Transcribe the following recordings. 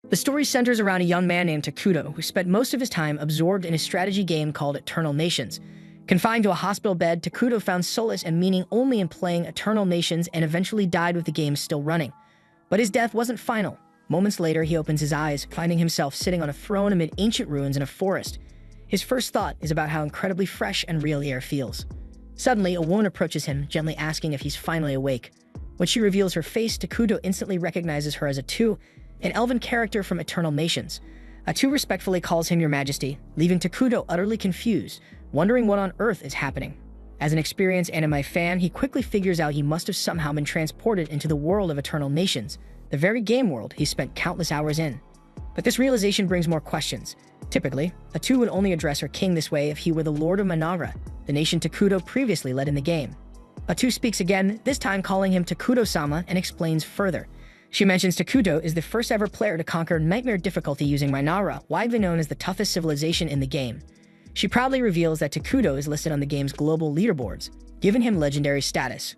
The story centers around a young man named Takuto who spent most of his time absorbed in a strategy game called Eternal Nations. Confined to a hospital bed, Takuto found solace and meaning only in playing Eternal Nations and eventually died with the game still running. But his death wasn't final. Moments later, he opens his eyes, finding himself sitting on a throne amid ancient ruins in a forest. His first thought is about how incredibly fresh and real the air feels. Suddenly, a woman approaches him, gently asking if he's finally awake. When she reveals her face, Takuto instantly recognizes her as Atu, an elven character from Eternal Nations. Atu respectfully calls him Your Majesty, leaving Takuto utterly confused, wondering what on earth is happening. As an experienced anime fan, he quickly figures out he must have somehow been transported into the world of Eternal Nations, the very game world he spent countless hours in. But this realization brings more questions. Typically, Atu would only address her king this way if he were the Lord of Manara, the nation Takuto previously led in the game. Atu speaks again, this time calling him Takuto-sama, and explains further. She mentions Takuto is the first ever player to conquer nightmare difficulty using Manara, widely known as the toughest civilization in the game. She proudly reveals that Takuto is listed on the game's global leaderboards, giving him legendary status.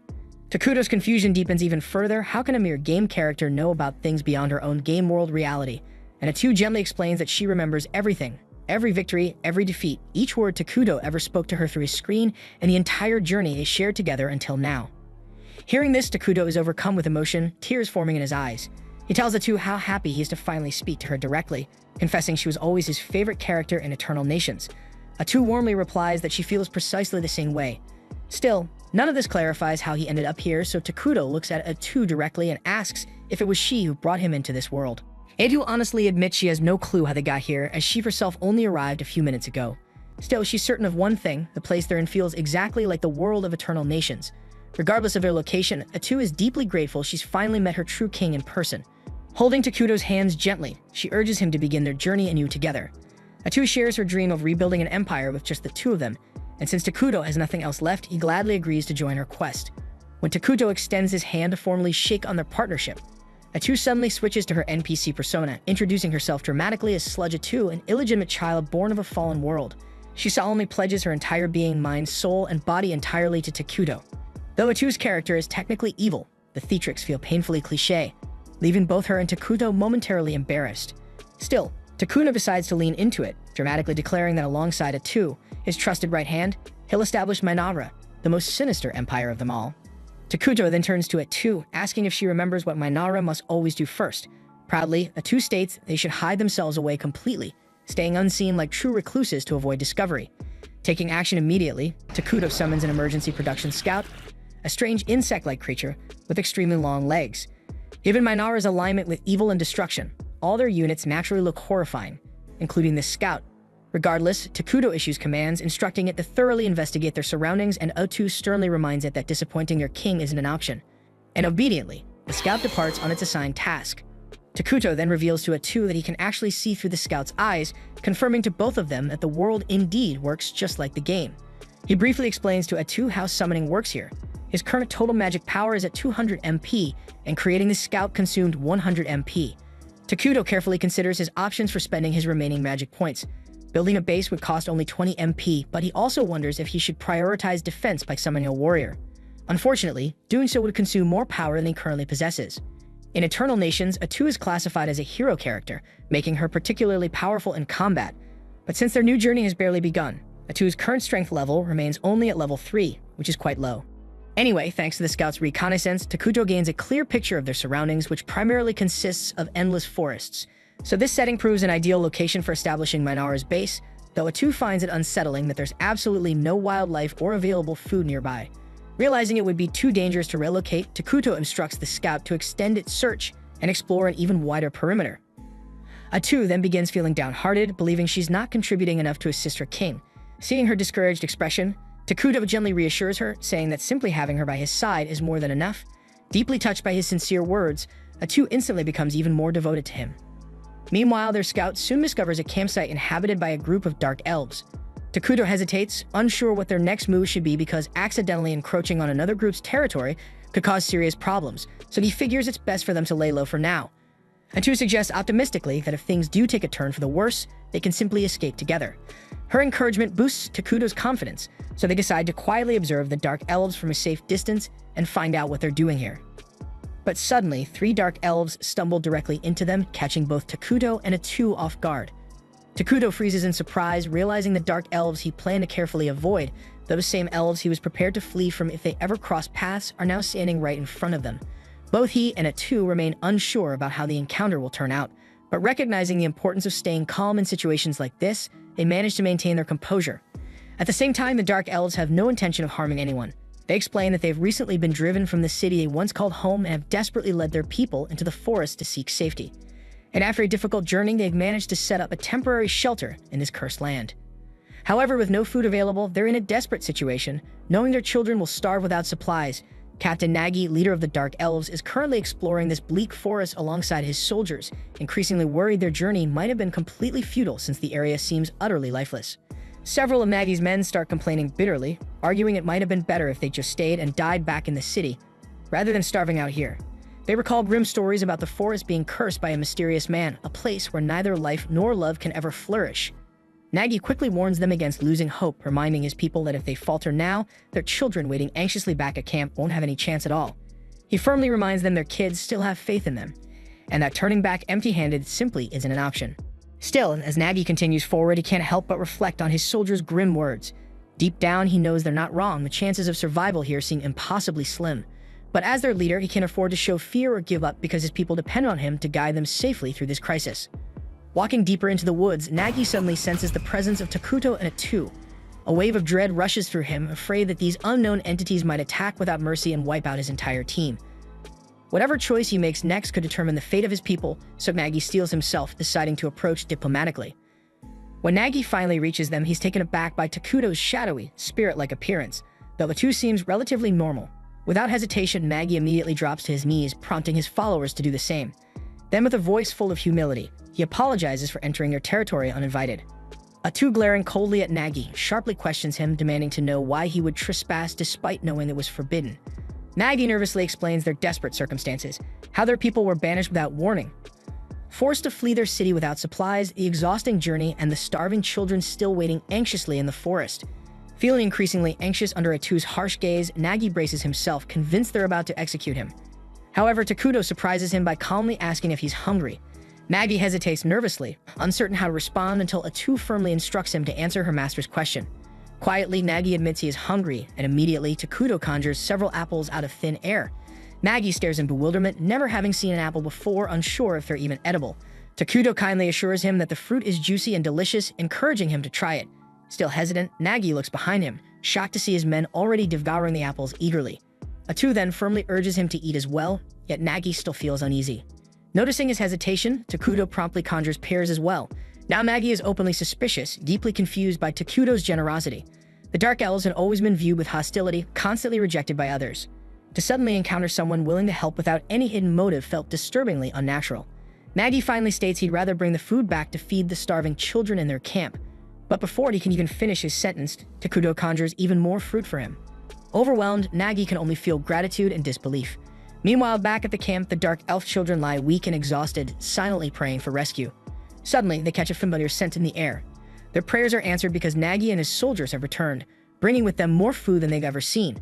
Takuto's confusion deepens even further. How can a mere game character know about things beyond her own game world reality? And Atu gently explains that she remembers everything, every victory, every defeat, each word Takuto ever spoke to her through his screen, and the entire journey they shared together until now. Hearing this, Takuto is overcome with emotion, tears forming in his eyes. He tells Atu how happy he is to finally speak to her directly, confessing she was always his favorite character in Eternal Nations. Atu warmly replies that she feels precisely the same way. Still, none of this clarifies how he ended up here, so Takuto looks at Atu directly and asks if it was she who brought him into this world. Atu honestly admits she has no clue how they got here, as she herself only arrived a few minutes ago. Still, she's certain of one thing: the place they're in feels exactly like the world of Eternal Nations. Regardless of their location, Atu is deeply grateful she's finally met her true king in person. Holding Takuto's hands gently, she urges him to begin their journey anew together. Atu shares her dream of rebuilding an empire with just the two of them, and since Takuto has nothing else left, he gladly agrees to join her quest. When Takuto extends his hand to formally shake on their partnership, Atu suddenly switches to her NPC persona, introducing herself dramatically as Sludge Atu, an illegitimate child born of a fallen world. She solemnly pledges her entire being, mind, soul, and body entirely to Takuto. Though Atu's character is technically evil, the theatrics feel painfully cliché, leaving both her and Takuto momentarily embarrassed. Still, Takuto decides to lean into it, dramatically declaring that alongside Atu, his trusted right hand, he'll establish Manara, the most sinister empire of them all. Takuto then turns to Atu, asking if she remembers what Manara must always do first. Proudly, Atu states they should hide themselves away completely, staying unseen like true recluses to avoid discovery. Taking action immediately, Takuto summons an emergency production scout, a strange insect-like creature with extremely long legs. Given Manara's alignment with evil and destruction, all their units naturally look horrifying, including this scout. Regardless, Takuto issues commands, instructing it to thoroughly investigate their surroundings, and Atu sternly reminds it that disappointing their king isn't an option. And obediently, the scout departs on its assigned task. Takuto then reveals to Atu that he can actually see through the scout's eyes, confirming to both of them that the world indeed works just like the game. He briefly explains to Atu how summoning works here. His current total magic power is at 200 MP, and creating the scout consumed 100 MP. Takuto carefully considers his options for spending his remaining magic points. Building a base would cost only 20 MP, but he also wonders if he should prioritize defense by summoning a warrior. Unfortunately, doing so would consume more power than he currently possesses. In Eternal Nations, Atu is classified as a hero character, making her particularly powerful in combat. But since their new journey has barely begun, Atu's current strength level remains only at level 3, which is quite low. Anyway, thanks to the scout's reconnaissance, Takuto gains a clear picture of their surroundings, which primarily consists of endless forests. So this setting proves an ideal location for establishing Manara's base, though Atu finds it unsettling that there's absolutely no wildlife or available food nearby. Realizing it would be too dangerous to relocate, Takuto instructs the scout to extend its search and explore an even wider perimeter. Atu then begins feeling downhearted, believing she's not contributing enough to assist her king. Seeing her discouraged expression, Takuto gently reassures her, saying that simply having her by his side is more than enough. Deeply touched by his sincere words, Atu instantly becomes even more devoted to him. Meanwhile, their scout soon discovers a campsite inhabited by a group of dark elves. Takuto hesitates, unsure what their next move should be because accidentally encroaching on another group's territory could cause serious problems, so he figures it's best for them to lay low for now. Atu suggests optimistically that if things do take a turn for the worse, they can simply escape together. Her encouragement boosts Takuto's confidence, so they decide to quietly observe the dark elves from a safe distance and find out what they're doing here. But suddenly, 3 dark elves stumble directly into them, catching both Takuto and Atu off guard. Takuto freezes in surprise, realizing the dark elves he planned to carefully avoid, those same elves he was prepared to flee from if they ever crossed paths, are now standing right in front of them. Both he and Atu remain unsure about how the encounter will turn out, but recognizing the importance of staying calm in situations like this, they manage to maintain their composure. At the same time, the dark elves have no intention of harming anyone. They explain that they've recently been driven from the city they once called home and have desperately led their people into the forest to seek safety. And after a difficult journey, they've managed to set up a temporary shelter in this cursed land. However, with no food available, they're in a desperate situation, knowing their children will starve without supplies. Captain Nagi, leader of the Dark Elves, is currently exploring this bleak forest alongside his soldiers, increasingly worried their journey might have been completely futile since the area seems utterly lifeless. Several of Nagi's men start complaining bitterly, arguing it might have been better if they just stayed and died back in the city, rather than starving out here. They recall grim stories about the forest being cursed by a mysterious man, a place where neither life nor love can ever flourish. Nagi quickly warns them against losing hope, reminding his people that if they falter now, their children waiting anxiously back at camp won't have any chance at all. He firmly reminds them their kids still have faith in them, and that turning back empty-handed simply isn't an option. Still, as Nagi continues forward, he can't help but reflect on his soldiers' grim words. Deep down, he knows they're not wrong. The chances of survival here seem impossibly slim. But as their leader, he can't afford to show fear or give up because his people depend on him to guide them safely through this crisis. Walking deeper into the woods, Nagi suddenly senses the presence of Takuto and Atu. A wave of dread rushes through him, afraid that these unknown entities might attack without mercy and wipe out his entire team. Whatever choice he makes next could determine the fate of his people, so Nagi steels himself, deciding to approach diplomatically. When Nagi finally reaches them, he's taken aback by Takuto's shadowy, spirit-like appearance, though Atu seems relatively normal. Without hesitation, Nagi immediately drops to his knees, prompting his followers to do the same. Then, with a voice full of humility, he apologizes for entering their territory uninvited. Atu, glaring coldly at Nagi, sharply questions him, demanding to know why he would trespass despite knowing it was forbidden. Nagi nervously explains their desperate circumstances, how their people were banished without warning, forced to flee their city without supplies, the exhausting journey, and the starving children still waiting anxiously in the forest. Feeling increasingly anxious under Atu's harsh gaze, Nagi braces himself, convinced they're about to execute him. However, Takuto surprises him by calmly asking if he's hungry. Nagi hesitates nervously, uncertain how to respond until Atu firmly instructs him to answer her master's question. Quietly, Nagi admits he is hungry, and immediately Takuto conjures several apples out of thin air. Nagi stares in bewilderment, never having seen an apple before, unsure if they're even edible. Takuto kindly assures him that the fruit is juicy and delicious, encouraging him to try it. Still hesitant, Nagi looks behind him, shocked to see his men already devouring the apples eagerly. Atu then firmly urges him to eat as well, yet Nagi still feels uneasy. Noticing his hesitation, Takuto promptly conjures pears as well. Now Nagi is openly suspicious, deeply confused by Takuto's generosity. The Dark Elves had always been viewed with hostility, constantly rejected by others. To suddenly encounter someone willing to help without any hidden motive felt disturbingly unnatural. Nagi finally states he'd rather bring the food back to feed the starving children in their camp. But before he can even finish his sentence, Takuto conjures even more fruit for him. Overwhelmed, Nagi can only feel gratitude and disbelief. Meanwhile, back at the camp, the Dark Elf children lie weak and exhausted, silently praying for rescue. Suddenly, they catch a familiar scent in the air. Their prayers are answered because Nagi and his soldiers have returned, bringing with them more food than they've ever seen.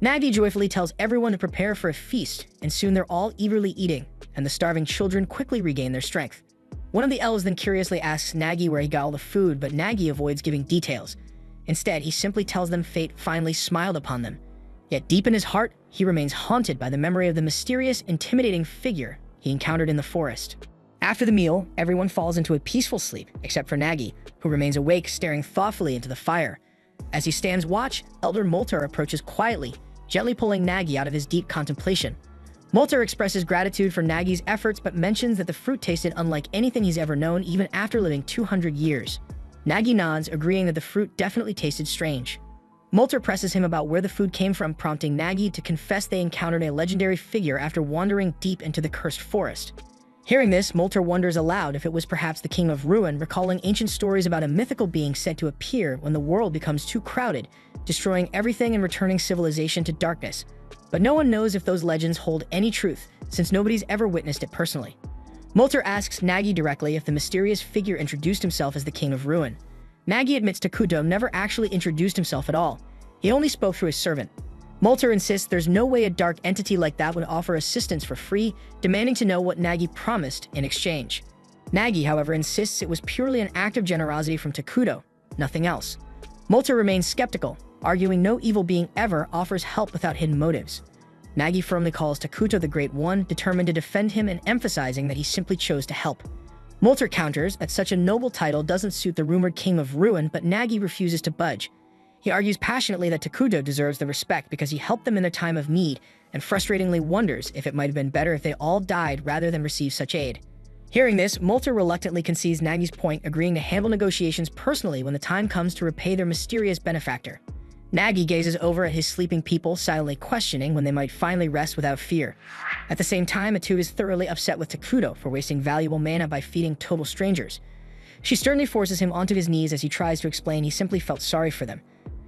Nagi joyfully tells everyone to prepare for a feast, and soon they're all eagerly eating, and the starving children quickly regain their strength. One of the elves then curiously asks Nagi where he got all the food, but Nagi avoids giving details. Instead, he simply tells them fate finally smiled upon them. Yet deep in his heart, he remains haunted by the memory of the mysterious, intimidating figure he encountered in the forest. After the meal, everyone falls into a peaceful sleep, except for Nagi, who remains awake, staring thoughtfully into the fire. As he stands watch, Elder Moltar approaches quietly, gently pulling Nagi out of his deep contemplation. Moltar expresses gratitude for Nagi's efforts, but mentions that the fruit tasted unlike anything he's ever known, even after living 200 years. Nagi nods, agreeing that the fruit definitely tasted strange. Moltar presses him about where the food came from, prompting Nagi to confess they encountered a legendary figure after wandering deep into the cursed forest. Hearing this, Moltar wonders aloud if it was perhaps the King of Ruin, recalling ancient stories about a mythical being said to appear when the world becomes too crowded, destroying everything and returning civilization to darkness. But no one knows if those legends hold any truth, since nobody's ever witnessed it personally. Moltar asks Nagi directly if the mysterious figure introduced himself as the King of Ruin. Nagi admits Takuto never actually introduced himself at all. He only spoke through his servant. Molter insists there's no way a dark entity like that would offer assistance for free, demanding to know what Nagi promised in exchange. Nagi, however, insists it was purely an act of generosity from Takuto, nothing else. Molter remains skeptical, arguing no evil being ever offers help without hidden motives. Nagi firmly calls Takuto the Great One, determined to defend him and emphasizing that he simply chose to help. Molter counters that such a noble title doesn't suit the rumored King of Ruin, but Nagi refuses to budge. He argues passionately that Takuto deserves the respect because he helped them in their time of need, and frustratingly wonders if it might have been better if they all died rather than receive such aid. Hearing this, Molter reluctantly concedes Nagi's point, agreeing to handle negotiations personally when the time comes to repay their mysterious benefactor. Nagi gazes over at his sleeping people, silently questioning when they might finally rest without fear. At the same time, Atu is thoroughly upset with Takuto for wasting valuable mana by feeding total strangers. She sternly forces him onto his knees as he tries to explain he simply felt sorry for them.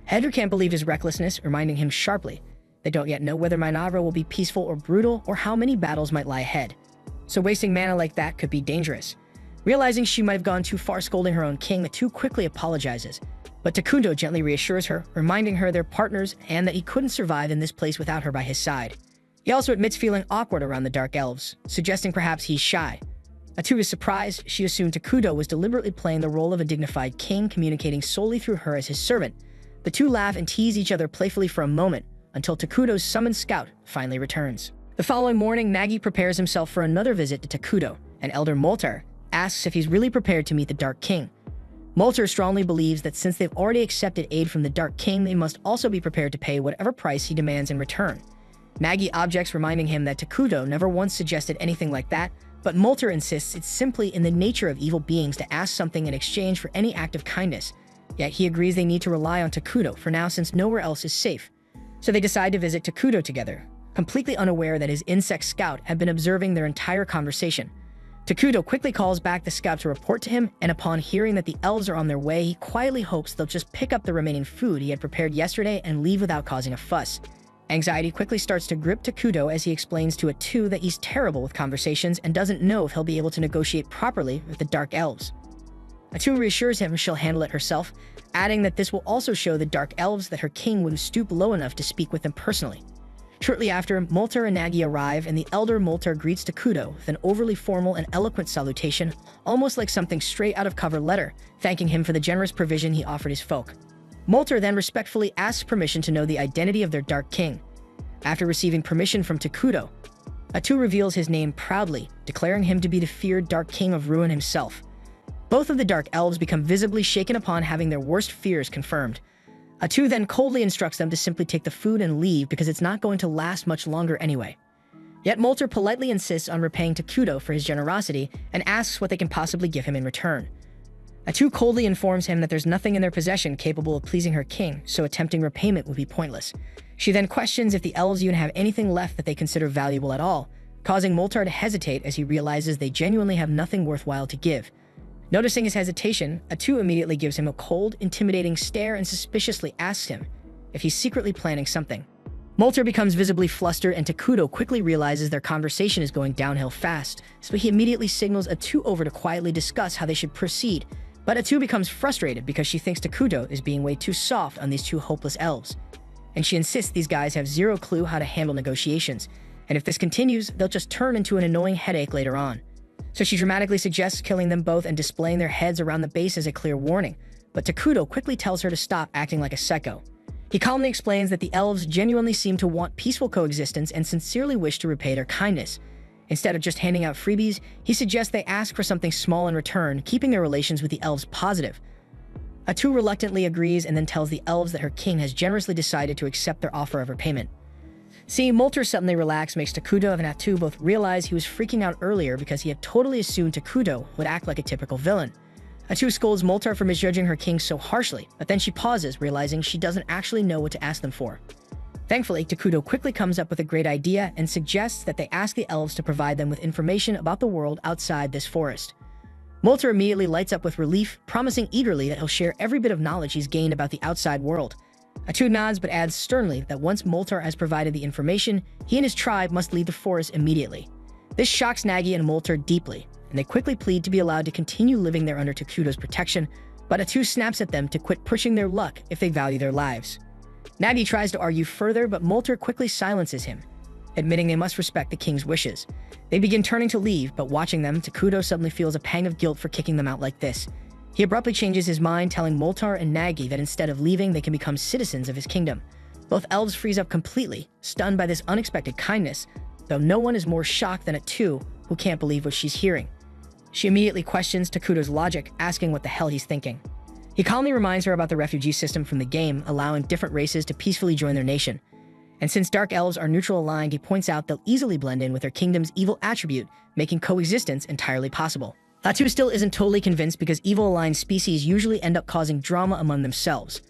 Hedru can't believe his recklessness, reminding him sharply they don't yet know whether Mainavra will be peaceful or brutal, or how many battles might lie ahead. So wasting mana like that could be dangerous. Realizing she might have gone too far scolding her own king, Atu quickly apologizes. But Takuto gently reassures her, reminding her they're partners and that he couldn't survive in this place without her by his side. He also admits feeling awkward around the Dark Elves, suggesting perhaps he's shy. Atu is surprised. She assumed Takuto was deliberately playing the role of a dignified king, communicating solely through her as his servant. The two laugh and tease each other playfully for a moment, until Takuto's summoned scout finally returns. The following morning, Nagi prepares himself for another visit to Takuto, and Elder Molter asks if he's really prepared to meet the Dark King. Molter strongly believes that since they've already accepted aid from the Dark King, they must also be prepared to pay whatever price he demands in return. Nagi objects, reminding him that Takuto never once suggested anything like that, but Molter insists it's simply in the nature of evil beings to ask something in exchange for any act of kindness. Yet he agrees they need to rely on Takuto for now since nowhere else is safe. So they decide to visit Takuto together, completely unaware that his insect scout had been observing their entire conversation. Takuto quickly calls back the scout to report to him, and upon hearing that the elves are on their way, he quietly hopes they'll just pick up the remaining food he had prepared yesterday and leave without causing a fuss. Anxiety quickly starts to grip Takuto as he explains to Atu that he's terrible with conversations and doesn't know if he'll be able to negotiate properly with the Dark Elves. Atu reassures him she'll handle it herself, adding that this will also show the Dark Elves that her king wouldn't stoop low enough to speak with them personally. Shortly after, Molter and Nagi arrive, and the Elder Molter greets Takuto with an overly formal and eloquent salutation, almost like something straight out of cover letter, thanking him for the generous provision he offered his folk. Molter then respectfully asks permission to know the identity of their Dark King. After receiving permission from Takuto, Atu reveals his name proudly, declaring him to be the feared Dark King of Ruin himself. Both of the Dark Elves become visibly shaken upon having their worst fears confirmed. Atu then coldly instructs them to simply take the food and leave because it's not going to last much longer anyway. Yet Molter politely insists on repaying Takuto for his generosity and asks what they can possibly give him in return. Atu coldly informs him that there's nothing in their possession capable of pleasing her king, so attempting repayment would be pointless. She then questions if the elves even have anything left that they consider valuable at all, causing Molter to hesitate as he realizes they genuinely have nothing worthwhile to give. Noticing his hesitation, Atu immediately gives him a cold, intimidating stare and suspiciously asks him if he's secretly planning something. Molter becomes visibly flustered, and Takuto quickly realizes their conversation is going downhill fast, so he immediately signals Atu over to quietly discuss how they should proceed. But Atu becomes frustrated because she thinks Takuto is being way too soft on these two hopeless elves. And she insists these guys have zero clue how to handle negotiations, and if this continues, they'll just turn into an annoying headache later on. So she dramatically suggests killing them both and displaying their heads around the base as a clear warning, but Takuto quickly tells her to stop acting like a psycho. He calmly explains that the elves genuinely seem to want peaceful coexistence and sincerely wish to repay their kindness. Instead of just handing out freebies, he suggests they ask for something small in return, keeping their relations with the elves positive. Atu reluctantly agrees and then tells the elves that her king has generously decided to accept their offer of repayment. Seeing Molter suddenly relax makes Takuto and Atu both realize he was freaking out earlier because he had totally assumed Takuto would act like a typical villain. Atu scolds Molter for misjudging her king so harshly, but then she pauses, realizing she doesn't actually know what to ask them for. Thankfully, Takuto quickly comes up with a great idea and suggests that they ask the elves to provide them with information about the world outside this forest. Molter immediately lights up with relief, promising eagerly that he'll share every bit of knowledge he's gained about the outside world. Atu nods but adds sternly that once Molter has provided the information, he and his tribe must leave the forest immediately. This shocks Nagi and Molter deeply, and they quickly plead to be allowed to continue living there under Takuto's protection, but Atu snaps at them to quit pushing their luck if they value their lives. Nagi tries to argue further, but Molter quickly silences him, admitting they must respect the king's wishes. They begin turning to leave, but watching them, Takuto suddenly feels a pang of guilt for kicking them out like this. He abruptly changes his mind, telling Moltar and Nagi that instead of leaving, they can become citizens of his kingdom. Both elves freeze up completely, stunned by this unexpected kindness, though no one is more shocked than Atu, who can't believe what she's hearing. She immediately questions Takuto's logic, asking what the hell he's thinking. He calmly reminds her about the refugee system from the game, allowing different races to peacefully join their nation. And since dark elves are neutral aligned, he points out they'll easily blend in with their kingdom's evil attribute, making coexistence entirely possible. Atu still isn't totally convinced because evil-aligned species usually end up causing drama among themselves.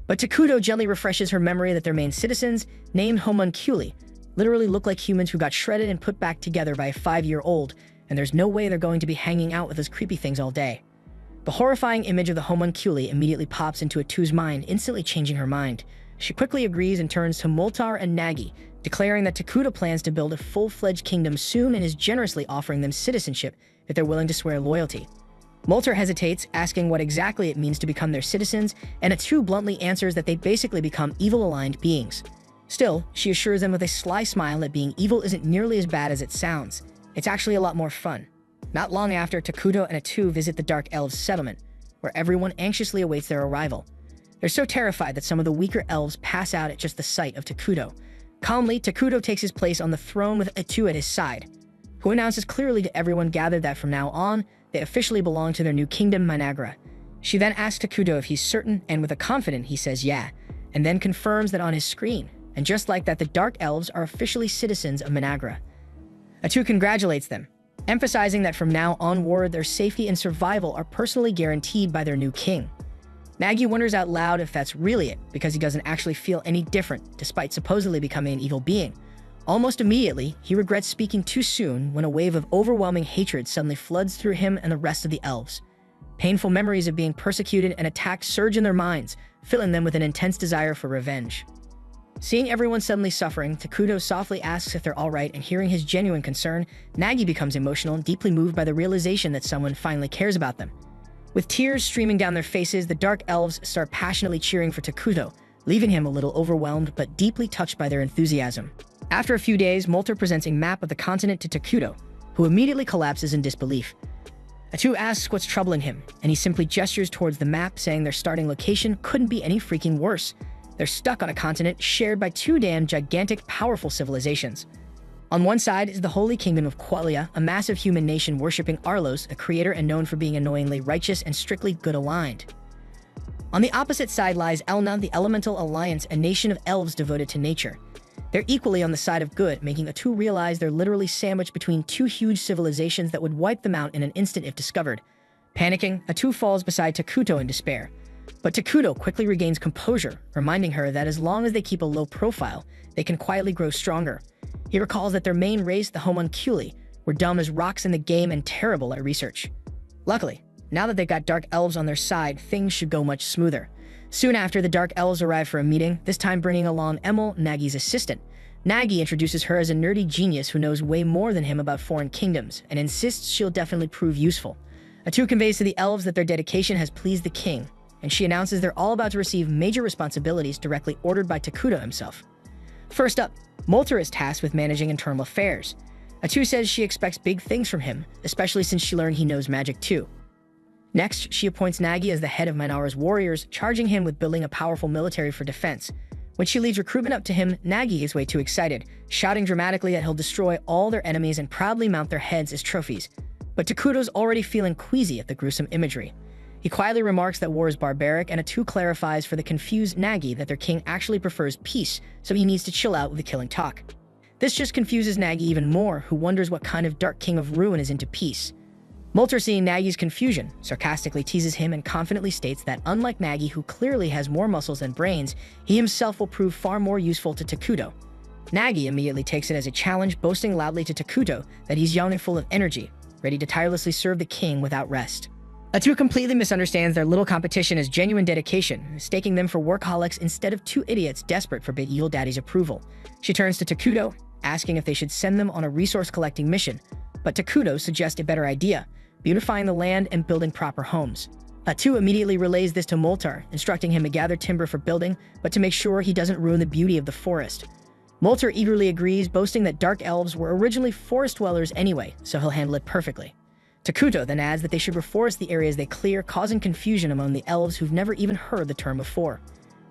But Takuto gently refreshes her memory that their main citizens, named homunculi, literally look like humans who got shredded and put back together by a 5-year-old, and there's no way they're going to be hanging out with those creepy things all day. The horrifying image of the homunculi immediately pops into Atu's mind, instantly changing her mind. She quickly agrees and turns to Moltar and Nagi, declaring that Takuto plans to build a full-fledged kingdom soon and is generously offering them citizenship if they're willing to swear loyalty. Moltar hesitates, asking what exactly it means to become their citizens, and Atu bluntly answers that they basically become evil-aligned beings. Still, she assures them with a sly smile that being evil isn't nearly as bad as it sounds. It's actually a lot more fun. Not long after, Takuto and Atu visit the Dark Elves' settlement, where everyone anxiously awaits their arrival. They're so terrified that some of the weaker elves pass out at just the sight of Takuto. Calmly, Takuto takes his place on the throne with Atu at his side, who announces clearly to everyone gathered that from now on, they officially belong to their new kingdom, Managra. She then asks Takuto if he's certain, and with a confident he says yeah, and then confirms that on his screen. And just like that, the Dark Elves are officially citizens of Managra. Atu congratulates them, emphasizing that from now onward, their safety and survival are personally guaranteed by their new king. Nagi wonders out loud if that's really it, because he doesn't actually feel any different, despite supposedly becoming an evil being. Almost immediately, he regrets speaking too soon when a wave of overwhelming hatred suddenly floods through him and the rest of the elves. Painful memories of being persecuted and attacked surge in their minds, filling them with an intense desire for revenge. Seeing everyone suddenly suffering, Takuto softly asks if they're alright, and hearing his genuine concern, Nagi becomes emotional and deeply moved by the realization that someone finally cares about them. With tears streaming down their faces, the Dark Elves start passionately cheering for Takuto, leaving him a little overwhelmed but deeply touched by their enthusiasm. After a few days, Molter presents a map of the continent to Takuto, who immediately collapses in disbelief. Atu asks what's troubling him, and he simply gestures towards the map, saying their starting location couldn't be any freaking worse. They're stuck on a continent shared by two damn gigantic, powerful civilizations. On one side is the Holy Kingdom of Qualia, a massive human nation worshipping Arlos, a creator and known for being annoyingly righteous and strictly good-aligned. On the opposite side lies Elna, the Elemental Alliance, a nation of elves devoted to nature. They're equally on the side of good, making Atu realize they're literally sandwiched between two huge civilizations that would wipe them out in an instant if discovered. Panicking, Atu falls beside Takuto in despair. But Takuto quickly regains composure, reminding her that as long as they keep a low profile, they can quietly grow stronger. He recalls that their main race, the homunculi, were dumb as rocks in the game and terrible at research. Luckily, now that they've got Dark Elves on their side, things should go much smoother. Soon after, the Dark Elves arrive for a meeting, this time bringing along Emil, Nagi's assistant. Nagi introduces her as a nerdy genius who knows way more than him about foreign kingdoms, and insists she'll definitely prove useful. Atu conveys to the elves that their dedication has pleased the king, and she announces they're all about to receive major responsibilities directly ordered by Takuto himself. First up, Molter is tasked with managing internal affairs. Atu says she expects big things from him, especially since she learned he knows magic too. Next, she appoints Nagi as the head of Minara's warriors, charging him with building a powerful military for defense. When she leaves recruitment up to him, Nagi is way too excited, shouting dramatically that he'll destroy all their enemies and proudly mount their heads as trophies. But Takuto's already feeling queasy at the gruesome imagery. He quietly remarks that war is barbaric, and Atu clarifies for the confused Nagi that their king actually prefers peace, so he needs to chill out with the killing talk. This just confuses Nagi even more, who wonders what kind of dark king of ruin is into peace. Molter, seeing Nagi's confusion, sarcastically teases him and confidently states that unlike Nagi, who clearly has more muscles than brains, he himself will prove far more useful to Takuto. Nagi immediately takes it as a challenge, boasting loudly to Takuto that he's young and full of energy, ready to tirelessly serve the king without rest. Atu completely misunderstands their little competition as genuine dedication, mistaking them for workaholics instead of two idiots desperate for Big Eel Daddy's approval. She turns to Takuto, asking if they should send them on a resource-collecting mission, but Takuto suggests a better idea, beautifying the land and building proper homes. Atu immediately relays this to Moltar, instructing him to gather timber for building, but to make sure he doesn't ruin the beauty of the forest. Moltar eagerly agrees, boasting that dark elves were originally forest dwellers anyway, so he'll handle it perfectly. Takuto then adds that they should reforest the areas they clear, causing confusion among the elves who've never even heard the term before.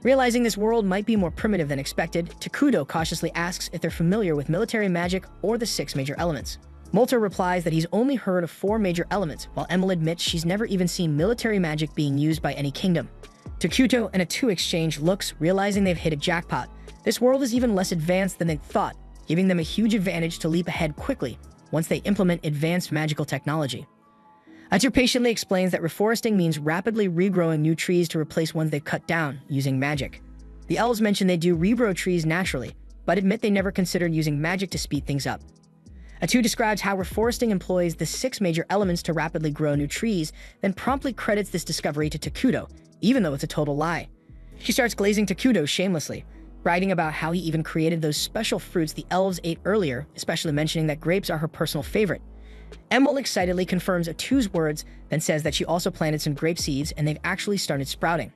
Realizing this world might be more primitive than expected, Takuto cautiously asks if they're familiar with military magic or the 6 major elements. Moltar replies that he's only heard of 4 major elements, while Emil admits she's never even seen military magic being used by any kingdom. Takuto and Atu exchange looks, realizing they've hit a jackpot. This world is even less advanced than they thought, giving them a huge advantage to leap ahead quickly once they implement advanced magical technology. Atu patiently explains that reforesting means rapidly regrowing new trees to replace ones they've cut down using magic. The elves mention they do regrow trees naturally, but admit they never considered using magic to speed things up. Atu describes how reforesting employs the 6 major elements to rapidly grow new trees, then promptly credits this discovery to Takuto, even though it's a total lie. She starts glazing Takuto shamelessly, writing about how he even created those special fruits the elves ate earlier, especially mentioning that grapes are her personal favorite. Emil excitedly confirms Atu's words, then says that she also planted some grape seeds and they've actually started sprouting.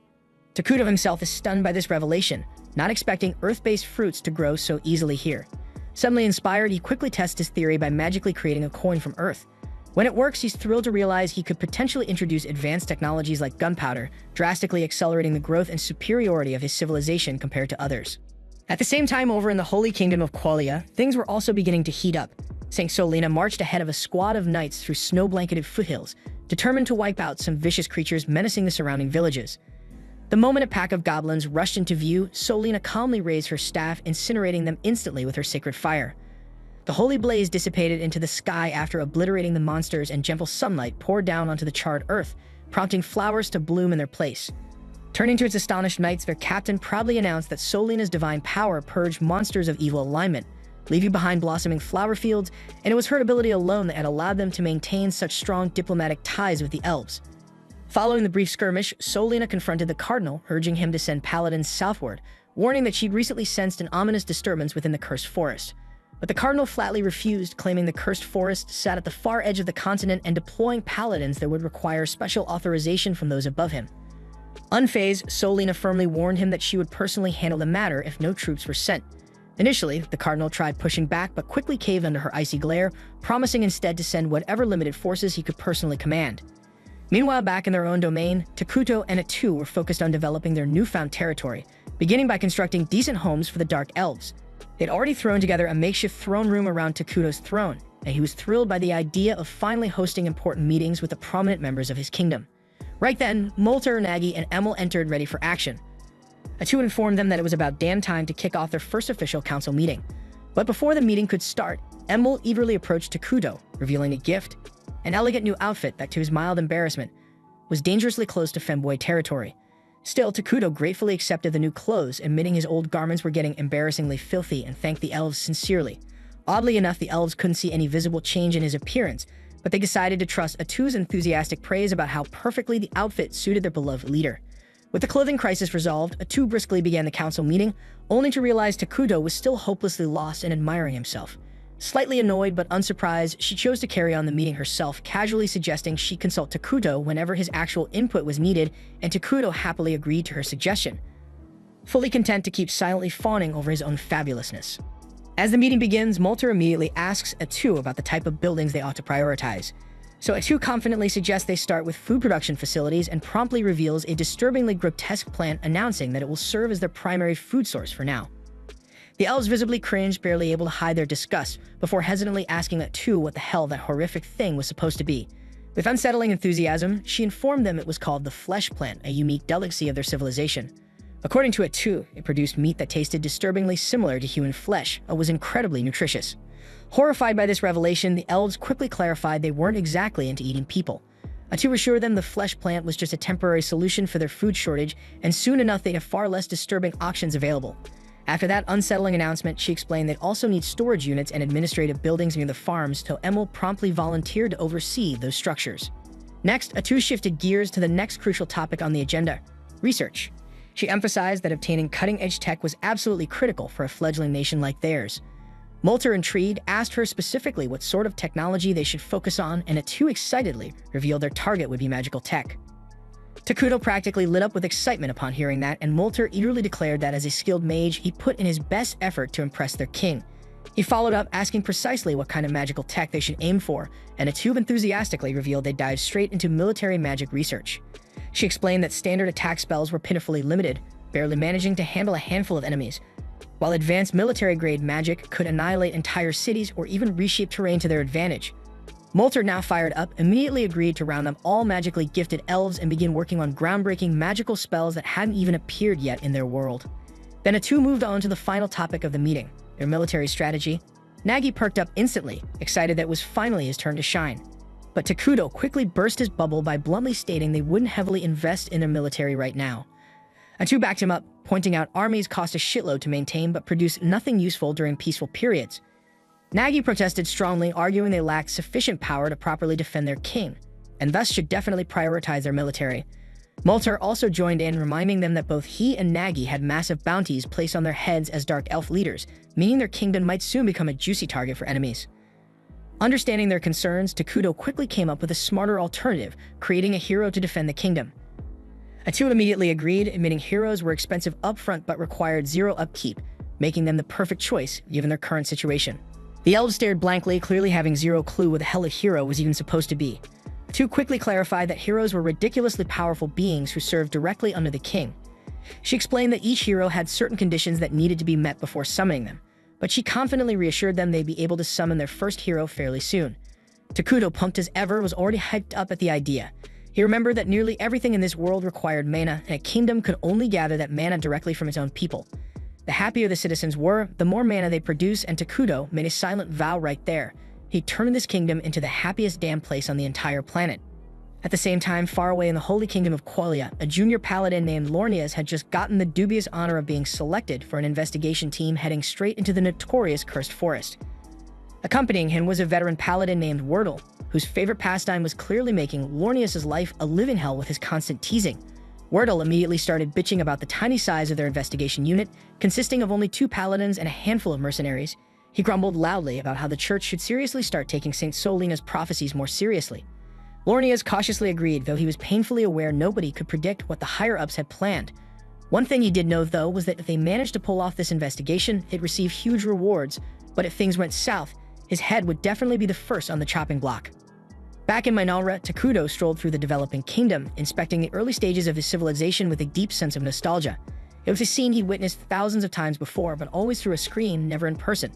Takuto himself is stunned by this revelation, not expecting earth-based fruits to grow so easily here. Suddenly inspired, he quickly tests his theory by magically creating a coin from Earth. When it works, he's thrilled to realize he could potentially introduce advanced technologies like gunpowder, drastically accelerating the growth and superiority of his civilization compared to others. At the same time, over in the Holy Kingdom of Qualia, things were also beginning to heat up. St. Solina marched ahead of a squad of knights through snow-blanketed foothills, determined to wipe out some vicious creatures menacing the surrounding villages. The moment a pack of goblins rushed into view, Solina calmly raised her staff, incinerating them instantly with her sacred fire. The holy blaze dissipated into the sky after obliterating the monsters, and gentle sunlight poured down onto the charred earth, prompting flowers to bloom in their place. Turning to its astonished knights, their captain proudly announced that Solina's divine power purged monsters of evil alignment, leaving behind blossoming flower fields, and it was her ability alone that had allowed them to maintain such strong diplomatic ties with the elves. Following the brief skirmish, Solina confronted the cardinal, urging him to send paladins southward, warning that she'd recently sensed an ominous disturbance within the cursed forest. But the cardinal flatly refused, claiming the cursed forest sat at the far edge of the continent and deploying paladins that would require special authorization from those above him. Unfazed, Solina firmly warned him that she would personally handle the matter if no troops were sent. Initially, the cardinal tried pushing back but quickly caved under her icy glare, promising instead to send whatever limited forces he could personally command. Meanwhile, back in their own domain, Takuto and Atu were focused on developing their newfound territory, beginning by constructing decent homes for the Dark Elves. They'd already thrown together a makeshift throne room around Takuto's throne, and he was thrilled by the idea of finally hosting important meetings with the prominent members of his kingdom. Right then, Moltar, Nagi, and Emil entered ready for action. Atu informed them that it was about damn time to kick off their first official council meeting. But before the meeting could start, Emil eagerly approached Takuto, revealing a gift, an elegant new outfit that, to his mild embarrassment, was dangerously close to femboy territory. Still, Takuto gratefully accepted the new clothes, admitting his old garments were getting embarrassingly filthy, and thanked the elves sincerely. Oddly enough, the elves couldn't see any visible change in his appearance, but they decided to trust Atu's enthusiastic praise about how perfectly the outfit suited their beloved leader. With the clothing crisis resolved, Atu briskly began the council meeting, only to realize Takuto was still hopelessly lost and admiring himself. Slightly annoyed but unsurprised, she chose to carry on the meeting herself, casually suggesting she consult Takuto whenever his actual input was needed, and Takuto happily agreed to her suggestion, fully content to keep silently fawning over his own fabulousness. As the meeting begins, Moltar immediately asks Atu about the type of buildings they ought to prioritize. So Atu confidently suggests they start with food production facilities and promptly reveals a disturbingly grotesque plant, announcing that it will serve as their primary food source for now. The elves visibly cringed, barely able to hide their disgust, before hesitantly asking Atu what the hell that horrific thing was supposed to be. With unsettling enthusiasm, she informed them it was called the flesh plant, a unique delicacy of their civilization. According to Atu, it produced meat that tasted disturbingly similar to human flesh, but was incredibly nutritious. Horrified by this revelation, the elves quickly clarified they weren't exactly into eating people. Atu assured them the flesh plant was just a temporary solution for their food shortage, and soon enough they'd have far less disturbing options available. After that unsettling announcement, she explained they'd also need storage units and administrative buildings near the farms, till Emil promptly volunteered to oversee those structures. Next, Atu shifted gears to the next crucial topic on the agenda: research. She emphasized that obtaining cutting-edge tech was absolutely critical for a fledgling nation like theirs. Moltar, intrigued, asked her specifically what sort of technology they should focus on, and Atu excitedly revealed their target would be magical tech. Takuto practically lit up with excitement upon hearing that, and Molter eagerly declared that as a skilled mage, he put in his best effort to impress their king. He followed up asking precisely what kind of magical tech they should aim for, and Atube enthusiastically revealed they'd dive straight into military magic research. She explained that standard attack spells were pitifully limited, barely managing to handle a handful of enemies, while advanced military-grade magic could annihilate entire cities or even reshape terrain to their advantage. Molter, now fired up, immediately agreed to round up all magically gifted elves and begin working on groundbreaking magical spells that hadn't even appeared yet in their world. Then Atube moved on to the final topic of the meeting, their military strategy. Nagi perked up instantly, excited that it was finally his turn to shine. But Takuto quickly burst his bubble by bluntly stating they wouldn't heavily invest in their military right now. Atube backed him up, pointing out armies cost a shitload to maintain but produce nothing useful during peaceful periods. Nagi protested strongly, arguing they lacked sufficient power to properly defend their king, and thus should definitely prioritize their military. Molter also joined in, reminding them that both he and Nagi had massive bounties placed on their heads as Dark Elf leaders, meaning their kingdom might soon become a juicy target for enemies. Understanding their concerns, Takuto quickly came up with a smarter alternative, creating a hero to defend the kingdom. Atube immediately agreed, admitting heroes were expensive upfront but required zero upkeep, making them the perfect choice given their current situation. The elves stared blankly, clearly having zero clue what the hell a hero was even supposed to be. Atube quickly clarified that heroes were ridiculously powerful beings who served directly under the king. She explained that each hero had certain conditions that needed to be met before summoning them, but she confidently reassured them they'd be able to summon their first hero fairly soon. Takuto, pumped as ever, was already hyped up at the idea. He remembered that nearly everything in this world required mana, and a kingdom could only gather that mana directly from its own people. The happier the citizens were, the more mana they produce, and Takuto made a silent vow right there. He'd turn this kingdom into the happiest damn place on the entire planet. At the same time, far away in the holy kingdom of Qualia, a junior paladin named Lornias had just gotten the dubious honor of being selected for an investigation team heading straight into the notorious Cursed Forest. Accompanying him was a veteran paladin named Wordle, whose favorite pastime was clearly making Lornias' life a living hell with his constant teasing. Wordle immediately started bitching about the tiny size of their investigation unit, consisting of only 2 paladins and a handful of mercenaries. He grumbled loudly about how the church should seriously start taking St. Solina's prophecies more seriously. Lornias cautiously agreed, though he was painfully aware nobody could predict what the higher-ups had planned. One thing he did know, though, was that if they managed to pull off this investigation, it'd receive huge rewards, but if things went south, his head would definitely be the first on the chopping block. Back in Minalra, Takuto strolled through the developing kingdom, inspecting the early stages of his civilization with a deep sense of nostalgia. It was a scene he'd witnessed thousands of times before, but always through a screen, never in person.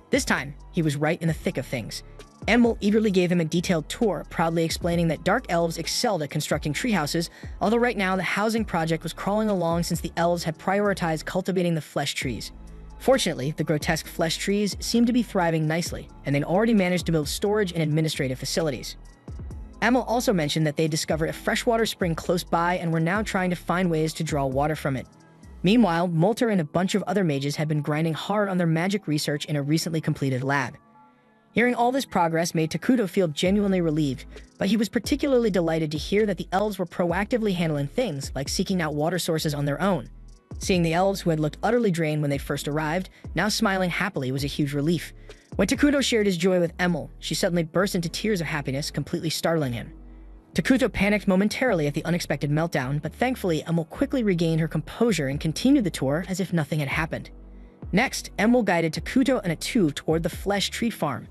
This time, he was right in the thick of things. Enmol eagerly gave him a detailed tour, proudly explaining that dark elves excelled at constructing treehouses, although right now the housing project was crawling along since the elves had prioritized cultivating the flesh trees. Fortunately, the grotesque flesh trees seemed to be thriving nicely, and they'd already managed to build storage and administrative facilities. Enmol also mentioned that they discovered a freshwater spring close by and were now trying to find ways to draw water from it. Meanwhile, Molter and a bunch of other mages had been grinding hard on their magic research in a recently completed lab. Hearing all this progress made Takuto feel genuinely relieved, but he was particularly delighted to hear that the elves were proactively handling things like seeking out water sources on their own. Seeing the elves, who had looked utterly drained when they first arrived, now smiling happily was a huge relief. When Takuto shared his joy with Enmol, she suddenly burst into tears of happiness, completely startling him. Takuto panicked momentarily at the unexpected meltdown, but thankfully Enmol quickly regained her composure and continued the tour as if nothing had happened. Next, Enmol guided Takuto and Atube toward the flesh tree farm.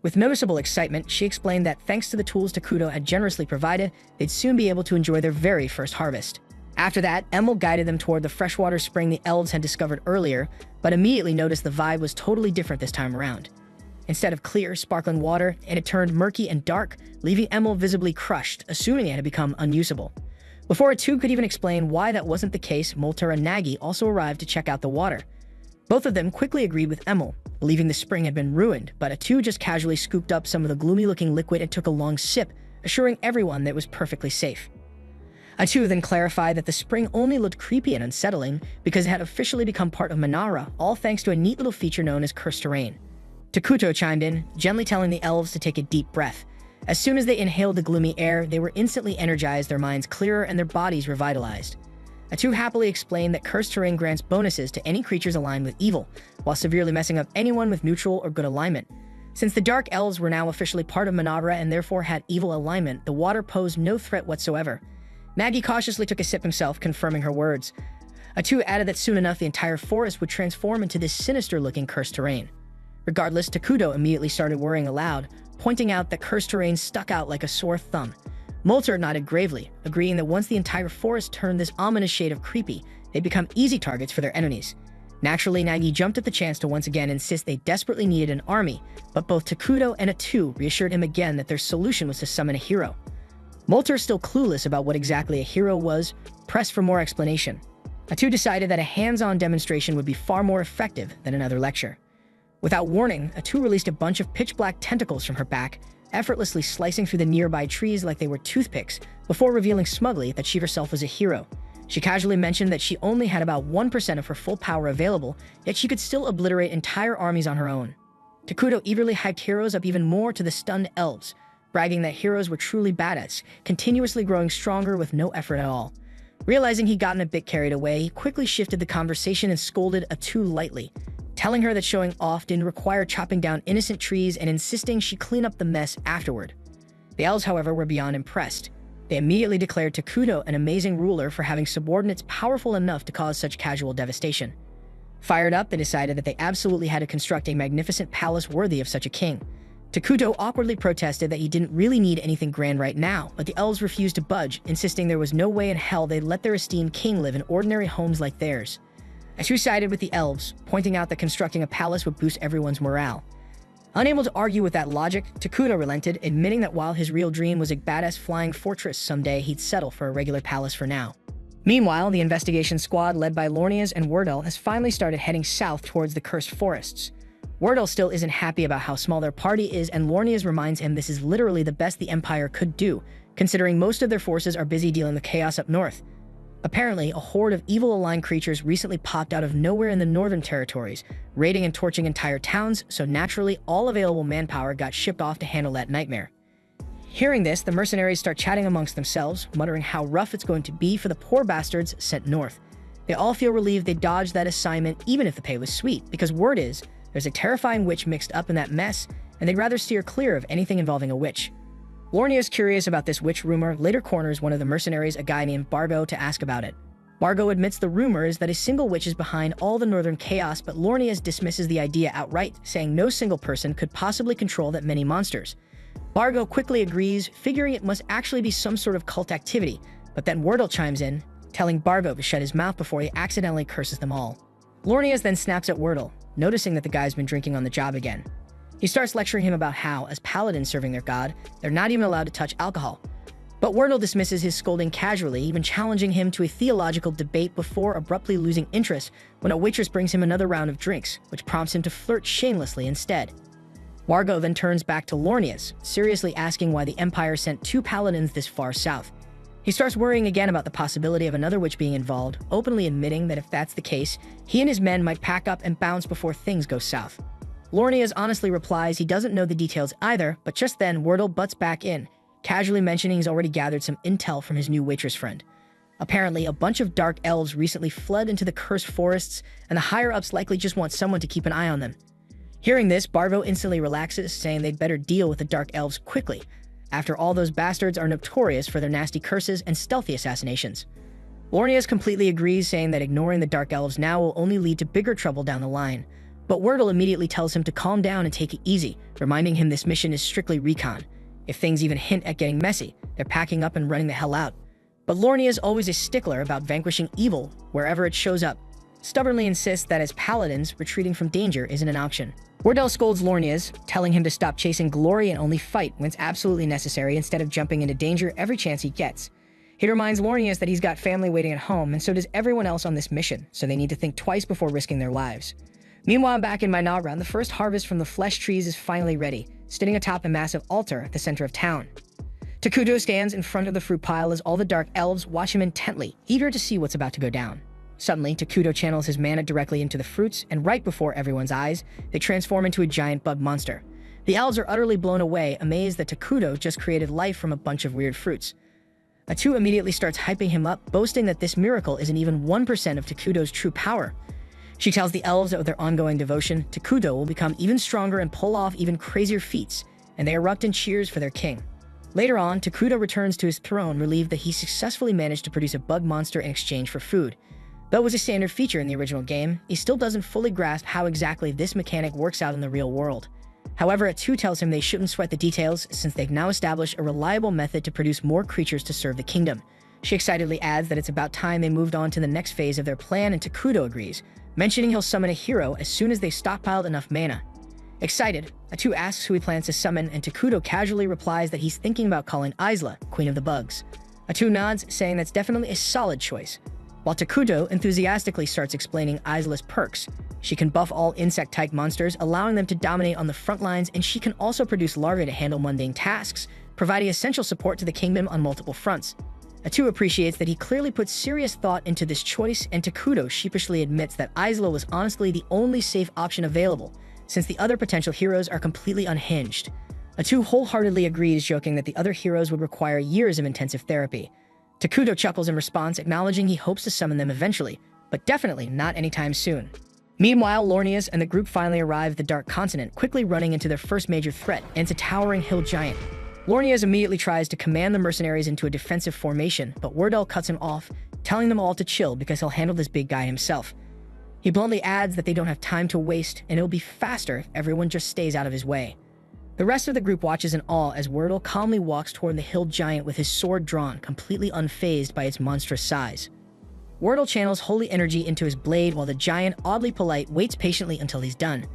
With noticeable excitement, she explained that thanks to the tools Takuto had generously provided, they'd soon be able to enjoy their very first harvest. After that, Enmol guided them toward the freshwater spring the elves had discovered earlier, but immediately noticed the vibe was totally different this time around. Instead of clear, sparkling water, it had turned murky and dark, leaving Enmol visibly crushed, assuming it had become unusable. Before Atube could even explain why that wasn't the case, Molter and Nagi also arrived to check out the water. Both of them quickly agreed with Enmol, believing the spring had been ruined, but Atube just casually scooped up some of the gloomy-looking liquid and took a long sip, assuring everyone that it was perfectly safe. Atube then clarified that the spring only looked creepy and unsettling because it had officially become part of Minalra, all thanks to a neat little feature known as cursed terrain. Takuto chimed in, gently telling the elves to take a deep breath. As soon as they inhaled the gloomy air, they were instantly energized, their minds clearer and their bodies revitalized. Atube happily explained that cursed terrain grants bonuses to any creatures aligned with evil, while severely messing up anyone with neutral or good alignment. Since the Dark Elves were now officially part of Minalra and therefore had evil alignment, the water posed no threat whatsoever. Nagi cautiously took a sip himself, confirming her words. Atu added that soon enough the entire forest would transform into this sinister-looking cursed terrain. Regardless, Takudo immediately started worrying aloud, pointing out that cursed terrain stuck out like a sore thumb. Molter nodded gravely, agreeing that once the entire forest turned this ominous shade of creepy, they'd become easy targets for their enemies. Naturally, Nagi jumped at the chance to once again insist they desperately needed an army, but both Takudo and Atu reassured him again that their solution was to summon a hero. Molter, still clueless about what exactly a hero was, pressed for more explanation. Atu decided that a hands-on demonstration would be far more effective than another lecture. Without warning, Atu released a bunch of pitch-black tentacles from her back, effortlessly slicing through the nearby trees like they were toothpicks, before revealing smugly that she herself was a hero. She casually mentioned that she only had about 1% of her full power available, yet she could still obliterate entire armies on her own. Takudo eagerly hyped heroes up even more to the stunned elves, bragging that heroes were truly badass, continuously growing stronger with no effort at all. Realizing he'd gotten a bit carried away, he quickly shifted the conversation and scolded Atu lightly, telling her that showing off didn't require chopping down innocent trees and insisting she clean up the mess afterward. The elves, however, were beyond impressed. They immediately declared Takudo an amazing ruler for having subordinates powerful enough to cause such casual devastation. Fired up, they decided that they absolutely had to construct a magnificent palace worthy of such a king. Takudo awkwardly protested that he didn't really need anything grand right now, but the elves refused to budge, insisting there was no way in hell they'd let their esteemed king live in ordinary homes like theirs. Atu sided with the elves, pointing out that constructing a palace would boost everyone's morale. Unable to argue with that logic, Takudo relented, admitting that while his real dream was a badass flying fortress someday, he'd settle for a regular palace for now. Meanwhile, the investigation squad led by Lornias and Wardell has finally started heading south towards the cursed forests. Wardell still isn't happy about how small their party is, and Lornias reminds him this is literally the best the Empire could do, considering most of their forces are busy dealing with chaos up north. Apparently, a horde of evil-aligned creatures recently popped out of nowhere in the northern territories, raiding and torching entire towns, so naturally all available manpower got shipped off to handle that nightmare. Hearing this, the mercenaries start chatting amongst themselves, muttering how rough it's going to be for the poor bastards sent north. They all feel relieved they dodged that assignment even if the pay was sweet, because word is, there's a terrifying witch mixed up in that mess, and they'd rather steer clear of anything involving a witch. Lornias, curious about this witch rumor, later corners one of the mercenaries, a guy named Bargo, to ask about it. Bargo admits the rumor is that a single witch is behind all the northern chaos, but Lornias dismisses the idea outright, saying no single person could possibly control that many monsters. Bargo quickly agrees, figuring it must actually be some sort of cult activity, but then Wardell chimes in, telling Bargo to shut his mouth before he accidentally curses them all. Lornias then snaps at Wardell, noticing that the guy's been drinking on the job again. He starts lecturing him about how, as paladins serving their god, they're not even allowed to touch alcohol. But Wardell dismisses his scolding casually, even challenging him to a theological debate before abruptly losing interest when a waitress brings him another round of drinks, which prompts him to flirt shamelessly instead. Wargo then turns back to Lornias, seriously asking why the Empire sent 2 paladins this far south. He starts worrying again about the possibility of another witch being involved, openly admitting that if that's the case, he and his men might pack up and bounce before things go south. Lornias honestly replies he doesn't know the details either, but just then Wardell butts back in, casually mentioning he's already gathered some intel from his new waitress friend. Apparently, a bunch of dark elves recently fled into the cursed forests, and the higher-ups likely just want someone to keep an eye on them. Hearing this, Barvo instantly relaxes, saying they'd better deal with the dark elves quickly. After all, those bastards are notorious for their nasty curses and stealthy assassinations. Lornias completely agrees, saying that ignoring the dark elves now will only lead to bigger trouble down the line. But Wardell immediately tells him to calm down and take it easy, reminding him this mission is strictly recon. If things even hint at getting messy, they're packing up and running the hell out. But Lornia is always a stickler about vanquishing evil wherever it shows up, stubbornly insists that as paladins, retreating from danger isn't an option. Wardell scolds Lornias, telling him to stop chasing glory and only fight when it's absolutely necessary instead of jumping into danger every chance he gets. He reminds Lornias that he's got family waiting at home, and so does everyone else on this mission, so they need to think twice before risking their lives. Meanwhile, back in Mainagra, the first harvest from the flesh trees is finally ready, standing atop a massive altar at the center of town. Takudo stands in front of the fruit pile as all the dark elves watch him intently, eager to see what's about to go down. Suddenly, Takudo channels his mana directly into the fruits, and right before everyone's eyes, they transform into a giant bug monster. The elves are utterly blown away, amazed that Takudo just created life from a bunch of weird fruits. Atu immediately starts hyping him up, boasting that this miracle isn't even 1% of Takudo's true power. She tells the elves that with their ongoing devotion, Takudo will become even stronger and pull off even crazier feats, and they erupt in cheers for their king. Later on, Takuto returns to his throne, relieved that he successfully managed to produce a bug monster in exchange for food. Though it was a standard feature in the original game, he still doesn't fully grasp how exactly this mechanic works out in the real world. However, A2 tells him they shouldn't sweat the details since they've now established a reliable method to produce more creatures to serve the kingdom. She excitedly adds that it's about time they moved on to the next phase of their plan, and Takuto agrees, mentioning he'll summon a hero as soon as they've stockpiled enough mana. Excited, A2 asks who he plans to summon, and Takuto casually replies that he's thinking about calling Isla, Queen of the Bugs. A2 nods, saying that's definitely a solid choice, while Takuto enthusiastically starts explaining Isla's perks. She can buff all insect-type monsters, allowing them to dominate on the front lines, and she can also produce larvae to handle mundane tasks, providing essential support to the kingdom on multiple fronts. A2 appreciates that he clearly put serious thought into this choice, and Takuto sheepishly admits that Isla was honestly the only safe option available, since the other potential heroes are completely unhinged. A2 wholeheartedly agrees, joking that the other heroes would require years of intensive therapy. Takuto chuckles in response, acknowledging he hopes to summon them eventually, but definitely not anytime soon. Meanwhile, Lornius and the group finally arrive at the Dark Continent, quickly running into their first major threat, and it's a towering hill giant. Lornius immediately tries to command the mercenaries into a defensive formation, but Wardell cuts him off, telling them all to chill because he'll handle this big guy himself. He bluntly adds that they don't have time to waste, and it'll be faster if everyone just stays out of his way. The rest of the group watches in awe as Wardell calmly walks toward the hill giant with his sword drawn, completely unfazed by its monstrous size. Wardell channels holy energy into his blade while the giant, oddly polite, waits patiently until he's done.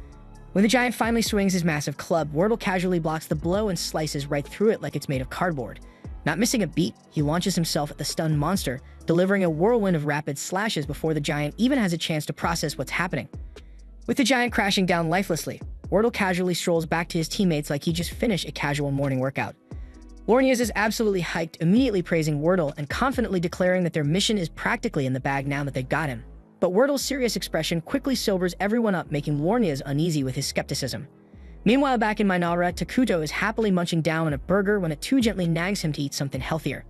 When the giant finally swings his massive club, Wardell casually blocks the blow and slices right through it like it's made of cardboard. Not missing a beat, he launches himself at the stunned monster, delivering a whirlwind of rapid slashes before the giant even has a chance to process what's happening. With the giant crashing down lifelessly, Wardell casually strolls back to his teammates like he just finished a casual morning workout. Lornius is absolutely hyped, immediately praising Wardell and confidently declaring that their mission is practically in the bag now that they've got him. But Wardell's serious expression quickly sobers everyone up, making Lornius uneasy with his skepticism. Meanwhile, back in Minara, Takuto is happily munching down on a burger when A2 gently nags him to eat something healthier.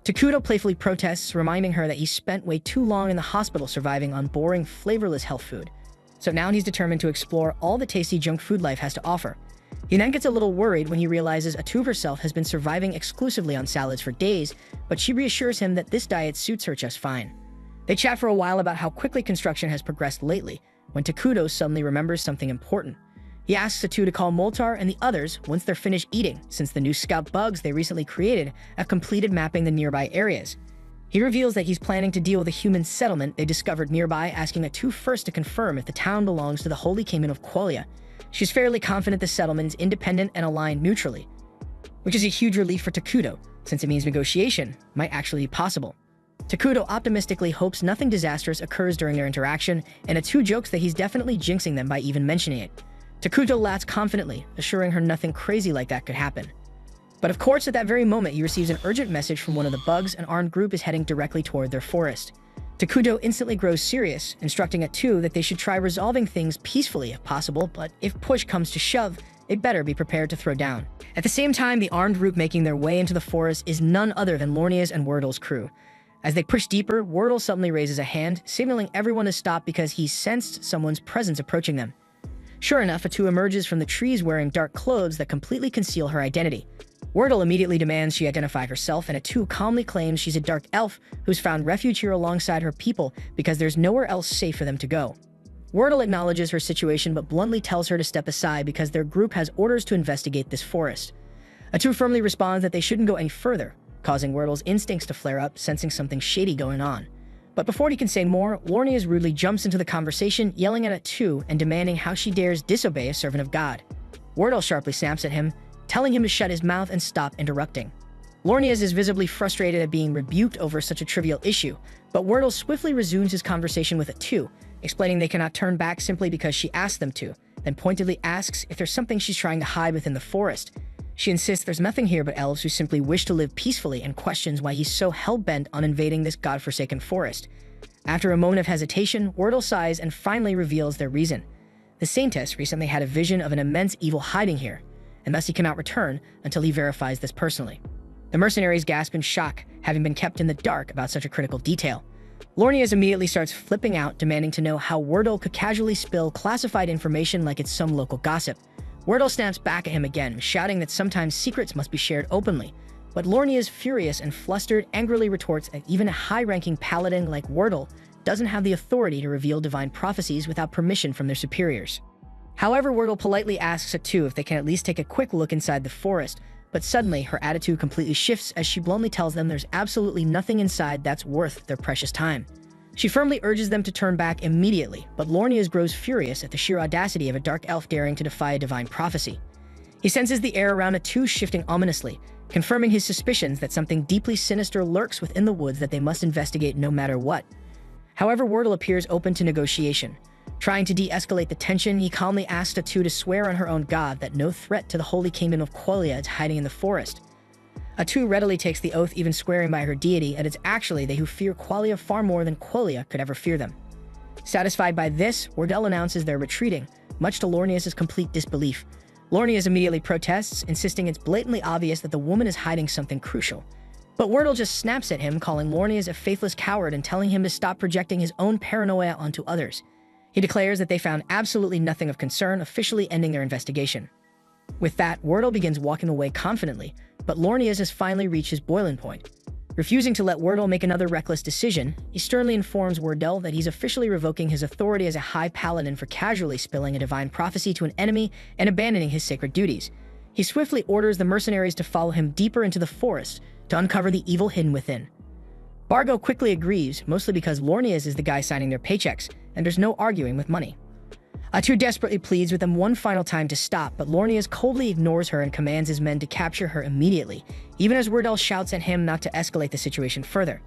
Takuto playfully protests, reminding her that he spent way too long in the hospital surviving on boring, flavorless health food. So now he's determined to explore all the tasty junk food life has to offer. He then gets a little worried when he realizes A2 herself has been surviving exclusively on salads for days, but she reassures him that this diet suits her just fine. They chat for a while about how quickly construction has progressed lately, when Takuto suddenly remembers something important. He asks A2 to call Moltar and the others once they're finished eating, since the new scout bugs they recently created have completed mapping the nearby areas. He reveals that he's planning to deal with a human settlement they discovered nearby, asking A2 first to confirm if the town belongs to the Holy Kingdom of Qualia. She's fairly confident the settlement is independent and aligned neutrally, which is a huge relief for Takuto, since it means negotiation might actually be possible. Takuto optimistically hopes nothing disastrous occurs during their interaction, and A2 jokes that he's definitely jinxing them by even mentioning it. Takuto laughs confidently, assuring her nothing crazy like that could happen. But of course, at that very moment, he receives an urgent message from one of the bugs. An armed group is heading directly toward their forest. Takuto instantly grows serious, instructing A2 that they should try resolving things peacefully if possible, but if push comes to shove, they'd better be prepared to throw down. At the same time, the armed group making their way into the forest is none other than Lornius and Wardell's crew. As they push deeper, Wardell suddenly raises a hand, signaling everyone to stop because he sensed someone's presence approaching them. Sure enough, A2 emerges from the trees wearing dark clothes that completely conceal her identity. Wardell immediately demands she identify herself, and A2 calmly claims she's a dark elf who's found refuge here alongside her people because there's nowhere else safe for them to go. Wardell acknowledges her situation but bluntly tells her to step aside because their group has orders to investigate this forest. A2 firmly responds that they shouldn't go any further, causing Wardell's instincts to flare up, sensing something shady going on. But before he can say more, Lornius rudely jumps into the conversation, yelling at A2 and demanding how she dares disobey a servant of God. Wardell sharply snaps at him, telling him to shut his mouth and stop interrupting. Lornius is visibly frustrated at being rebuked over such a trivial issue, but Wardell swiftly resumes his conversation with A2, explaining they cannot turn back simply because she asked them to, then pointedly asks if there's something she's trying to hide within the forest. She insists there's nothing here but elves who simply wish to live peacefully, and questions why he's so hell-bent on invading this godforsaken forest. After a moment of hesitation, Wardell sighs and finally reveals their reason. The Saintess recently had a vision of an immense evil hiding here, and thus he cannot return until he verifies this personally. The mercenaries gasp in shock, having been kept in the dark about such a critical detail. Lornius immediately starts flipping out, demanding to know how Wardell could casually spill classified information like it's some local gossip. Wardell snaps back at him again, shouting that sometimes secrets must be shared openly, But Lornia is furious and flustered, angrily retorts that even a high-ranking paladin like Wordle doesn't have the authority to reveal divine prophecies without permission from their superiors. However, Wordle politely asks Atu if they can at least take a quick look inside the forest, but suddenly her attitude completely shifts as she bluntly tells them there's absolutely nothing inside that's worth their precious time. She firmly urges them to turn back immediately, but Lornias grows furious at the sheer audacity of a dark elf daring to defy a divine prophecy. He senses the air around Atu shifting ominously, confirming his suspicions that something deeply sinister lurks within the woods that they must investigate no matter what. However, Wordle appears open to negotiation. Trying to de-escalate the tension, he calmly asks Atu to swear on her own god that no threat to the holy kingdom of Qualia is hiding in the forest. Atu readily takes the oath, even swearing by her deity, and it's actually they who fear Qualia far more than Qualia could ever fear them. Satisfied by this, Wordle announces they're retreating, much to Lornias' complete disbelief. Lornias immediately protests, insisting it's blatantly obvious that the woman is hiding something crucial. But Wordle just snaps at him, calling Lornias a faithless coward and telling him to stop projecting his own paranoia onto others. He declares that they found absolutely nothing of concern, officially ending their investigation. With that, Wordle begins walking away confidently, but Lornias has finally reached his boiling point. Refusing to let Wordle make another reckless decision, he sternly informs Wordle that he's officially revoking his authority as a high paladin for casually spilling a divine prophecy to an enemy and abandoning his sacred duties. He swiftly orders the mercenaries to follow him deeper into the forest to uncover the evil hidden within. Bargo quickly agrees, mostly because Lornias is the guy signing their paychecks, and there's no arguing with money. Atu desperately pleads with them one final time to stop, but Lornias coldly ignores her and commands his men to capture her immediately, even as Wordle shouts at him not to escalate the situation further.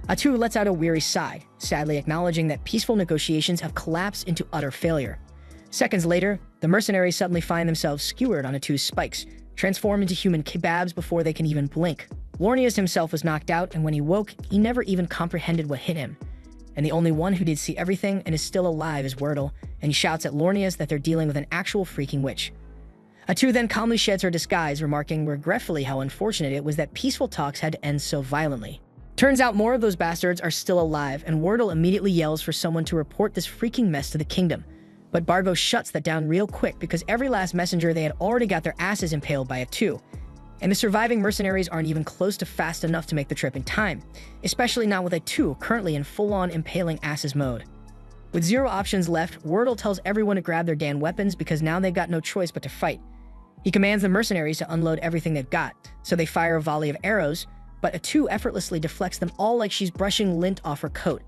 Atu lets out a weary sigh, sadly acknowledging that peaceful negotiations have collapsed into utter failure. Seconds later, the mercenaries suddenly find themselves skewered on Atu's spikes, transformed into human kebabs before they can even blink. Lornias himself was knocked out, and when he woke, he never even comprehended what hit him. And the only one who did see everything and is still alive is Wordle, and he shouts at Lornias that they're dealing with an actual freaking witch. Atu then calmly sheds her disguise, remarking regretfully how unfortunate it was that peaceful talks had to end so violently. Turns out more of those bastards are still alive, and Wordle immediately yells for someone to report this freaking mess to the kingdom. But Bargo shuts that down real quick because every last messenger they had already got their asses impaled by Atu. And the surviving mercenaries aren't even close to fast enough to make the trip in time, especially not with Atu currently in full-on impaling asses mode. With zero options left, Wordle tells everyone to grab their damn weapons because now they've got no choice but to fight. He commands the mercenaries to unload everything they've got, so they fire a volley of arrows, but Atu effortlessly deflects them all like she's brushing lint off her coat.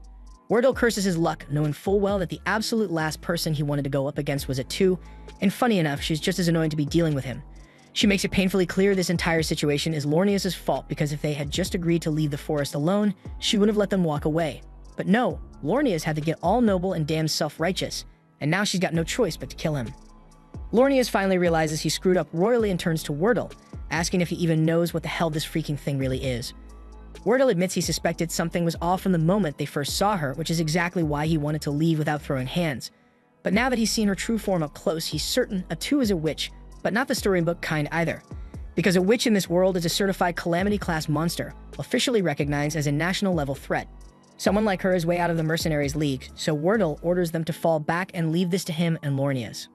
Wordle curses his luck, knowing full well that the absolute last person he wanted to go up against was Atu, and funny enough, she's just as annoying to be dealing with him. She makes it painfully clear this entire situation is Lornias' fault because if they had just agreed to leave the forest alone, she would have let them walk away. But no, Lornias had to get all noble and damn self-righteous, and now she's got no choice but to kill him. Lornias finally realizes he screwed up royally and turns to Wordle, asking if he even knows what the hell this freaking thing really is. Wordle admits he suspected something was off from the moment they first saw her, which is exactly why he wanted to leave without throwing hands. But now that he's seen her true form up close, he's certain Atu is a witch, but not the storybook kind either. Because a witch in this world is a certified calamity-class monster, officially recognized as a national-level threat. Someone like her is way out of the mercenaries' league, so Wordle orders them to fall back and leave this to him and Lornias.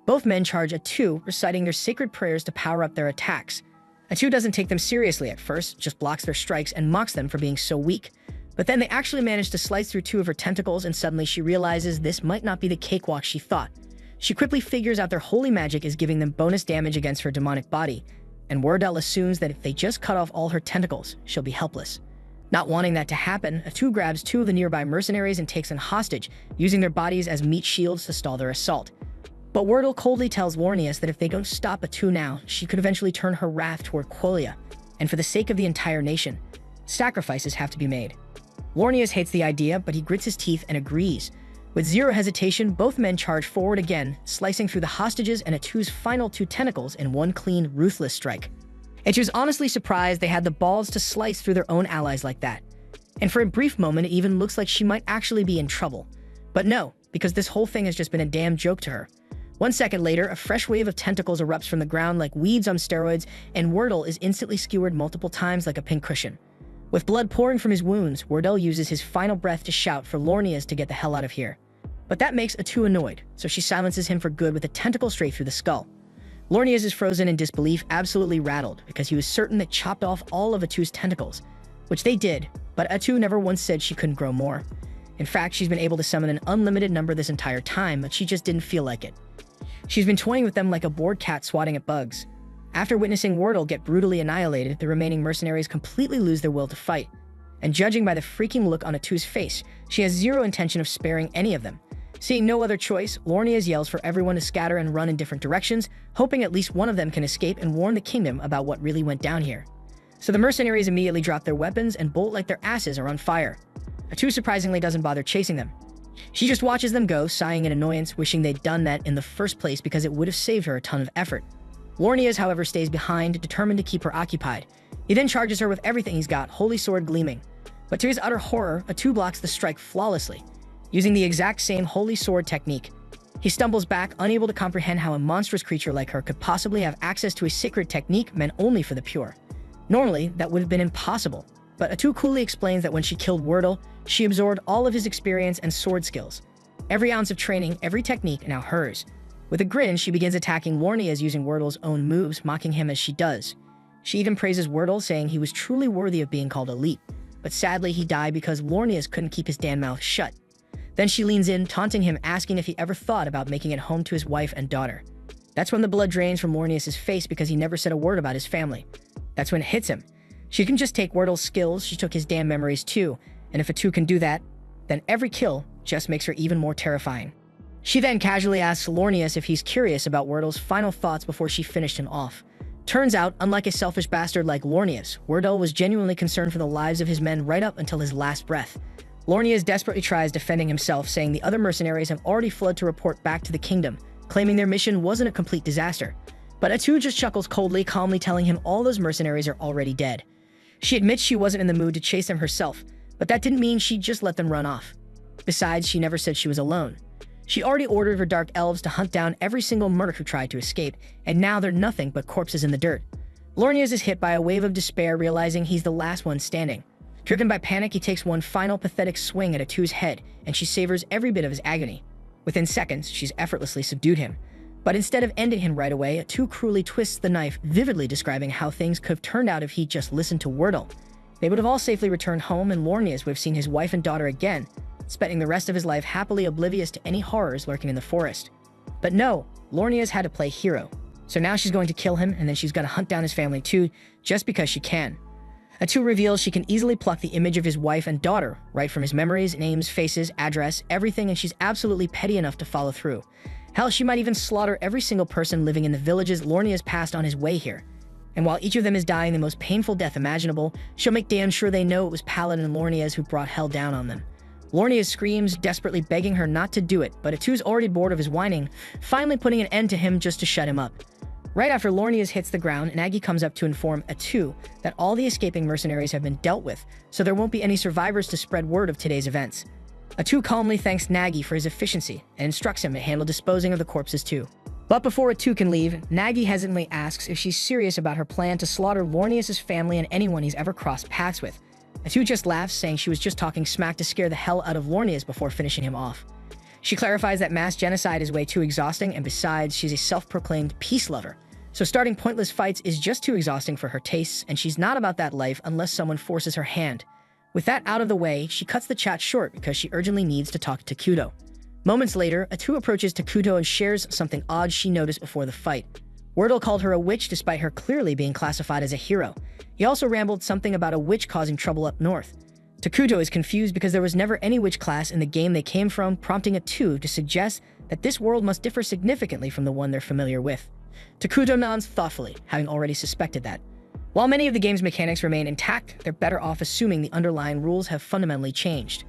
Both men charge Atu, reciting their sacred prayers to power up their attacks. Atu doesn't take them seriously at first, just blocks their strikes and mocks them for being so weak. But then they actually manage to slice through two of her tentacles, and suddenly she realizes this might not be the cakewalk she thought. She quickly figures out their holy magic is giving them bonus damage against her demonic body, and Wordle assumes that if they just cut off all her tentacles, she'll be helpless. Not wanting that to happen, Atu grabs two of the nearby mercenaries and takes them hostage, using their bodies as meat shields to stall their assault. But Wordle coldly tells Lornias that if they don't stop Atu now, she could eventually turn her wrath toward Qualia, and for the sake of the entire nation, sacrifices have to be made. Lornias hates the idea, but he grits his teeth and agrees. With zero hesitation, both men charge forward again, slicing through the hostages and Atu's final two tentacles in one clean, ruthless strike. And she was honestly surprised they had the balls to slice through their own allies like that. And for a brief moment, it even looks like she might actually be in trouble. But no, because this whole thing has just been a damn joke to her. 1 second later, a fresh wave of tentacles erupts from the ground like weeds on steroids, and Wordle is instantly skewered multiple times like a pincushion. With blood pouring from his wounds, Wordle uses his final breath to shout for Lornias to get the hell out of here. But that makes Atu annoyed, so she silences him for good with a tentacle straight through the skull. Lornius is frozen in disbelief, absolutely rattled, because he was certain that chopped off all of Atu's tentacles, which they did, but Atu never once said she couldn't grow more. In fact, she's been able to summon an unlimited number this entire time, but she just didn't feel like it. She's been toying with them like a bored cat swatting at bugs. After witnessing Wordle get brutally annihilated, the remaining mercenaries completely lose their will to fight. And judging by the freaking look on Atu's face, she has zero intention of sparing any of them. Seeing no other choice, Lornius yells for everyone to scatter and run in different directions, hoping at least one of them can escape and warn the kingdom about what really went down here. So the mercenaries immediately drop their weapons and bolt like their asses are on fire. Atu surprisingly doesn't bother chasing them. She just watches them go, sighing in annoyance, wishing they'd done that in the first place because it would have saved her a ton of effort. Lornius, however, stays behind, determined to keep her occupied. He then charges her with everything he's got, holy sword gleaming. But to his utter horror, Atu blocks the strike flawlessly, using the exact same holy sword technique. He stumbles back, unable to comprehend how a monstrous creature like her could possibly have access to a sacred technique meant only for the pure. Normally, that would have been impossible, but Atu coolly explains that when she killed Wordle, she absorbed all of his experience and sword skills. Every ounce of training, every technique, now hers. With a grin, she begins attacking Lornius using Wordle's own moves, mocking him as she does. She even praises Wordle, saying he was truly worthy of being called elite, but sadly he died because Lornius couldn't keep his damn mouth shut. Then she leans in, taunting him, asking if he ever thought about making it home to his wife and daughter. That's when the blood drains from Lornius' face because he never said a word about his family. That's when it hits him. She can just take Wordle's skills, she took his damn memories too, and if Atu can do that, then every kill just makes her even more terrifying. She then casually asks Lornius if he's curious about Wordle's final thoughts before she finished him off. Turns out, unlike a selfish bastard like Lornius, Wordle was genuinely concerned for the lives of his men right up until his last breath. Lornius desperately tries defending himself, saying the other mercenaries have already fled to report back to the kingdom, claiming their mission wasn't a complete disaster. But Atu just chuckles coldly, calmly telling him all those mercenaries are already dead. She admits she wasn't in the mood to chase them herself, but that didn't mean she'd just let them run off. Besides, she never said she was alone. She already ordered her dark elves to hunt down every single merc who tried to escape, and now they're nothing but corpses in the dirt. Lornius is hit by a wave of despair, realizing he's the last one standing. Driven by panic, he takes one final pathetic swing at Atu's head, and she savors every bit of his agony. Within seconds, she's effortlessly subdued him. But instead of ending him right away, Atu cruelly twists the knife, vividly describing how things could have turned out if he'd just listened to Wordle. They would have all safely returned home, and Lornius would have seen his wife and daughter again, spending the rest of his life happily oblivious to any horrors lurking in the forest. But no, Lornius had to play hero. So now she's going to kill him, and then she's going to hunt down his family too, just because she can. Atu reveals she can easily pluck the image of his wife and daughter, right from his memories, names, faces, address, everything, and she's absolutely petty enough to follow through. Hell, she might even slaughter every single person living in the villages Lornius passed on his way here. And while each of them is dying the most painful death imaginable, she'll make damn sure they know it was Paladin Lornius who brought hell down on them. Lornius screams, desperately begging her not to do it, but Atu's already bored of his whining, finally putting an end to him just to shut him up. Right after Lornius hits the ground, Nagi comes up to inform Atu that all the escaping mercenaries have been dealt with, so there won't be any survivors to spread word of today's events. Atu calmly thanks Nagi for his efficiency and instructs him to handle disposing of the corpses too. But before Atu can leave, Nagi hesitantly asks if she's serious about her plan to slaughter Lornius' family and anyone he's ever crossed paths with. Atu just laughs, saying she was just talking smack to scare the hell out of Lornius before finishing him off. She clarifies that mass genocide is way too exhausting, and besides, she's a self-proclaimed peace lover. So starting pointless fights is just too exhausting for her tastes, and she's not about that life unless someone forces her hand. With that out of the way, she cuts the chat short because she urgently needs to talk to Takuto. Moments later, Atu approaches Takuto and shares something odd she noticed before the fight. Wordle called her a witch despite her clearly being classified as a hero. He also rambled something about a witch causing trouble up north. Takuto is confused because there was never any witch class in the game they came from, prompting Atu to suggest that this world must differ significantly from the one they're familiar with. Takuto nods thoughtfully, having already suspected that. While many of the game's mechanics remain intact, they're better off assuming the underlying rules have fundamentally changed.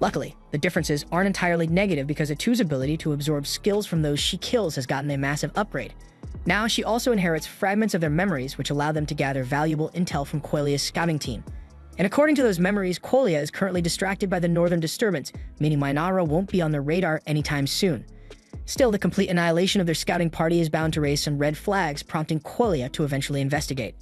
Luckily, the differences aren't entirely negative because Atu's ability to absorb skills from those she kills has gotten a massive upgrade. Now she also inherits fragments of their memories which allow them to gather valuable intel from Quelia's scouting team. And according to those memories, Quelia is currently distracted by the northern disturbance, meaning Minara won't be on their radar anytime soon. Still, the complete annihilation of their scouting party is bound to raise some red flags, prompting Quelia to eventually investigate.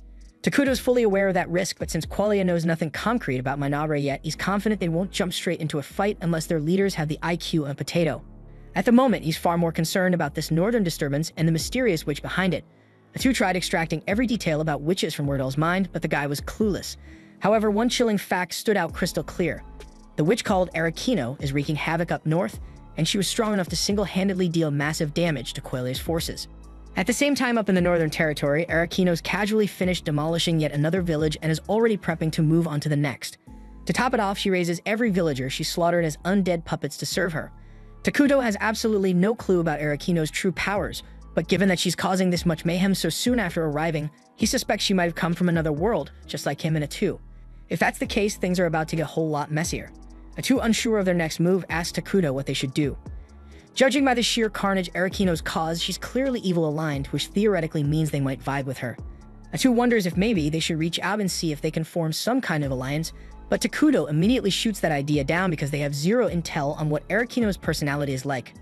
Takuto is fully aware of that risk, but since Quelia knows nothing concrete about Minara yet, he's confident they won't jump straight into a fight unless their leaders have the IQ on potato. At the moment, he's far more concerned about this northern disturbance and the mysterious witch behind it, Atu tried extracting every detail about witches from Wordle's mind, but the guy was clueless. However, one chilling fact stood out crystal clear. The witch called Arakino is wreaking havoc up north, and she was strong enough to single-handedly deal massive damage to Quelle's forces. At the same time up in the Northern Territory, Arakino's casually finished demolishing yet another village and is already prepping to move on to the next. To top it off, she raises every villager she slaughtered as undead puppets to serve her. Takuto has absolutely no clue about Arakino's true powers, but given that she's causing this much mayhem so soon after arriving, he suspects she might have come from another world, just like him and Atu. If that's the case, things are about to get a whole lot messier. Atu, unsure of their next move, asks Takuto what they should do. Judging by the sheer carnage Arakino's caused, she's clearly evil-aligned, which theoretically means they might vibe with her. Atu wonders if maybe they should reach out and see if they can form some kind of alliance, but Takuto immediately shoots that idea down because they have zero intel on what Arakino's personality is like.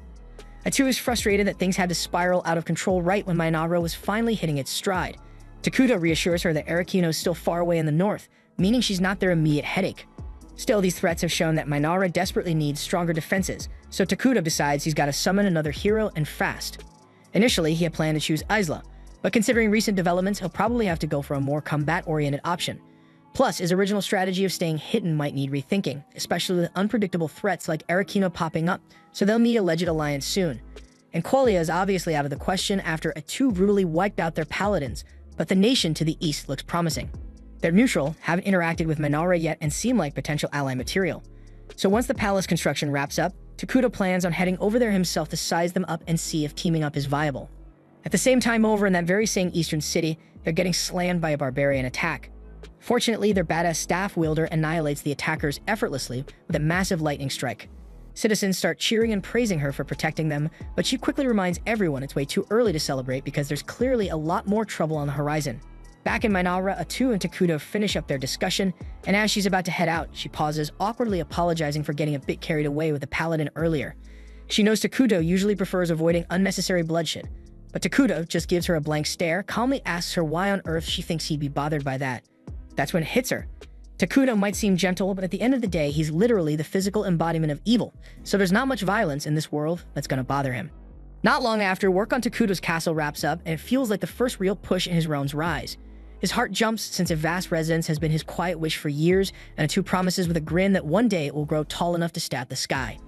Atu is frustrated that things had to spiral out of control right when Mainara was finally hitting its stride. Takuto reassures her that Arakino is still far away in the north, meaning she's not their immediate headache. Still, these threats have shown that Mainara desperately needs stronger defenses, so Takuto decides he's got to summon another hero and fast. Initially, he had planned to choose Isla, but considering recent developments, he'll probably have to go for a more combat-oriented option. Plus, his original strategy of staying hidden might need rethinking, especially with unpredictable threats like Arakino popping up, so they'll need a legit alliance soon. And Qualia is obviously out of the question after Atu brutally wiped out their paladins, but the nation to the east looks promising. They're neutral, haven't interacted with Mainara yet, and seem like potential ally material. So once the palace construction wraps up, Takuto plans on heading over there himself to size them up and see if teaming up is viable. At the same time, over in that very same eastern city, they're getting slammed by a barbarian attack. Fortunately, their badass staff wielder annihilates the attackers effortlessly with a massive lightning strike. Citizens start cheering and praising her for protecting them, but she quickly reminds everyone it's way too early to celebrate because there's clearly a lot more trouble on the horizon. Back in Mainara, Atu and Takuto finish up their discussion, and as she's about to head out, she pauses, awkwardly apologizing for getting a bit carried away with the paladin earlier. She knows Takuto usually prefers avoiding unnecessary bloodshed, but Takuto just gives her a blank stare, calmly asks her why on earth she thinks he'd be bothered by that. That's when it hits her. Takuto might seem gentle, but at the end of the day, he's literally the physical embodiment of evil, so there's not much violence in this world that's gonna bother him. Not long after, work on Takuto's castle wraps up, and it feels like the first real push in his realm's rise. His heart jumps since a vast residence has been his quiet wish for years, and Atu promises with a grin that one day it will grow tall enough to stab the sky.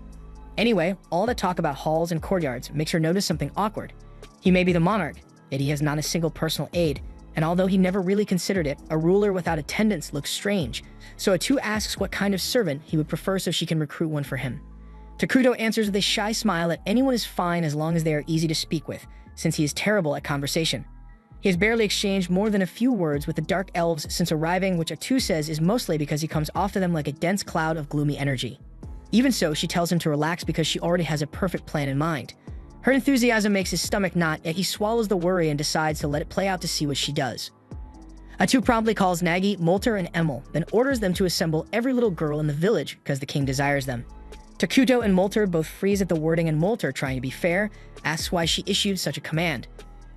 Anyway, all the talk about halls and courtyards makes her notice something awkward. He may be the monarch, yet he has not a single personal aide, and although he never really considered it, a ruler without attendants looks strange, so Atu asks what kind of servant he would prefer so she can recruit one for him. Takuto answers with a shy smile that anyone is fine as long as they are easy to speak with, since he is terrible at conversation. He has barely exchanged more than a few words with the Dark Elves since arriving, which Atu says is mostly because he comes off to them like a dense cloud of gloomy energy. Even so, she tells him to relax because she already has a perfect plan in mind. Her enthusiasm makes his stomach knot, yet he swallows the worry and decides to let it play out to see what she does. Atu promptly calls Nagi, Molter, and Emil, then orders them to assemble every little girl in the village because the king desires them. Takuto and Molter both freeze at the wording, and Molter, trying to be fair, asks why she issued such a command.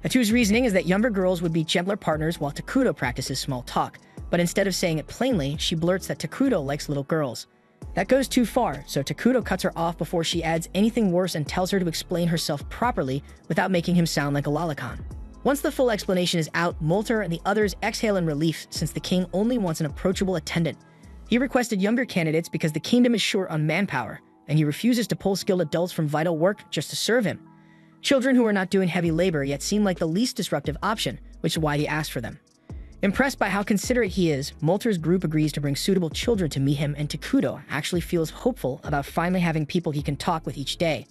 Atu's reasoning is that younger girls would be gentler partners while Takuto practices small talk, but instead of saying it plainly, she blurts that Takuto likes little girls. That goes too far, so Takuto cuts her off before she adds anything worse and tells her to explain herself properly without making him sound like a lolicon. Once the full explanation is out, Molter and the others exhale in relief since the king only wants an approachable attendant. He requested younger candidates because the kingdom is short on manpower, and he refuses to pull skilled adults from vital work just to serve him. Children who are not doing heavy labor yet seem like the least disruptive option, which is why he asked for them. Impressed by how considerate he is, Molter's group agrees to bring suitable children to meet him, and Takuto actually feels hopeful about finally having people he can talk with each day.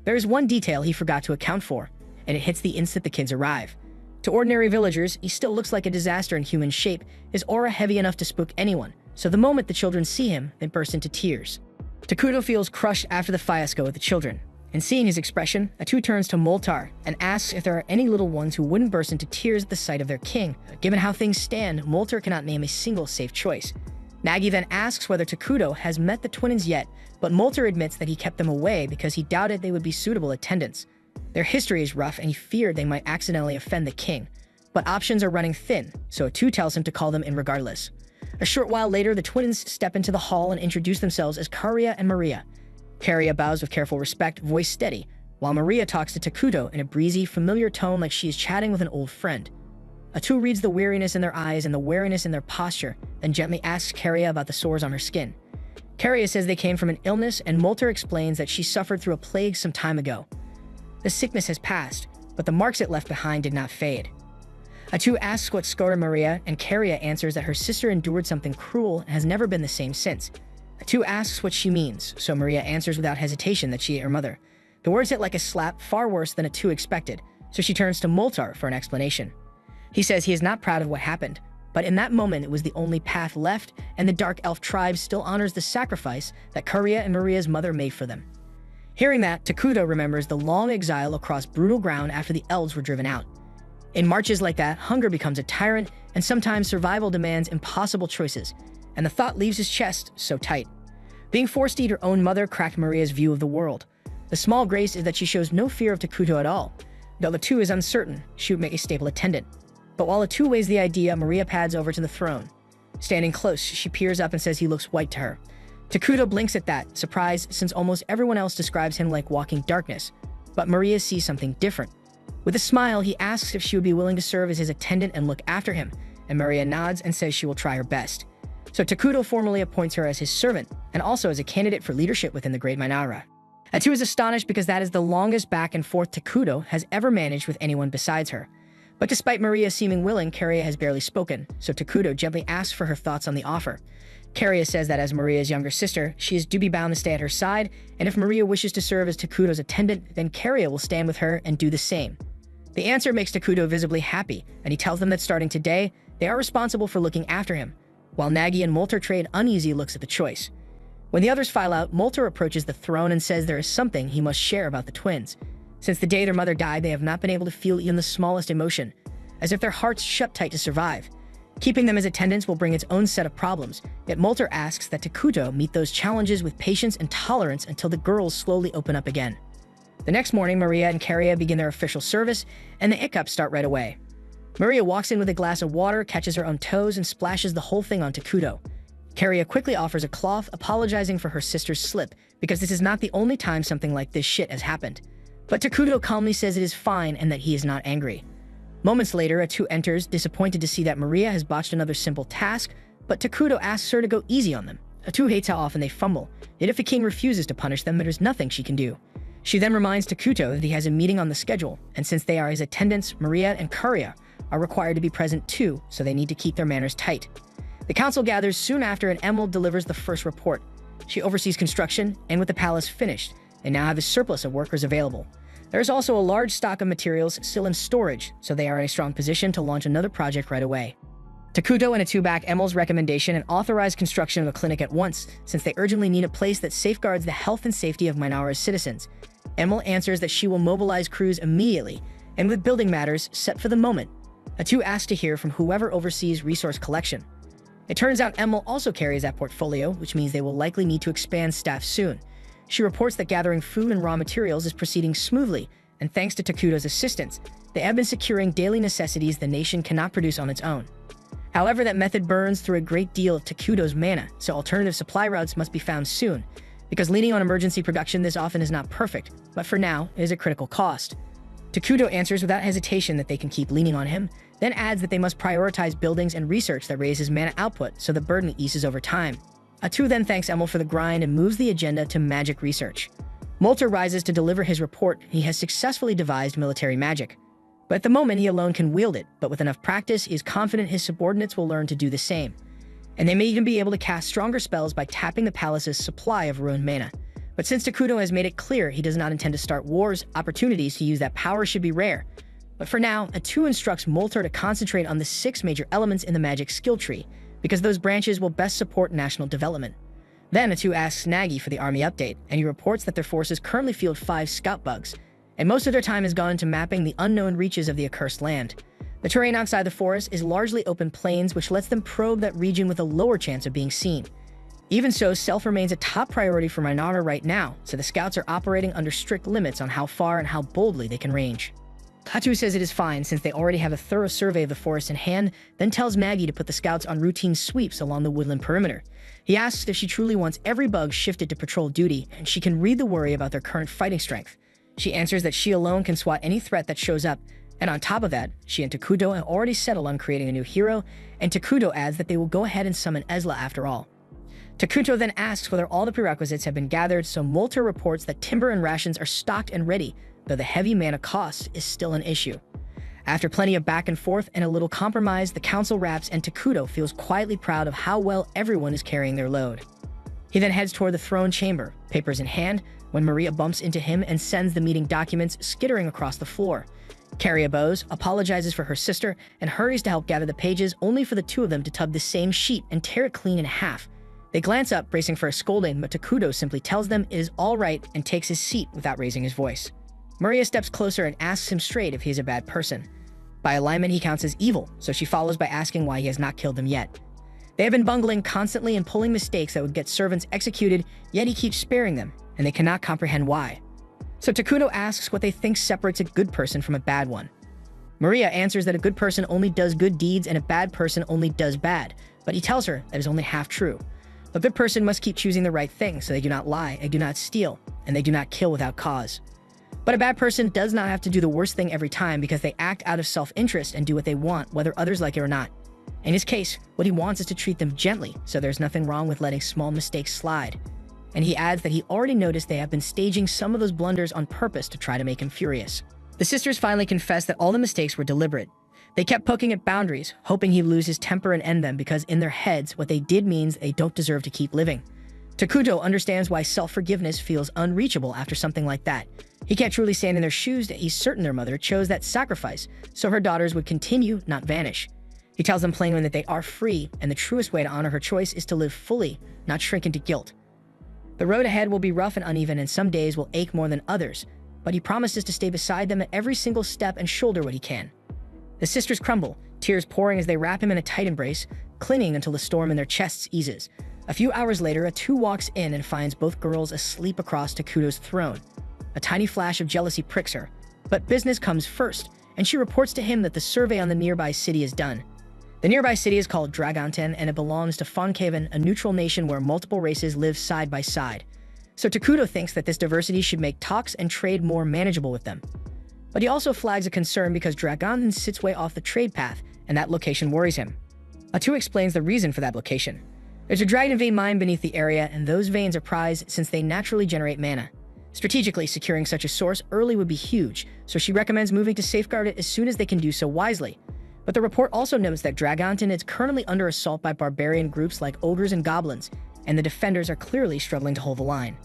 There is one detail he forgot to account for, and it hits the instant the kids arrive. To ordinary villagers, he still looks like a disaster in human shape, his aura heavy enough to spook anyone, so the moment the children see him, they burst into tears. Takuto feels crushed after the fiasco with the children, and seeing his expression, Atu turns to Moltar and asks if there are any little ones who wouldn't burst into tears at the sight of their king. Given how things stand, Moltar cannot name a single safe choice. Nagi then asks whether Takuto has met the twins yet, but Moltar admits that he kept them away because he doubted they would be suitable attendants. Their history is rough and he feared they might accidentally offend the king. But options are running thin, so Atu tells him to call them in regardless. A short while later, the twins step into the hall and introduce themselves as Karia and Maria. Karia bows with careful respect, voice steady, while Maria talks to Takuto in a breezy, familiar tone like she is chatting with an old friend. Atu reads the weariness in their eyes and the wariness in their posture, then gently asks Karia about the sores on her skin. Karia says they came from an illness, and Molter explains that she suffered through a plague some time ago. The sickness has passed, but the marks it left behind did not fade. Atu asks what scarred Maria, and Karia answers that her sister endured something cruel and has never been the same since. Atu asks what she means, so Maria answers without hesitation that she ate her mother. The words hit like a slap, far worse than Atu expected, so she turns to Moltar for an explanation. He says he is not proud of what happened, but in that moment it was the only path left, and the Dark Elf tribe still honors the sacrifice that Karia and Maria's mother made for them. Hearing that, Takuto remembers the long exile across brutal ground after the elves were driven out. In marches like that, hunger becomes a tyrant, and sometimes survival demands impossible choices, and the thought leaves his chest so tight. Being forced to eat her own mother cracked Maria's view of the world. The small grace is that she shows no fear of Takuto at all. Though Atu is uncertain, she would make a stable attendant. But while Atu weighs the idea, Maria pads over to the throne. Standing close, she peers up and says he looks white to her. Takuto blinks at that, surprised since almost everyone else describes him like walking darkness. But Maria sees something different. With a smile, he asks if she would be willing to serve as his attendant and look after him, and Maria nods and says she will try her best. So Takuto formally appoints her as his servant, and also as a candidate for leadership within the Great Minara. Atu is astonished because that is the longest back and forth Takuto has ever managed with anyone besides her. But despite Maria seeming willing, Karia has barely spoken, so Takuto gently asks for her thoughts on the offer. Karia says that as Maria's younger sister, she is duty-bound to stay at her side, and if Maria wishes to serve as Takuto's attendant, then Karia will stand with her and do the same. The answer makes Takuto visibly happy, and he tells them that starting today, they are responsible for looking after him, while Nagi and Molter trade uneasy looks at the choice. When the others file out, Molter approaches the throne and says there is something he must share about the twins. Since the day their mother died, they have not been able to feel even the smallest emotion, as if their hearts shut tight to survive. Keeping them as attendants will bring its own set of problems, yet Molter asks that Takuto meet those challenges with patience and tolerance until the girls slowly open up again. The next morning, Maria and Karia begin their official service, and the anicaps start right away. Maria walks in with a glass of water, catches her own toes, and splashes the whole thing on Takuto. Karia quickly offers a cloth, apologizing for her sister's slip, because this is not the only time something like this shit has happened. But Takuto calmly says it is fine and that he is not angry. Moments later, Atu enters, disappointed to see that Maria has botched another simple task, but Takuto asks her to go easy on them. Atu hates how often they fumble, yet if the king refuses to punish them, there is nothing she can do. She then reminds Takuto that he has a meeting on the schedule, and since they are his attendants, Maria and Karia are required to be present too, so they need to keep their manners tight. The council gathers soon after, and Emerald delivers the first report. She oversees construction, and with the palace finished, they now have a surplus of workers available. There is also a large stock of materials still in storage, so they are in a strong position to launch another project right away. Takuto and Atu back Emerald's recommendation and authorize construction of a clinic at once, since they urgently need a place that safeguards the health and safety of Minara's citizens. Emerald answers that she will mobilize crews immediately, and with building matters set for the moment, Atu asks to hear from whoever oversees resource collection. It turns out Emerald also carries that portfolio, which means they will likely need to expand staff soon. She reports that gathering food and raw materials is proceeding smoothly, and thanks to Takuto's assistance, they have been securing daily necessities the nation cannot produce on its own. However, that method burns through a great deal of Takuto's mana, so alternative supply routes must be found soon. Because leaning on emergency production this often is not perfect, but for now, it is a critical cost. Takuto answers without hesitation that they can keep leaning on him, then adds that they must prioritize buildings and research that raises mana output so the burden eases over time. Atu then thanks Emerald for the grind and moves the agenda to magic research. Molter rises to deliver his report. He has successfully devised military magic. But at the moment, he alone can wield it, but with enough practice, he is confident his subordinates will learn to do the same. And they may even be able to cast stronger spells by tapping the palace's supply of ruined mana. But since Takuto has made it clear he does not intend to start wars, opportunities to use that power should be rare. But for now, Atu instructs Molter to concentrate on the 6 major elements in the magic skill tree, because those branches will best support national development. Then Atu asks Nagi for the army update, and he reports that their forces currently field 5 scout bugs, and most of their time has gone into mapping the unknown reaches of the accursed land. The terrain outside the forest is largely open plains, which lets them probe that region with a lower chance of being seen. Even so, stealth remains a top priority for Minara right now, so the scouts are operating under strict limits on how far and how boldly they can range. Atu says it is fine since they already have a thorough survey of the forest in hand, then tells Maggie to put the scouts on routine sweeps along the woodland perimeter. He asks if she truly wants every bug shifted to patrol duty, and she can read the worry about their current fighting strength. She answers that she alone can swat any threat that shows up, And on top of that, she and Takuto have already settled on creating a new hero, and Takuto adds that they will go ahead and summon Ezla after all. Takuto then asks whether all the prerequisites have been gathered, so Molter reports that timber and rations are stocked and ready, though the heavy mana cost is still an issue. After plenty of back and forth and a little compromise, the council wraps and Takuto feels quietly proud of how well everyone is carrying their load. He then heads toward the throne chamber, papers in hand, when Maria bumps into him and sends the meeting documents skittering across the floor. Carrie bows, apologizes for her sister, and hurries to help gather the pages, only for the two of them to tub the same sheet and tear it clean in half. They glance up, bracing for a scolding, but Takuto simply tells them it is all right and takes his seat without raising his voice. Maria steps closer and asks him straight if he is a bad person. By alignment, he counts as evil, so she follows by asking why he has not killed them yet. They have been bungling constantly and pulling mistakes that would get servants executed, yet he keeps sparing them, and they cannot comprehend why. So Takuto asks what they think separates a good person from a bad one. Maria answers that a good person only does good deeds and a bad person only does bad, but he tells her that is only half true. A good person must keep choosing the right thing, so they do not lie, they do not steal, and they do not kill without cause. But a bad person does not have to do the worst thing every time because they act out of self-interest and do what they want, whether others like it or not. In his case, what he wants is to treat them gently, so there's nothing wrong with letting small mistakes slide. And he adds that he already noticed they have been staging some of those blunders on purpose to try to make him furious. The sisters finally confess that all the mistakes were deliberate. They kept poking at boundaries, hoping he'd lose his temper and end them because in their heads, what they did means they don't deserve to keep living. Takuto understands why self-forgiveness feels unreachable after something like that. He can't truly stand in their shoes, that he's certain their mother chose that sacrifice, so her daughters would continue, not vanish. He tells them plainly that they are free, and the truest way to honor her choice is to live fully, not shrink into guilt. The road ahead will be rough and uneven, and some days will ache more than others, but he promises to stay beside them at every single step and shoulder what he can. The sisters crumble, tears pouring as they wrap him in a tight embrace, clinging until the storm in their chests eases. A few hours later, Atu walks in and finds both girls asleep across Takuto's throne. A tiny flash of jealousy pricks her, but business comes first, and she reports to him that the survey on the nearby city is done. The nearby city is called Dragonten, and it belongs to Fonkaven, a neutral nation where multiple races live side by side. So Takuto thinks that this diversity should make talks and trade more manageable with them. But he also flags a concern because Dragonten sits way off the trade path, and that location worries him. Atu explains the reason for that location. There's a dragon vein mine beneath the area, and those veins are prized since they naturally generate mana. Strategically, securing such a source early would be huge, so she recommends moving to safeguard it as soon as they can do so wisely. But the report also notes that Dragonten is currently under assault by barbarian groups like ogres and goblins, and the defenders are clearly struggling to hold the line.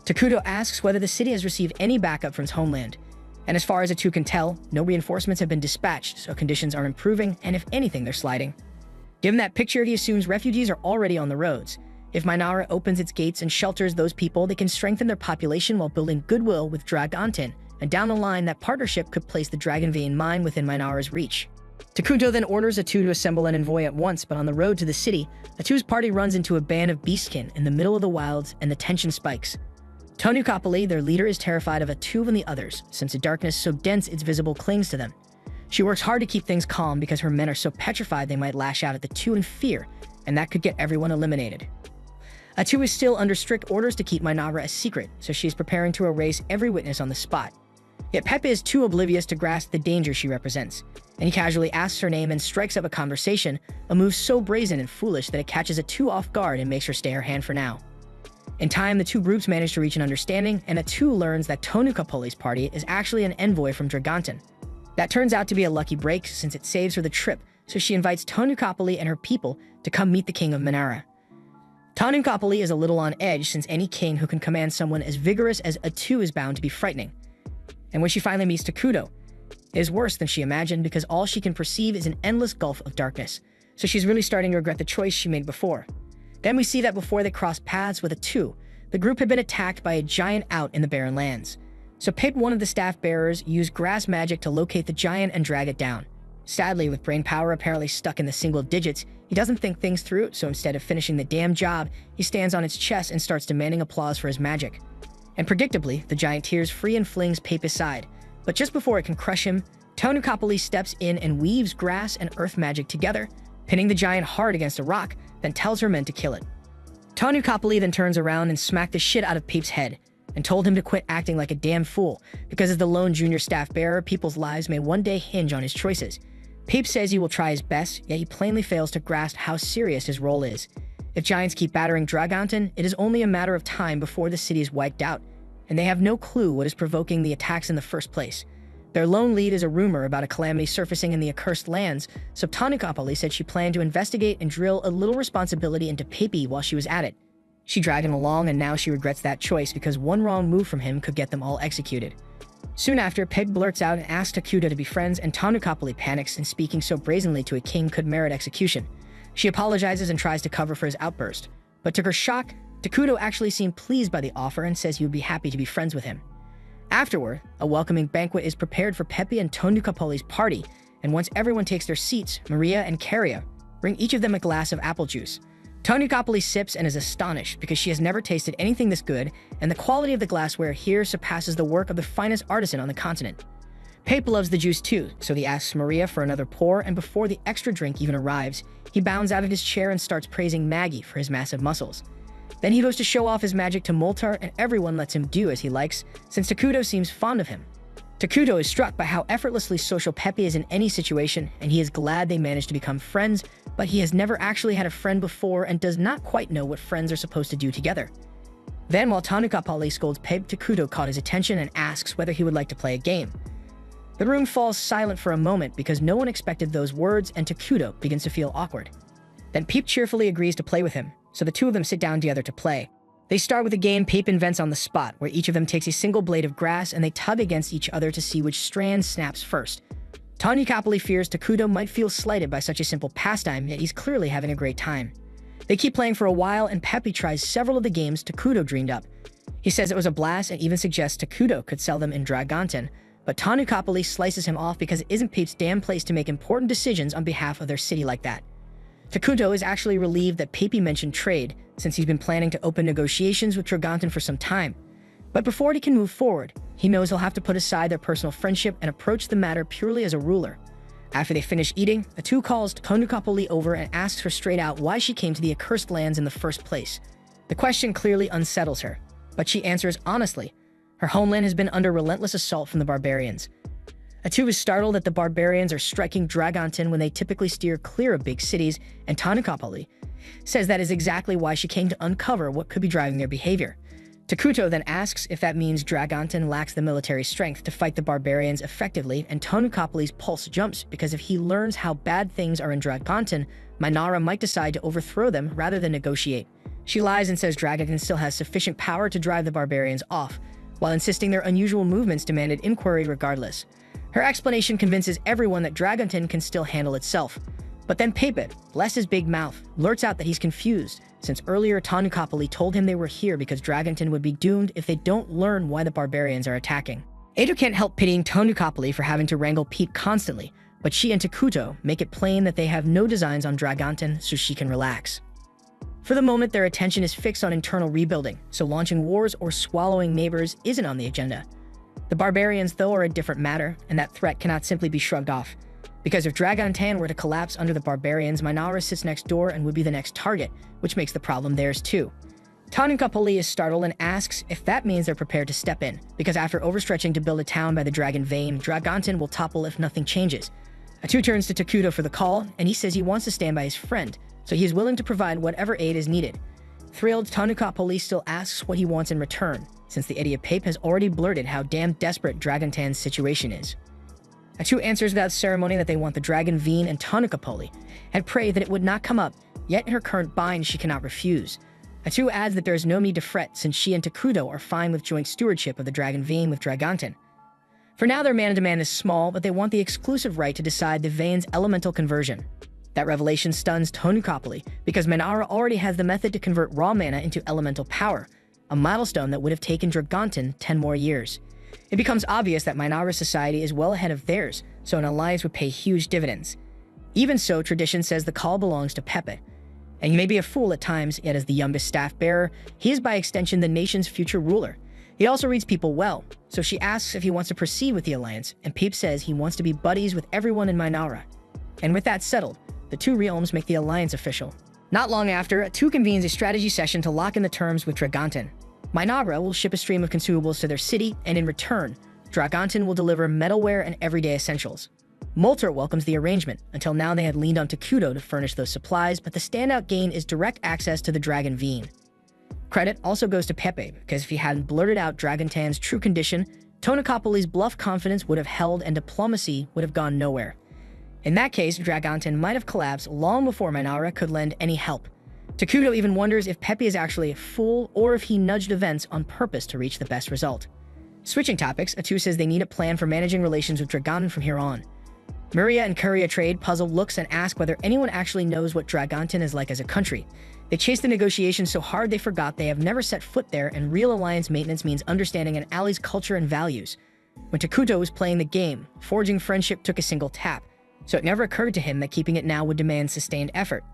Takuto asks whether the city has received any backup from its homeland, and as far as Atu can tell, no reinforcements have been dispatched, so conditions are improving, and if anything, they're sliding. Given that picture, he assumes refugees are already on the roads. If Minara opens its gates and shelters those people, they can strengthen their population while building goodwill with Dragonten, and down the line, that partnership could place the Dragon Vein mine within Minara's reach. Takuto then orders Atu to assemble an envoy at once, but on the road to the city, Atu's party runs into a band of beastkin in the middle of the wilds, and the tension spikes. Tonukapali, their leader, is terrified of Atu and the others, since a darkness so dense its visible clings to them. She works hard to keep things calm because her men are so petrified they might lash out at the two in fear, and that could get everyone eliminated. Atu is still under strict orders to keep Minara a secret, so she is preparing to erase every witness on the spot. Yet Pepe is too oblivious to grasp the danger she represents, and he casually asks her name and strikes up a conversation, a move so brazen and foolish that it catches Atu off guard and makes her stay her hand for now. In time, the two groups manage to reach an understanding, and Atu learns that Tonukapoli's party is actually an envoy from Dragonten. That turns out to be a lucky break since it saves her the trip, so she invites Tonukapoli and her people to come meet the king of Minara. Tonukapoli is a little on edge since any king who can command someone as vigorous as Atu is bound to be frightening. And when she finally meets Takuto, it is worse than she imagined because all she can perceive is an endless gulf of darkness, so she's really starting to regret the choice she made before. Then we see that before they cross paths with Atu, the group had been attacked by a giant out in the barren lands. So Pip, one of the staff bearers, used grass magic to locate the giant and drag it down. Sadly, with brain power apparently stuck in the single digits, he doesn't think things through, so instead of finishing the damn job, he stands on its chest and starts demanding applause for his magic. And predictably, the giant tears free and flings Pape aside. But just before it can crush him, Tonukapoli steps in and weaves grass and earth magic together, pinning the giant hard against a rock, then tells her men to kill it. Tonukapoli then turns around and smacks the shit out of Pape's head. and told him to quit acting like a damn fool, because as the lone junior staff bearer, people's lives may one day hinge on his choices. Pape says he will try his best, yet he plainly fails to grasp how serious his role is. If giants keep battering Dragonton, it is only a matter of time before the city is wiped out, and they have no clue what is provoking the attacks in the first place. Their lone lead is a rumor about a calamity surfacing in the accursed lands, so Anicaps said she planned to investigate and drill a little responsibility into Pape while she was at it. She dragged him along, and now she regrets that choice because one wrong move from him could get them all executed. Soon after, Pape blurts out and asks Takuto to be friends, and Anicaps panics, and speaking so brazenly to a king could merit execution. She apologizes and tries to cover for his outburst, but to her shock, Takuto actually seemed pleased by the offer and says he would be happy to be friends with him. Afterward, a welcoming banquet is prepared for Pepe and Anicaps' party, and once everyone takes their seats, Maria and Carria bring each of them a glass of apple juice. Anicaps sips and is astonished because she has never tasted anything this good, and the quality of the glassware here surpasses the work of the finest artisan on the continent. Pape loves the juice too, so he asks Maria for another pour, and before the extra drink even arrives, he bounds out of his chair and starts praising Maggie for his massive muscles. Then he goes to show off his magic to Moltar, and everyone lets him do as he likes, since Takuto seems fond of him. Takuto is struck by how effortlessly social Pepe is in any situation, and he is glad they managed to become friends, but he has never actually had a friend before and does not quite know what friends are supposed to do together. Then, while Anicaps scolds Pepe, Takuto caught his attention and asks whether he would like to play a game. The room falls silent for a moment because no one expected those words, and Takuto begins to feel awkward. Then Pepe cheerfully agrees to play with him, so the two of them sit down together to play. They start with a game Pape invents on the spot, where each of them takes a single blade of grass and they tug against each other to see which strand snaps first. Anicaps fears Takuto might feel slighted by such a simple pastime, yet he's clearly having a great time. They keep playing for a while, and Pepe tries several of the games Takuto dreamed up. He says it was a blast and even suggests Takuto could sell them in Dragonton, but Anicaps slices him off because it isn't Pepe's damn place to make important decisions on behalf of their city like that. Takuto is actually relieved that Pepe mentioned trade, since he's been planning to open negotiations with Dragonton for some time. But before he can move forward, he knows he'll have to put aside their personal friendship and approach the matter purely as a ruler. After they finish eating, Atu calls Anicaps over and asks her straight out why she came to the accursed lands in the first place. The question clearly unsettles her, but she answers honestly. Her homeland has been under relentless assault from the barbarians. Atu is startled that the barbarians are striking Dragonton when they typically steer clear of big cities, and Anicaps says that is exactly why she came to uncover what could be driving their behavior. Takuto then asks if that means Dragonton lacks the military strength to fight the barbarians effectively, and Anicaps' pulse jumps because if he learns how bad things are in Dragonton, Minara might decide to overthrow them rather than negotiate. She lies and says Dragonton still has sufficient power to drive the barbarians off, while insisting their unusual movements demanded inquiry regardless. Her explanation convinces everyone that Dragonton can still handle itself. But then Pepe, bless his big mouth, blurts out that he's confused, since earlier Anicaps told him they were here because Dragonton would be doomed if they don't learn why the barbarians are attacking. Edo can't help pitying Anicaps for having to wrangle Pete constantly, but she and Takuto make it plain that they have no designs on Dragonton so she can relax. For the moment, their attention is fixed on internal rebuilding, so launching wars or swallowing neighbors isn't on the agenda. The barbarians, though, are a different matter, and that threat cannot simply be shrugged off. Because if Dragonton were to collapse under the barbarians, Minara sits next door and would be the next target, which makes the problem theirs too. Anicaps is startled and asks if that means they're prepared to step in, because after overstretching to build a town by the Dragon Vein, Dragonton will topple if nothing changes. Atu turns to Takuto for the call, and he says he wants to stand by his friend, so he is willing to provide whatever aid is needed. Thrilled, Anicaps still asks what he wants in return, since the idiot Pape has already blurted how damn desperate Dragonton's situation is. Atu answers without ceremony that they want the Dragon Vein, and Anicaps had prayed that it would not come up, yet in her current bind she cannot refuse. Atu adds that there is no need to fret since she and Takuto are fine with joint stewardship of the Dragon Vein with Dragonton. For now their mana demand is small, but they want the exclusive right to decide the Vein's elemental conversion. That revelation stuns Anicaps because Minara already has the method to convert raw mana into elemental power, a milestone that would have taken Dragonton 10 more years. It becomes obvious that Minara's society is well ahead of theirs, so an alliance would pay huge dividends. Even so, tradition says the call belongs to Pepe. And he may be a fool at times, yet as the youngest staff bearer, he is by extension the nation's future ruler. He also reads people well, so she asks if he wants to proceed with the alliance, and Pepe says he wants to be buddies with everyone in Minara. And with that settled, the two realms make the alliance official. Not long after, Atu convenes a strategy session to lock in the terms with Dragonton. Minara will ship a stream of consumables to their city, and in return, Dragonton will deliver metalware and everyday essentials. Molter welcomes the arrangement. Until now, they had leaned on Takuto to furnish those supplies, but the standout gain is direct access to the Dragon Veen. Credit also goes to Pepe, because if he hadn't blurted out Dragontan's true condition, Tonocopoly's bluff confidence would have held and diplomacy would have gone nowhere. In that case, Dragontan might have collapsed long before Minara could lend any help. Takuto even wonders if Pepe is actually a fool or if he nudged events on purpose to reach the best result. Switching topics, Atu says they need a plan for managing relations with Dragontan from here on. Maria and Curia trade, puzzled looks, and ask whether anyone actually knows what Dragontan is like as a country. They chase the negotiations so hard they forgot they have never set foot there, and real alliance maintenance means understanding an ally's culture and values. When Takuto was playing the game, forging friendship took a single tap, so it never occurred to him that keeping it now would demand sustained effort.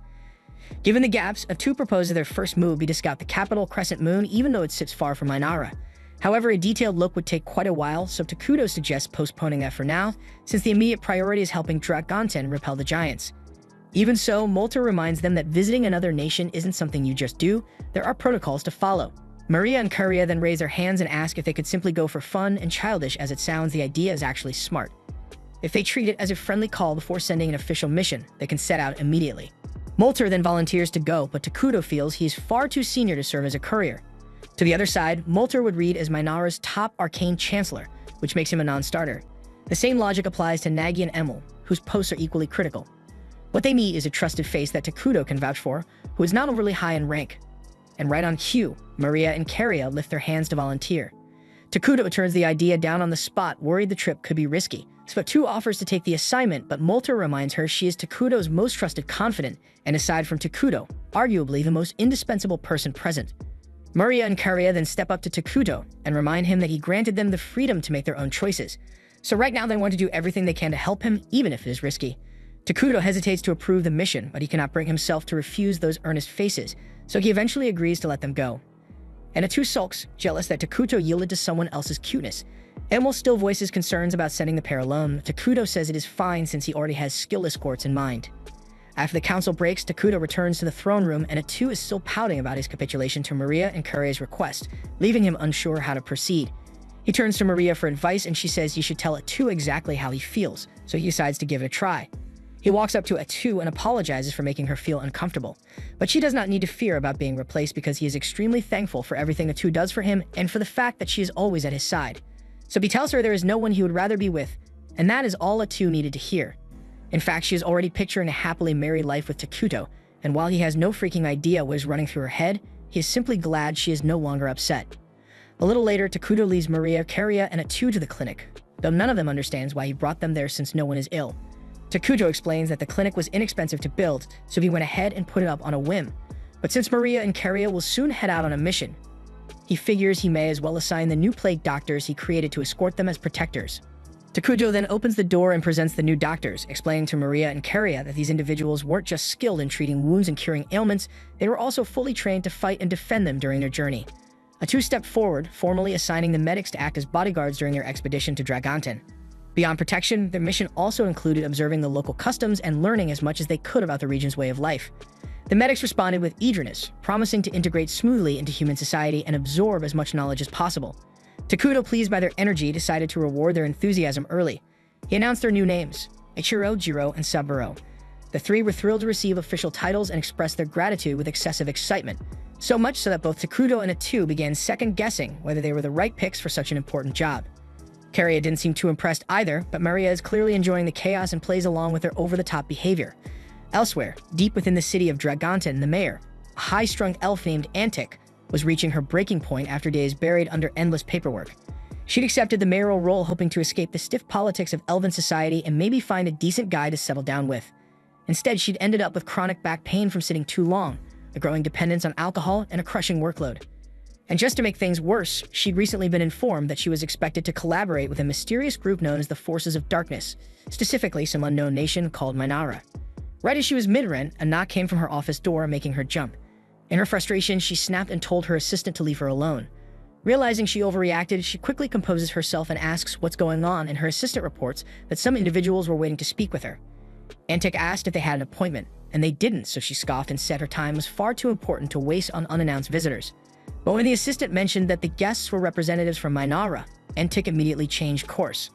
Given the gaps, Atu proposes their first move be to scout the capital Crescent Moon, even though it sits far from Minara. However, a detailed look would take quite a while, so Takuto suggests postponing that for now, since the immediate priority is helping Dragontan repel the giants. Even so, Molter reminds them that visiting another nation isn't something you just do, there are protocols to follow. Maria and Curia then raise their hands and ask if they could simply go for fun, and childish as it sounds, the idea is actually smart. If they treat it as a friendly call before sending an official mission, they can set out immediately. Molter then volunteers to go, but Takuto feels he's far too senior to serve as a courier. To the other side, Molter would read as Minara's top arcane chancellor, which makes him a non-starter. The same logic applies to Nagi and Emil, whose posts are equally critical. What they need is a trusted face that Takuto can vouch for, who is not overly high in rank. And right on cue, Maria and Curia lift their hands to volunteer. Takuto turns the idea down on the spot, worried the trip could be risky. Atu offers to take the assignment, but Molter reminds her she is Takuto's most trusted confidant, and aside from Takuto, arguably the most indispensable person present. Maria and Curia then step up to Takuto and remind him that he granted them the freedom to make their own choices. So right now they want to do everything they can to help him, even if it is risky. Takuto hesitates to approve the mission, but he cannot bring himself to refuse those earnest faces, so he eventually agrees to let them go. And Atu sulks, jealous that Takuto yielded to someone else's cuteness. Emil still voices concerns about sending the pair alone. Takuto says it is fine since he already has skill escorts in mind. After the council breaks, Takuto returns to the throne room, and Atu is still pouting about his capitulation to Maria and Curia's request, leaving him unsure how to proceed. He turns to Maria for advice, and she says he should tell Atu exactly how he feels, so he decides to give it a try. He walks up to Atu and apologizes for making her feel uncomfortable, but she does not need to fear about being replaced because he is extremely thankful for everything Atu does for him and for the fact that she is always at his side. So he tells her there is no one he would rather be with, and that is all Atu needed to hear. In fact, she is already picturing a happily married life with Takuto, and while he has no freaking idea what is running through her head, he is simply glad she is no longer upset. A little later, Takuto leaves Maria, Curia, and Atu to the clinic, though none of them understands why he brought them there since no one is ill. Takuto explains that the clinic was inexpensive to build, so he went ahead and put it up on a whim. But since Maria and Curia will soon head out on a mission, he figures he may as well assign the new plague doctors he created to escort them as protectors. Takuto then opens the door and presents the new doctors, explaining to Maria and Curia that these individuals weren't just skilled in treating wounds and curing ailments, they were also fully trained to fight and defend them during their journey. Atu stepped forward, formally assigning the medics to act as bodyguards during their expedition to Dragontan. Beyond protection, their mission also included observing the local customs and learning as much as they could about the region's way of life. The medics responded with eagerness, promising to integrate smoothly into human society and absorb as much knowledge as possible. Takuto, pleased by their energy, decided to reward their enthusiasm early. He announced their new names, Ichiro, Jiro, and Saburo. The three were thrilled to receive official titles and expressed their gratitude with excessive excitement, so much so that both Takuto and Atu began second-guessing whether they were the right picks for such an important job. Curia didn't seem too impressed either, but Maria is clearly enjoying the chaos and plays along with their over-the-top behavior. Elsewhere, deep within the city of Dragontan, the mayor, a high-strung elf named Antic, was reaching her breaking point after days buried under endless paperwork. She'd accepted the mayoral role hoping to escape the stiff politics of elven society and maybe find a decent guy to settle down with. Instead, she'd ended up with chronic back pain from sitting too long, a growing dependence on alcohol, and a crushing workload. And just to make things worse, she'd recently been informed that she was expected to collaborate with a mysterious group known as the Forces of Darkness, specifically some unknown nation called Minara. Right as she was mid-rent, a knock came from her office door, making her jump. In her frustration, she snapped and told her assistant to leave her alone. Realizing she overreacted, she quickly composes herself and asks what's going on, and her assistant reports that some individuals were waiting to speak with her. Antic asked if they had an appointment, and they didn't, so she scoffed and said her time was far too important to waste on unannounced visitors. But when the assistant mentioned that the guests were representatives from Minara, Antic immediately changed course.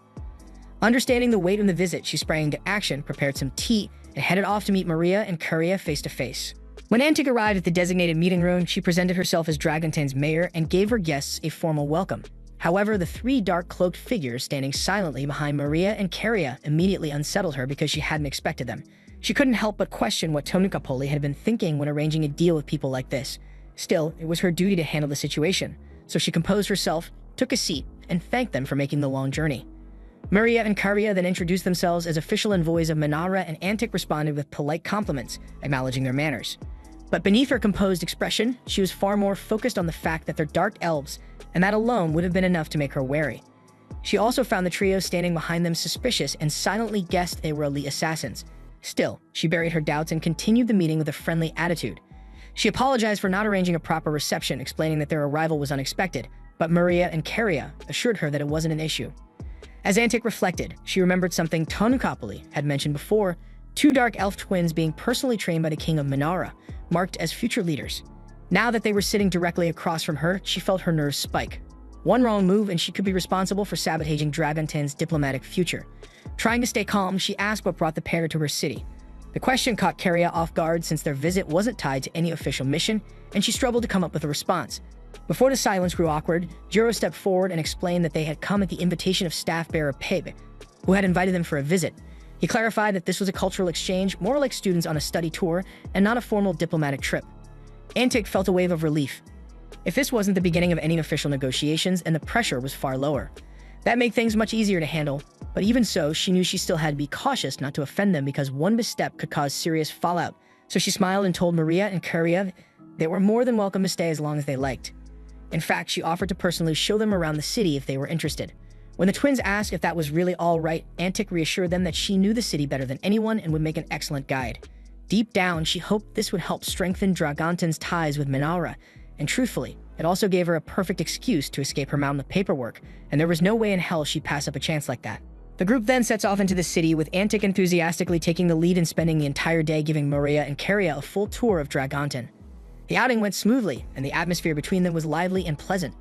Understanding the weight of the visit, she sprang into action, prepared some tea, and headed off to meet Maria and Curia face to face. When Antic arrived at the designated meeting room, she presented herself as Dragontain's mayor and gave her guests a formal welcome. However, the three dark-cloaked figures standing silently behind Maria and Curia immediately unsettled her because she hadn't expected them. She couldn't help but question what Tonukapoli had been thinking when arranging a deal with people like this. Still, it was her duty to handle the situation, so she composed herself, took a seat, and thanked them for making the long journey. Maria and Curia then introduced themselves as official envoys of Minara, and Antic responded with polite compliments, acknowledging their manners. But beneath her composed expression, she was far more focused on the fact that they're dark elves, and that alone would have been enough to make her wary. She also found the trio standing behind them suspicious and silently guessed they were elite assassins. Still, she buried her doubts and continued the meeting with a friendly attitude. She apologized for not arranging a proper reception, explaining that their arrival was unexpected, but Maria and Curia assured her that it wasn't an issue. As Antic reflected, she remembered something Tonukapoli had mentioned before: two dark elf twins being personally trained by the king of Minara, marked as future leaders. Now that they were sitting directly across from her, she felt her nerves spike. One wrong move and she could be responsible for sabotaging Dragontain's diplomatic future. Trying to stay calm, she asked what brought the pair to her city. The question caught Curia off guard since their visit wasn't tied to any official mission, and she struggled to come up with a response. Before the silence grew awkward, Jiro stepped forward and explained that they had come at the invitation of staff bearer Pebe, who had invited them for a visit. He clarified that this was a cultural exchange, more like students on a study tour, and not a formal diplomatic trip. Antic felt a wave of relief. If this wasn't the beginning of any official negotiations, and the pressure was far lower. That made things much easier to handle, but even so, she knew she still had to be cautious not to offend them because one misstep could cause serious fallout. So she smiled and told Maria and Curia they were more than welcome to stay as long as they liked. In fact, she offered to personally show them around the city if they were interested. When the twins asked if that was really all right, Antic reassured them that she knew the city better than anyone and would make an excellent guide. Deep down, she hoped this would help strengthen Dragontain's ties with Minara, and truthfully, it also gave her a perfect excuse to escape her mountain of paperwork, and there was no way in hell she'd pass up a chance like that. The group then sets off into the city, with Antic enthusiastically taking the lead and spending the entire day giving Maria and Curia a full tour of Dragontain. The outing went smoothly, and the atmosphere between them was lively and pleasant.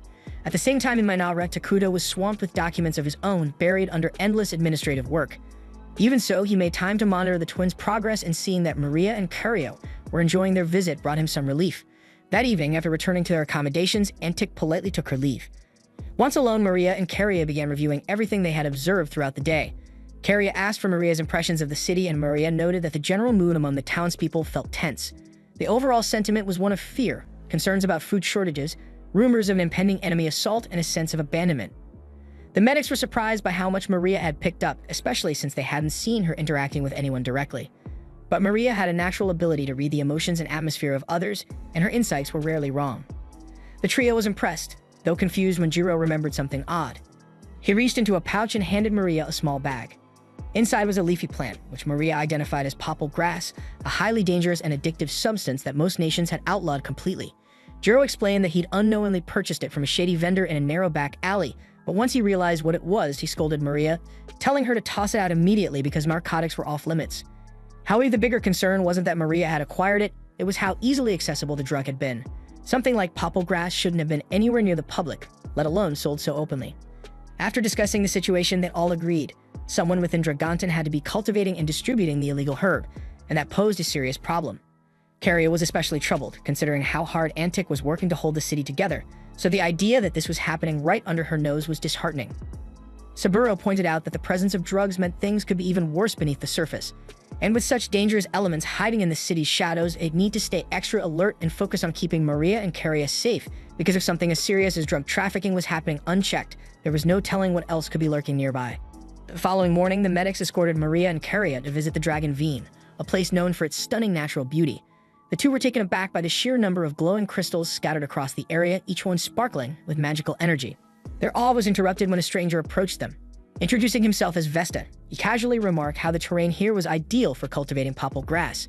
At the same time in Minara, Takuto was swamped with documents of his own, buried under endless administrative work. Even so, he made time to monitor the twins' progress, and seeing that Maria and Curia were enjoying their visit brought him some relief. That evening, after returning to their accommodations, Antic politely took her leave. Once alone, Maria and Curia began reviewing everything they had observed throughout the day. Curia asked for Maria's impressions of the city, and Maria noted that the general mood among the townspeople felt tense. The overall sentiment was one of fear, concerns about food shortages, rumors of an impending enemy assault, and a sense of abandonment. The medics were surprised by how much Maria had picked up, especially since they hadn't seen her interacting with anyone directly. But Maria had a natural ability to read the emotions and atmosphere of others, and her insights were rarely wrong. The trio was impressed, though confused when Jiro remembered something odd. He reached into a pouch and handed Maria a small bag. Inside was a leafy plant, which Maria identified as popple grass, a highly dangerous and addictive substance that most nations had outlawed completely. Jiro explained that he'd unknowingly purchased it from a shady vendor in a narrow back alley, but once he realized what it was, he scolded Maria, telling her to toss it out immediately because narcotics were off limits. However, the bigger concern wasn't that Maria had acquired it, it was how easily accessible the drug had been. Something like popple grass shouldn't have been anywhere near the public, let alone sold so openly. After discussing the situation, they all agreed. Someone within Dragontain had to be cultivating and distributing the illegal herb, and that posed a serious problem. Curia was especially troubled, considering how hard Antic was working to hold the city together, so the idea that this was happening right under her nose was disheartening. Saburo pointed out that the presence of drugs meant things could be even worse beneath the surface, and with such dangerous elements hiding in the city's shadows, they'd need to stay extra alert and focus on keeping Maria and Curia safe, because if something as serious as drug trafficking was happening unchecked, there was no telling what else could be lurking nearby. The following morning, the medics escorted Maria and Curia to visit the Dragon Veen, a place known for its stunning natural beauty. The two were taken aback by the sheer number of glowing crystals scattered across the area, each one sparkling with magical energy. Their awe was interrupted when a stranger approached them. Introducing himself as Vesta, he casually remarked how the terrain here was ideal for cultivating popple grass.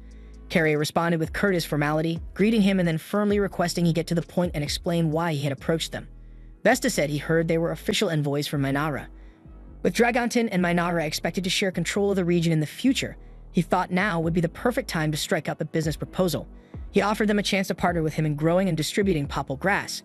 Curia responded with courteous formality, greeting him and then firmly requesting he get to the point and explain why he had approached them. Vesta said he heard they were official envoys from Minara. With Dragontain and Minara expected to share control of the region in the future, he thought now would be the perfect time to strike up a business proposal. He offered them a chance to partner with him in growing and distributing popple grass.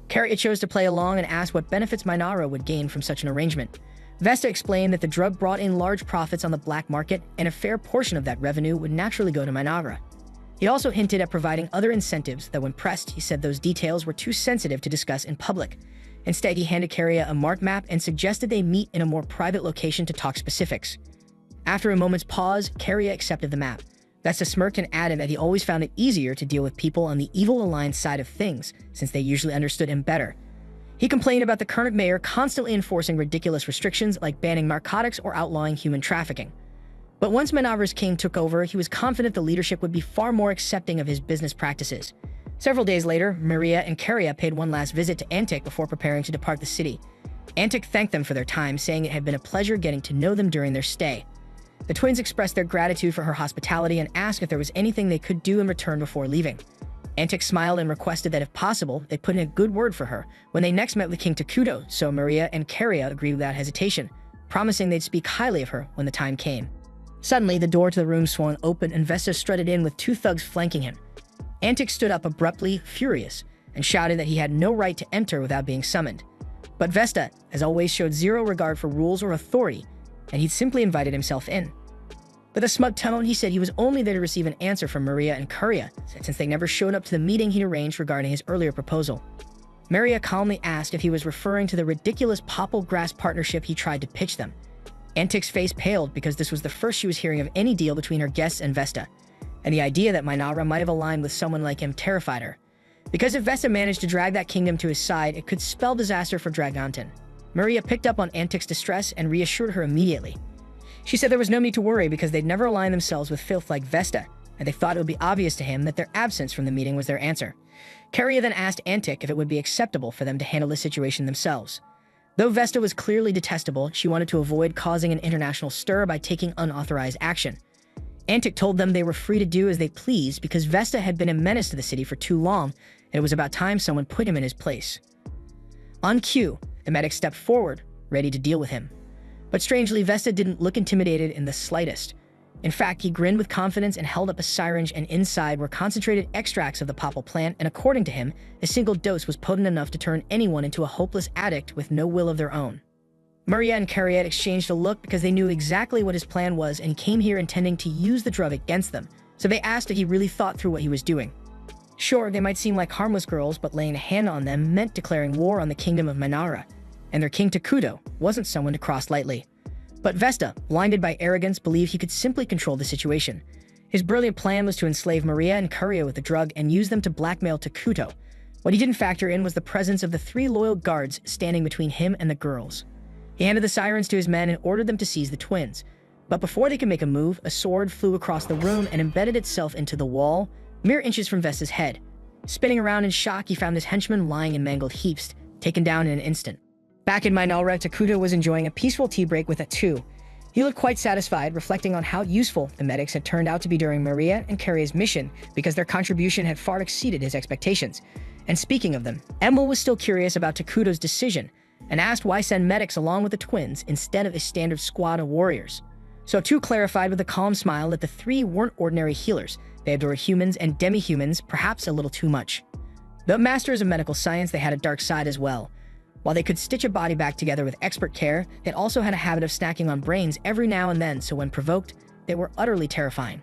Carria chose to play along and asked what benefits Minara would gain from such an arrangement. Vesta explained that the drug brought in large profits on the black market, and a fair portion of that revenue would naturally go to Minara. He also hinted at providing other incentives, though when pressed, he said those details were too sensitive to discuss in public. Instead, he handed Carria a marked map and suggested they meet in a more private location to talk specifics. After a moment's pause, Carria accepted the map. Vesta smirked and added that he always found it easier to deal with people on the evil alliance side of things, since they usually understood him better. He complained about the current mayor constantly enforcing ridiculous restrictions like banning narcotics or outlawing human trafficking. But once Minara's king took over, he was confident the leadership would be far more accepting of his business practices. Several days later, Maria and Carria paid one last visit to Antic before preparing to depart the city. Antic thanked them for their time, saying it had been a pleasure getting to know them during their stay. The twins expressed their gratitude for her hospitality and asked if there was anything they could do in return before leaving. Antic smiled and requested that if possible, they put in a good word for her when they next met with King Takuto, so Maria and Carria agreed without hesitation, promising they'd speak highly of her when the time came. Suddenly, the door to the room swung open and Vesta strutted in with two thugs flanking him. Antic stood up abruptly, furious, and shouted that he had no right to enter without being summoned. But Vesta, as always, showed zero regard for rules or authority, and he'd simply invited himself in. With a smug tone, he said he was only there to receive an answer from Maria and Carria, since they never showed up to the meeting he'd arranged regarding his earlier proposal. Maria calmly asked if he was referring to the ridiculous popple grass partnership he tried to pitch them. Antic's face paled because this was the first she was hearing of any deal between her guests and Vesta, and the idea that Minara might have aligned with someone like him terrified her. Because if Vesta managed to drag that kingdom to his side, it could spell disaster for Dragonton. Maria picked up on Antic's distress and reassured her immediately. She said there was no need to worry because they'd never aligned themselves with filth like Vesta, and they thought it would be obvious to him that their absence from the meeting was their answer. Carria then asked Antic if it would be acceptable for them to handle the situation themselves. Though Vesta was clearly detestable, she wanted to avoid causing an international stir by taking unauthorized action. Antic told them they were free to do as they pleased because Vesta had been a menace to the city for too long, and it was about time someone put him in his place. On cue, the medic stepped forward, ready to deal with him. But strangely, Vesta didn't look intimidated in the slightest. In fact, he grinned with confidence and held up a syringe, and inside were concentrated extracts of the popple plant, and according to him, a single dose was potent enough to turn anyone into a hopeless addict with no will of their own. Maria and Carria exchanged a look because they knew exactly what his plan was and came here intending to use the drug against them, so they asked if he really thought through what he was doing. Sure, they might seem like harmless girls, but laying a hand on them meant declaring war on the kingdom of Minara, and their king Takuto wasn't someone to cross lightly. But Vesta, blinded by arrogance, believed he could simply control the situation. His brilliant plan was to enslave Maria and Carria with the drug and use them to blackmail Takuto. What he didn't factor in was the presence of the 3 loyal guards standing between him and the girls. He handed the sirens to his men and ordered them to seize the twins. But before they could make a move, a sword flew across the room and embedded itself into the wall, mere inches from Vesta's head. Spinning around in shock, he found his henchmen lying in mangled heaps, taken down in an instant. Back in Minara, Takuto was enjoying a peaceful tea break with Atu. He looked quite satisfied, reflecting on how useful the medics had turned out to be during Maria and Carria's mission because their contribution had far exceeded his expectations. And speaking of them, Emil was still curious about Takuto's decision and asked why send medics along with the twins instead of a standard squad of warriors. So Atu clarified with a calm smile that the 3 weren't ordinary healers. They adored humans and demi-humans, perhaps a little too much. Though masters of medical science, they had a dark side as well. While they could stitch a body back together with expert care, they also had a habit of snacking on brains every now and then, so when provoked, they were utterly terrifying.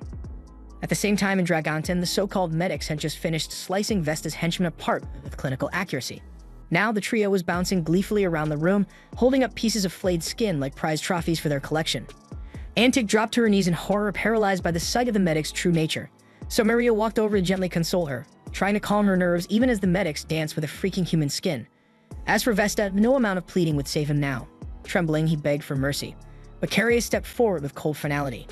At the same time in Dragonton, the so-called medics had just finished slicing Vesta's henchmen apart with clinical accuracy. Now the trio was bouncing gleefully around the room, holding up pieces of flayed skin like prize trophies for their collection. Antic dropped to her knees in horror, paralyzed by the sight of the medic's true nature. So Maria walked over to gently console her, trying to calm her nerves even as the medics danced with a freaking human skin. As for Vesta, no amount of pleading would save him now. Trembling, he begged for mercy. But Carria stepped forward with cold finality.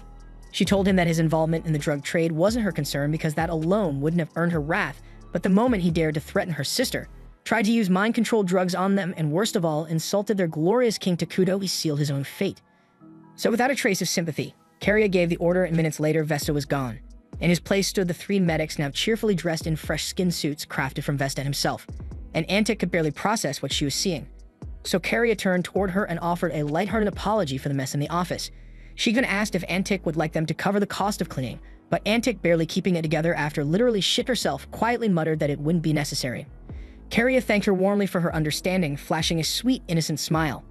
She told him that his involvement in the drug trade wasn't her concern because that alone wouldn't have earned her wrath, but the moment he dared to threaten her sister, tried to use mind-controlled drugs on them, and worst of all, insulted their glorious king Takuto, he sealed his own fate. So without a trace of sympathy, Carria gave the order, and minutes later, Vesta was gone. In his place stood the 3 medics, now cheerfully dressed in fresh skin suits crafted from Vesta himself, and Antic could barely process what she was seeing. So Carria turned toward her and offered a lighthearted apology for the mess in the office. She even asked if Antic would like them to cover the cost of cleaning, but Antic, barely keeping it together after literally shit herself, quietly muttered that it wouldn't be necessary. Carria thanked her warmly for her understanding, flashing a sweet, innocent smile.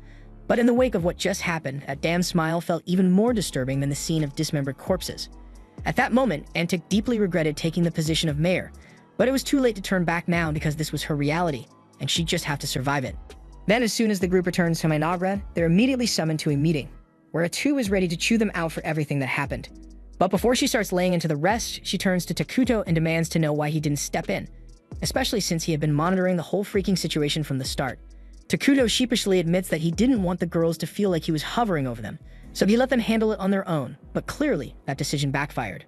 But in the wake of what just happened, that damn smile felt even more disturbing than the scene of dismembered corpses. At that moment, Antic deeply regretted taking the position of mayor, but it was too late to turn back now because this was her reality, and she'd just have to survive it. Then, as soon as the group returns to Minagra, they're immediately summoned to a meeting, where Atu is ready to chew them out for everything that happened. But before she starts laying into the rest, she turns to Takuto and demands to know why he didn't step in, especially since he had been monitoring the whole freaking situation from the start. Takuto sheepishly admits that he didn't want the girls to feel like he was hovering over them, so he let them handle it on their own, but clearly, that decision backfired.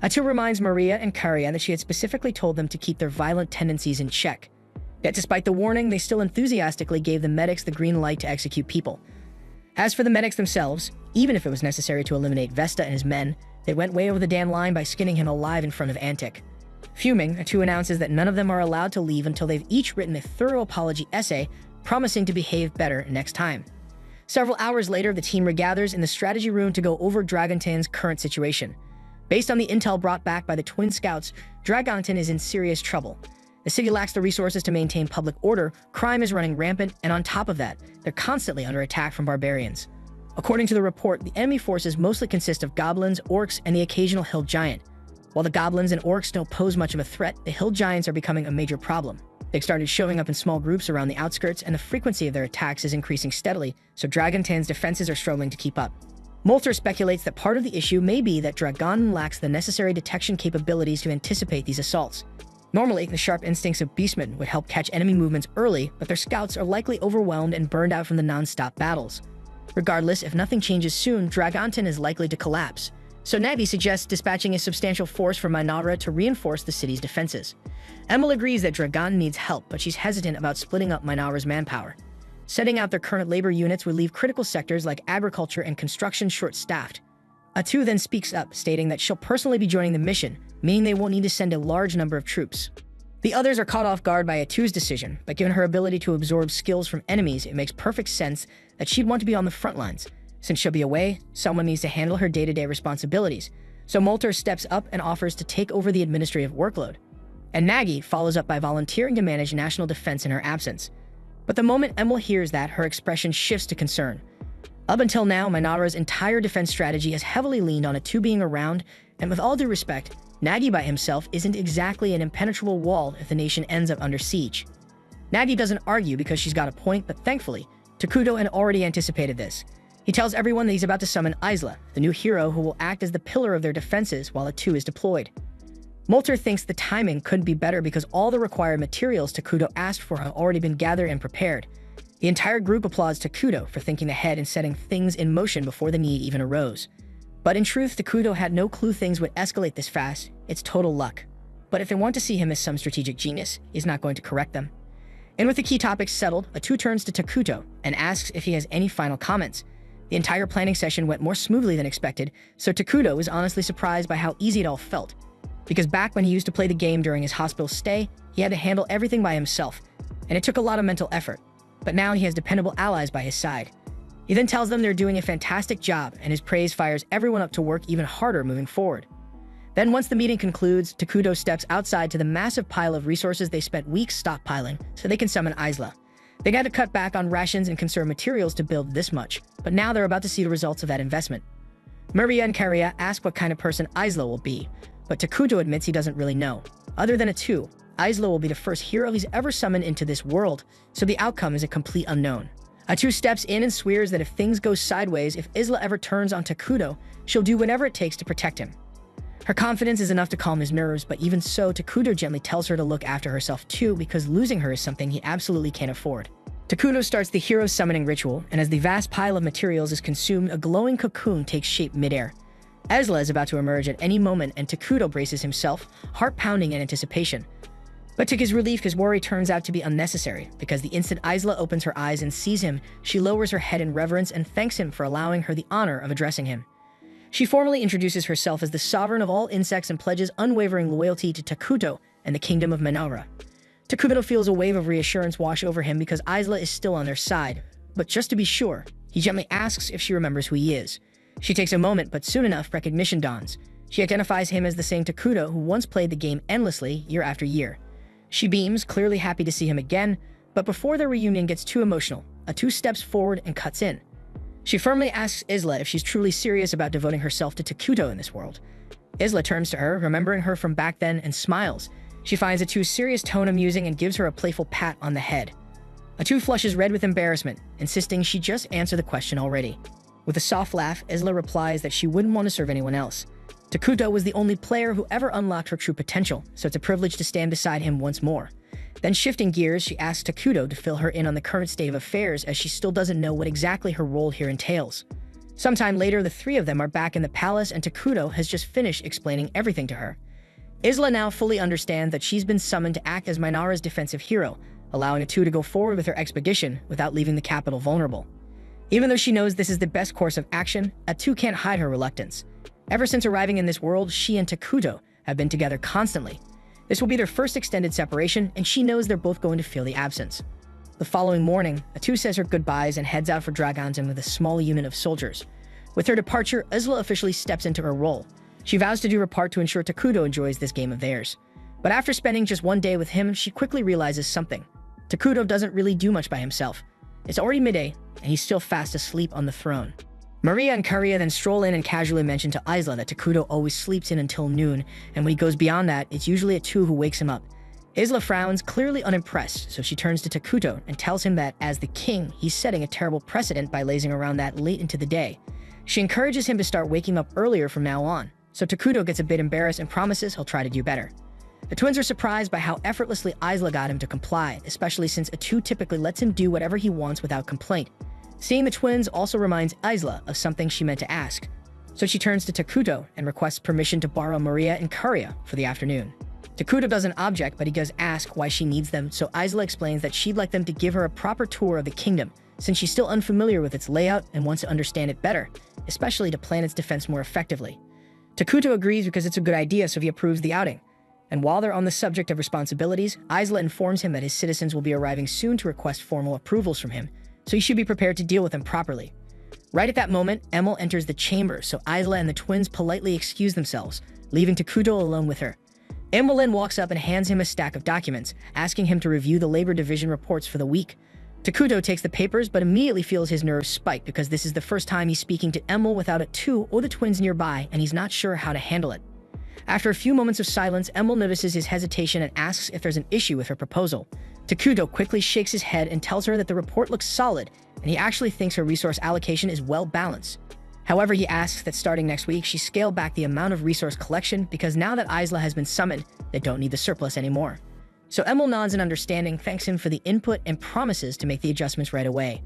Atu reminds Maria and Carria that she had specifically told them to keep their violent tendencies in check. Yet despite the warning, they still enthusiastically gave the medics the green light to execute people. As for the medics themselves, even if it was necessary to eliminate Vesta and his men, they went way over the damn line by skinning him alive in front of Antic. Fuming, Atu announces that none of them are allowed to leave until they've each written a thorough apology essay, promising to behave better next time. Several hours later, the team regathers in the strategy room to go over Dragontin's current situation. Based on the intel brought back by the Twin Scouts, Dragontin is in serious trouble. The city lacks the resources to maintain public order, crime is running rampant, and on top of that, they're constantly under attack from barbarians. According to the report, the enemy forces mostly consist of goblins, orcs, and the occasional hill giant. While the goblins and orcs don't pose much of a threat, the hill giants are becoming a major problem. They've started showing up in small groups around the outskirts, and the frequency of their attacks is increasing steadily, so Dragontin's defenses are struggling to keep up. Molter speculates that part of the issue may be that Dragon lacks the necessary detection capabilities to anticipate these assaults. Normally, the sharp instincts of beastmen would help catch enemy movements early, but their scouts are likely overwhelmed and burned out from the non-stop battles. Regardless, if nothing changes soon, Dragontin is likely to collapse. So Navi suggests dispatching a substantial force from Minagra to reinforce the city's defenses. Emil agrees that Dragon needs help, but she's hesitant about splitting up Minagra's manpower. Setting out their current labor units would leave critical sectors like agriculture and construction short-staffed. Atu then speaks up, stating that she'll personally be joining the mission, meaning they won't need to send a large number of troops. The others are caught off guard by Atu's decision, but given her ability to absorb skills from enemies, it makes perfect sense that she'd want to be on the front lines. Since she'll be away, someone needs to handle her day-to-day responsibilities, so Molter steps up and offers to take over the administrative workload. And Nagi follows up by volunteering to manage national defense in her absence. But the moment Emil hears that, her expression shifts to concern. Up until now, Minagra's entire defense strategy has heavily leaned on Atu being around, and with all due respect, Nagi by himself isn't exactly an impenetrable wall if the nation ends up under siege. Nagi doesn't argue because she's got a point, but thankfully, Takuto had already anticipated this. He tells everyone that he's about to summon Isla, the new hero who will act as the pillar of their defenses while Atu is deployed. Molter thinks the timing couldn't be better because all the required materials Takuto asked for have already been gathered and prepared. The entire group applauds Takuto for thinking ahead and setting things in motion before the need even arose. But in truth, Takuto had no clue things would escalate this fast. It's total luck. But if they want to see him as some strategic genius, he's not going to correct them. And with the key topics settled, Atu turns to Takuto and asks if he has any final comments. The entire planning session went more smoothly than expected, so Takuto was honestly surprised by how easy it all felt. Because back when he used to play the game during his hospital stay, he had to handle everything by himself, and it took a lot of mental effort. But now he has dependable allies by his side. He then tells them they're doing a fantastic job, and his praise fires everyone up to work even harder moving forward. Then once the meeting concludes, Takuto steps outside to the massive pile of resources they spent weeks stockpiling so they can summon Isla. They had to cut back on rations and conserve materials to build this much, but now they're about to see the results of that investment. Maria and Carria ask what kind of person Isla will be, but Takuto admits he doesn't really know. Other than Atu, Isla will be the first hero he's ever summoned into this world, so the outcome is a complete unknown. Atu steps in and swears that if things go sideways, if Isla ever turns on Takuto, she'll do whatever it takes to protect him. Her confidence is enough to calm his nerves, but even so, Takuto gently tells her to look after herself too, because losing her is something he absolutely can't afford. Takuto starts the hero summoning ritual, and as the vast pile of materials is consumed, a glowing cocoon takes shape midair. Isla is about to emerge at any moment, and Takuto braces himself, heart pounding in anticipation. But to his relief, his worry turns out to be unnecessary, because the instant Isla opens her eyes and sees him, she lowers her head in reverence and thanks him for allowing her the honor of addressing him. She formally introduces herself as the sovereign of all insects and pledges unwavering loyalty to Takuto and the kingdom of Minagra. Takuto feels a wave of reassurance wash over him because Isla is still on their side, but just to be sure, he gently asks if she remembers who he is. She takes a moment, but soon enough, recognition dawns. She identifies him as the same Takuto who once played the game endlessly, year after year. She beams, clearly happy to see him again, but before their reunion gets too emotional, Atu steps forward and cuts in. She firmly asks Isla if she's truly serious about devoting herself to Takuto in this world. Isla turns to her, remembering her from back then, and smiles. She finds Atu's serious tone amusing and gives her a playful pat on the head. Atu flushes red with embarrassment, insisting she just answered the question already. With a soft laugh, Isla replies that she wouldn't want to serve anyone else. Takuto was the only player who ever unlocked her true potential, so it's a privilege to stand beside him once more. Then shifting gears, she asks Takuto to fill her in on the current state of affairs, as she still doesn't know what exactly her role here entails. Sometime later, the three of them are back in the palace and Takuto has just finished explaining everything to her. Isla now fully understands that she's been summoned to act as Minara's defensive hero, allowing Atu to go forward with her expedition without leaving the capital vulnerable. Even though she knows this is the best course of action, Atu can't hide her reluctance. Ever since arriving in this world, she and Takuto have been together constantly. This will be their first extended separation, and she knows they're both going to feel the absence. The following morning, Atu says her goodbyes and heads out for Dragonzen with a small unit of soldiers. With her departure, Isla officially steps into her role. She vows to do her part to ensure Takuto enjoys this game of theirs. But after spending just one day with him, she quickly realizes something. Takuto doesn't really do much by himself. It's already midday, and he's still fast asleep on the throne. Maria and Karia then stroll in and casually mention to Isla that Takuto always sleeps in until noon, and when he goes beyond that, it's usually Atu who wakes him up. Isla frowns, clearly unimpressed, so she turns to Takuto and tells him that, as the king, he's setting a terrible precedent by lazing around that late into the day. She encourages him to start waking up earlier from now on, so Takuto gets a bit embarrassed and promises he'll try to do better. The twins are surprised by how effortlessly Isla got him to comply, especially since Atu typically lets him do whatever he wants without complaint. Seeing the twins also reminds Isla of something she meant to ask, so she turns to Takuto and requests permission to borrow Maria and Karia for the afternoon. Takuto doesn't object, but he does ask why she needs them, so Isla explains that she'd like them to give her a proper tour of the kingdom, since she's still unfamiliar with its layout and wants to understand it better, especially to plan its defense more effectively. Takuto agrees because it's a good idea, so he approves the outing. And while they're on the subject of responsibilities, Isla informs him that his citizens will be arriving soon to request formal approvals from him, so he should be prepared to deal with them properly. Right at that moment, Emil enters the chamber, so Isla and the twins politely excuse themselves, leaving Takuto alone with her. Emil then walks up and hands him a stack of documents, asking him to review the labor division reports for the week. Takuto takes the papers, but immediately feels his nerves spike because this is the first time he's speaking to Emil without Atu or the twins nearby, and he's not sure how to handle it. After a few moments of silence, Emil notices his hesitation and asks if there's an issue with her proposal. Takuto quickly shakes his head and tells her that the report looks solid, and he actually thinks her resource allocation is well balanced. However, he asks that starting next week, she scale back the amount of resource collection because now that Isla has been summoned, they don't need the surplus anymore. So Emil nods in understanding, thanks him for the input, and promises to make the adjustments right away.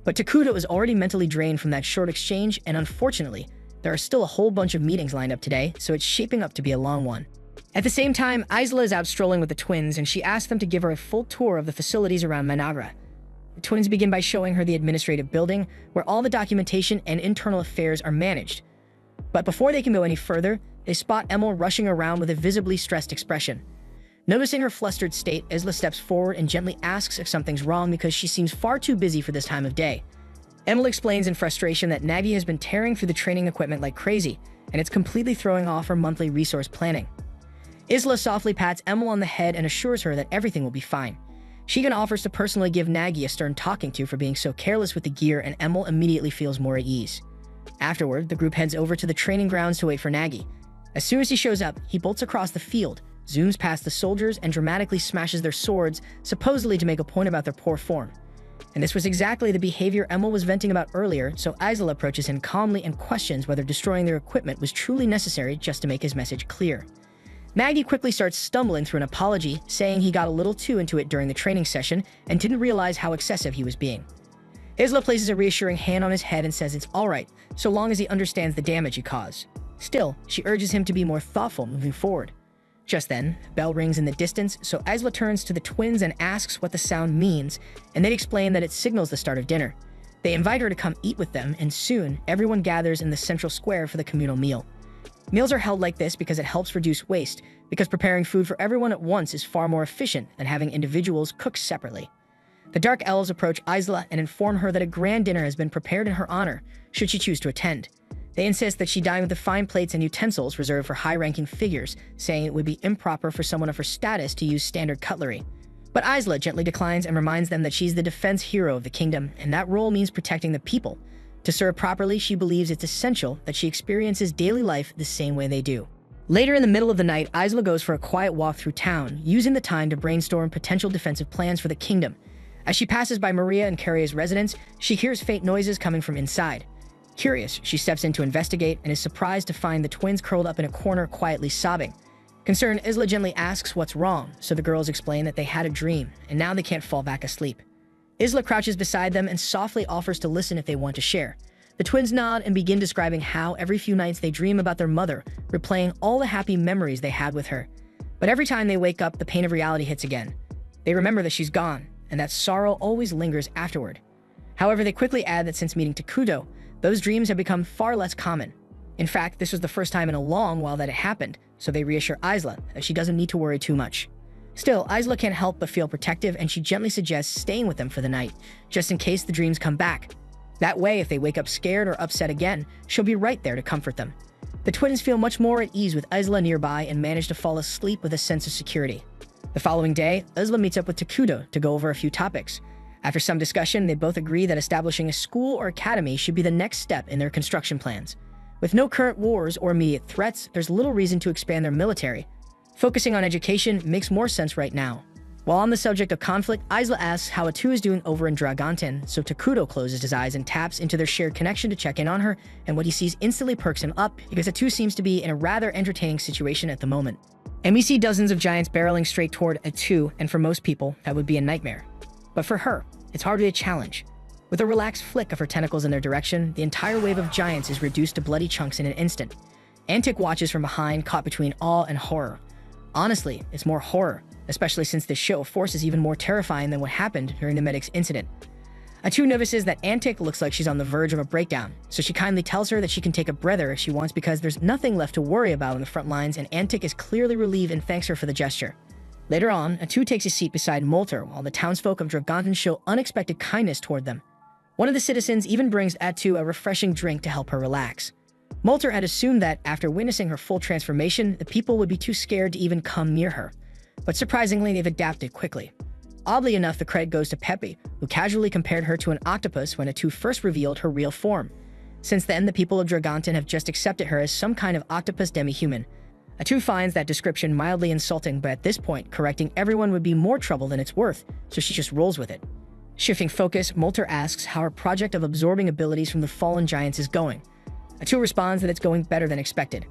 But Takuto is already mentally drained from that short exchange, and unfortunately, there are still a whole bunch of meetings lined up today, so it's shaping up to be a long one. At the same time, Isla is out strolling with the twins, and she asks them to give her a full tour of the facilities around Minara. The twins begin by showing her the administrative building, where all the documentation and internal affairs are managed. But before they can go any further, they spot Emil rushing around with a visibly stressed expression. Noticing her flustered state, Isla steps forward and gently asks if something's wrong because she seems far too busy for this time of day. Emil explains in frustration that Nagi has been tearing through the training equipment like crazy, and it's completely throwing off her monthly resource planning. Isla softly pats Emil on the head and assures her that everything will be fine. She even offers to personally give Nagi a stern talking to for being so careless with the gear, and Emil immediately feels more at ease. Afterward, the group heads over to the training grounds to wait for Nagi. As soon as he shows up, he bolts across the field, zooms past the soldiers, and dramatically smashes their swords, supposedly to make a point about their poor form. And this was exactly the behavior Emil was venting about earlier, so Isla approaches him calmly and questions whether destroying their equipment was truly necessary just to make his message clear. Nagi quickly starts stumbling through an apology, saying he got a little too into it during the training session and didn't realize how excessive he was being. Isla places a reassuring hand on his head and says it's alright, so long as he understands the damage he caused. Still, she urges him to be more thoughtful moving forward. Just then, a bell rings in the distance, so Isla turns to the twins and asks what the sound means, and they explain that it signals the start of dinner. They invite her to come eat with them, and soon, everyone gathers in the central square for the communal meal. Meals are held like this because it helps reduce waste, because preparing food for everyone at once is far more efficient than having individuals cook separately. The Dark Elves approach Isla and inform her that a grand dinner has been prepared in her honor, should she choose to attend. They insist that she dine with the fine plates and utensils reserved for high-ranking figures, saying it would be improper for someone of her status to use standard cutlery. But Isla gently declines and reminds them that she's the defense hero of the kingdom, and that role means protecting the people. To serve properly, she believes it's essential that she experiences daily life the same way they do. Later in the middle of the night, Isla goes for a quiet walk through town, using the time to brainstorm potential defensive plans for the kingdom. As she passes by Maria and Carrie's residence, she hears faint noises coming from inside. Curious, she steps in to investigate and is surprised to find the twins curled up in a corner quietly sobbing. Concerned, Isla gently asks what's wrong, so the girls explain that they had a dream, and now they can't fall back asleep. Isla crouches beside them and softly offers to listen if they want to share. The twins nod and begin describing how every few nights they dream about their mother, replaying all the happy memories they had with her. But every time they wake up, the pain of reality hits again. They remember that she's gone, and that sorrow always lingers afterward. However, they quickly add that since meeting Takudo, those dreams have become far less common. In fact, this was the first time in a long while that it happened, so they reassure Isla that she doesn't need to worry too much. Still, Isla can't help but feel protective, and she gently suggests staying with them for the night, just in case the dreams come back. That way, if they wake up scared or upset again, she'll be right there to comfort them. The twins feel much more at ease with Isla nearby and manage to fall asleep with a sense of security. The following day, Isla meets up with Takudo to go over a few topics. After some discussion, they both agree that establishing a school or academy should be the next step in their construction plans. With no current wars or immediate threats, there's little reason to expand their military. Focusing on education makes more sense right now. While on the subject of conflict, Isla asks how Atu is doing over in Dragonten, so Takudo closes his eyes and taps into their shared connection to check in on her, and what he sees instantly perks him up because Atu seems to be in a rather entertaining situation at the moment. And we see dozens of giants barreling straight toward Atu, and for most people, that would be a nightmare. But for her, it's hardly a challenge. With a relaxed flick of her tentacles in their direction, the entire wave of giants is reduced to bloody chunks in an instant. Antic watches from behind, caught between awe and horror. Honestly, it's more horror, especially since this show force is even more terrifying than what happened during the medic's incident. Atu notices that Antic looks like she's on the verge of a breakdown, so she kindly tells her that she can take a breather if she wants because there's nothing left to worry about on the front lines, and Antic is clearly relieved and thanks her for the gesture. Later on, Atu takes a seat beside Molter while the townsfolk of Dragonten show unexpected kindness toward them. One of the citizens even brings Atu a refreshing drink to help her relax. Molter had assumed that, after witnessing her full transformation, the people would be too scared to even come near her. But surprisingly, they've adapted quickly. Oddly enough, the credit goes to Pepe, who casually compared her to an octopus when Atu first revealed her real form. Since then, the people of Dragonten have just accepted her as some kind of octopus demi-human. Atu finds that description mildly insulting, but at this point, correcting everyone would be more trouble than it's worth, so she just rolls with it. Shifting focus, Molter asks how her project of absorbing abilities from the fallen giants is going. Atu responds that it's going better than expected.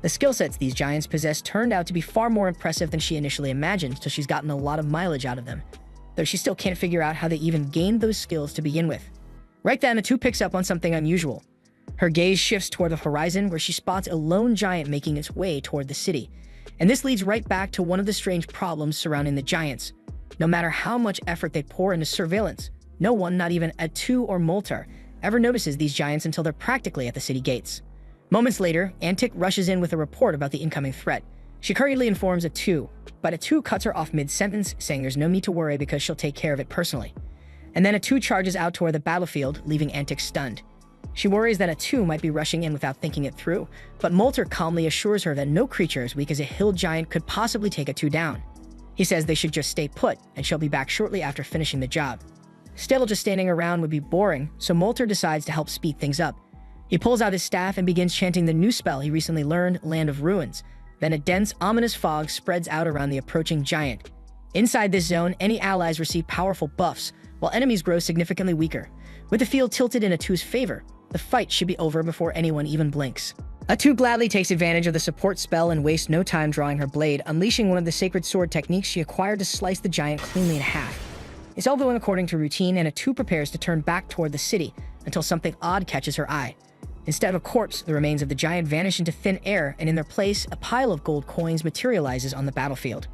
The skill sets these giants possess turned out to be far more impressive than she initially imagined, so she's gotten a lot of mileage out of them, though she still can't figure out how they even gained those skills to begin with. Right then, Atu picks up on something unusual. Her gaze shifts toward the horizon, where she spots a lone giant making its way toward the city. And this leads right back to one of the strange problems surrounding the giants. No matter how much effort they pour into surveillance, no one, not even Atu or Molter, ever notices these giants until they're practically at the city gates. Moments later, Antic rushes in with a report about the incoming threat. She hurriedly informs Atu, but Atu cuts her off mid-sentence, saying there's no need to worry because she'll take care of it personally. And then Atu charges out toward the battlefield, leaving Antic stunned. She worries that Atu might be rushing in without thinking it through, but Molter calmly assures her that no creature as weak as a hill giant could possibly take Atu down. He says they should just stay put, and she'll be back shortly after finishing the job. Still, just standing around would be boring, so Molter decides to help speed things up. He pulls out his staff and begins chanting the new spell he recently learned, Land of Ruins. Then a dense, ominous fog spreads out around the approaching giant. Inside this zone, any allies receive powerful buffs, while enemies grow significantly weaker. With the field tilted in Atu's favor, the fight should be over before anyone even blinks. Atu gladly takes advantage of the support spell and wastes no time drawing her blade, unleashing one of the sacred sword techniques she acquired to slice the giant cleanly in half. It's all going according to routine, and Atu prepares to turn back toward the city until something odd catches her eye. Instead of a corpse, the remains of the giant vanish into thin air, and in their place, a pile of gold coins materializes on the battlefield.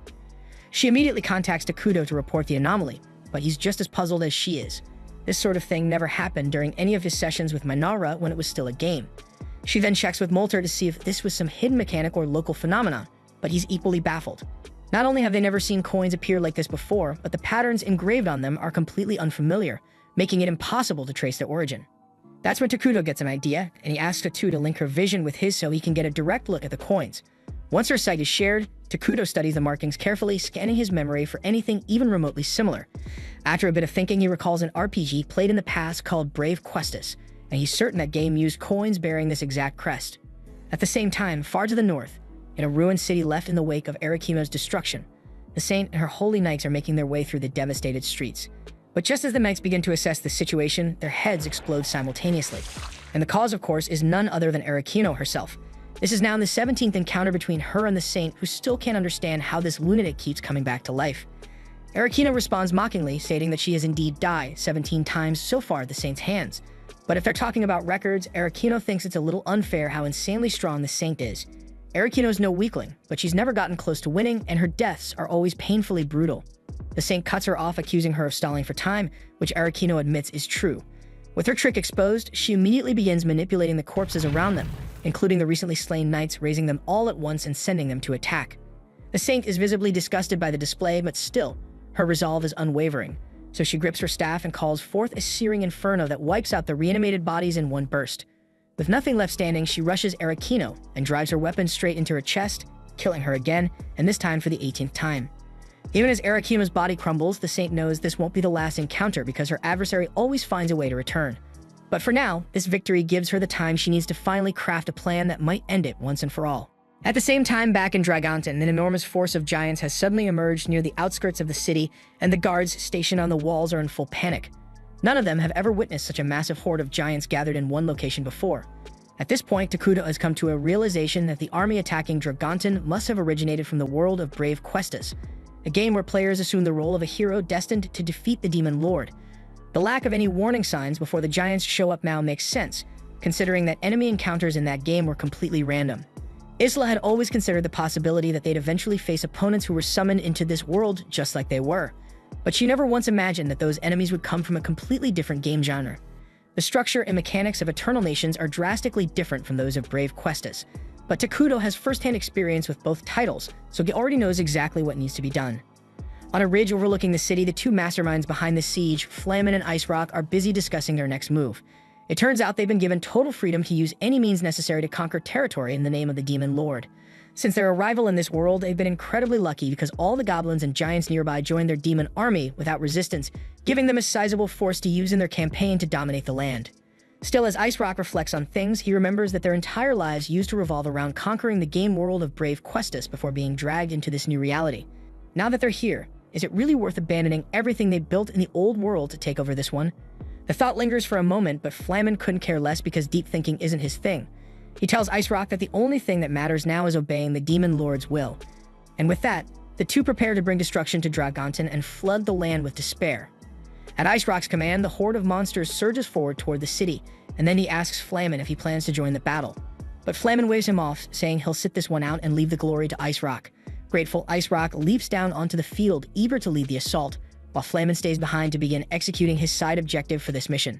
She immediately contacts Takudo to report the anomaly, but he's just as puzzled as she is. This sort of thing never happened during any of his sessions with Minara when it was still a game. She then checks with Molter to see if this was some hidden mechanic or local phenomenon, but he's equally baffled. Not only have they never seen coins appear like this before, but the patterns engraved on them are completely unfamiliar, making it impossible to trace their origin. That's when Takuto gets an idea, and he asks Atu to link her vision with his so he can get a direct look at the coins. Once her sight is shared, Takuto studies the markings carefully, scanning his memory for anything even remotely similar. After a bit of thinking, he recalls an RPG played in the past called Brave Questus, and he's certain that game used coins bearing this exact crest. At the same time, far to the north, in a ruined city left in the wake of Arakino's destruction, the saint and her holy knights are making their way through the devastated streets. But just as the knights begin to assess the situation, their heads explode simultaneously. And the cause, of course, is none other than Arakino herself. This is now the 17th encounter between her and the saint, who still can't understand how this lunatic keeps coming back to life. Arakino responds mockingly, stating that she has indeed died 17 times so far at the saint's hands. But if they're talking about records, Arakino thinks it's a little unfair how insanely strong the saint is. Arakino's no weakling, but she's never gotten close to winning, and her deaths are always painfully brutal. The saint cuts her off, accusing her of stalling for time, which Arakino admits is true. With her trick exposed, she immediately begins manipulating the corpses around them, including the recently slain knights, raising them all at once and sending them to attack. The saint is visibly disgusted by the display, but still, her resolve is unwavering. So she grips her staff and calls forth a searing inferno that wipes out the reanimated bodies in one burst. With nothing left standing, she rushes Arakino and drives her weapon straight into her chest, killing her again, and this time for the 18th time. Even as Arakino's body crumbles, the saint knows this won't be the last encounter because her adversary always finds a way to return. But for now, this victory gives her the time she needs to finally craft a plan that might end it once and for all. At the same time, back in Dragonton, an enormous force of giants has suddenly emerged near the outskirts of the city, and the guards stationed on the walls are in full panic. None of them have ever witnessed such a massive horde of giants gathered in one location before. At this point, Takuto has come to a realization that the army attacking Dragonton must have originated from the world of Brave Questus, a game where players assume the role of a hero destined to defeat the Demon Lord. The lack of any warning signs before the giants show up now makes sense, considering that enemy encounters in that game were completely random. Isla had always considered the possibility that they'd eventually face opponents who were summoned into this world just like they were, but she never once imagined that those enemies would come from a completely different game genre. The structure and mechanics of Eternal Nations are drastically different from those of Brave Questus, but Takuto has first-hand experience with both titles, so he already knows exactly what needs to be done. On a ridge overlooking the city, the two masterminds behind the siege, Flamin and Ice Rock, are busy discussing their next move. It turns out they've been given total freedom to use any means necessary to conquer territory in the name of the Demon Lord. Since their arrival in this world, they've been incredibly lucky because all the goblins and giants nearby joined their demon army without resistance, giving them a sizable force to use in their campaign to dominate the land. Still, as Ice Rock reflects on things, he remembers that their entire lives used to revolve around conquering the game world of Brave Questus before being dragged into this new reality. Now that they're here, is it really worth abandoning everything they built in the old world to take over this one? The thought lingers for a moment, but Flamin couldn't care less because deep thinking isn't his thing. He tells Ice Rock that the only thing that matters now is obeying the Demon Lord's will. And with that, the two prepare to bring destruction to Dragonton and flood the land with despair. At Ice Rock's command, the horde of monsters surges forward toward the city, and then he asks Flamin if he plans to join the battle. But Flamin waves him off, saying he'll sit this one out and leave the glory to Ice Rock. Grateful, Ice Rock leaps down onto the field, eager to lead the assault, while Flamin stays behind to begin executing his side objective for this mission.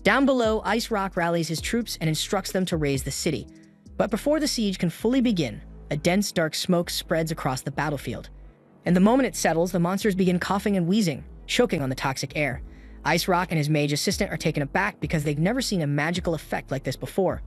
Down below, Ice Rock rallies his troops and instructs them to raise the city. But before the siege can fully begin, a dense, dark smoke spreads across the battlefield. And the moment it settles, the monsters begin coughing and wheezing, choking on the toxic air. Ice Rock and his mage assistant are taken aback because they've never seen a magical effect like this before.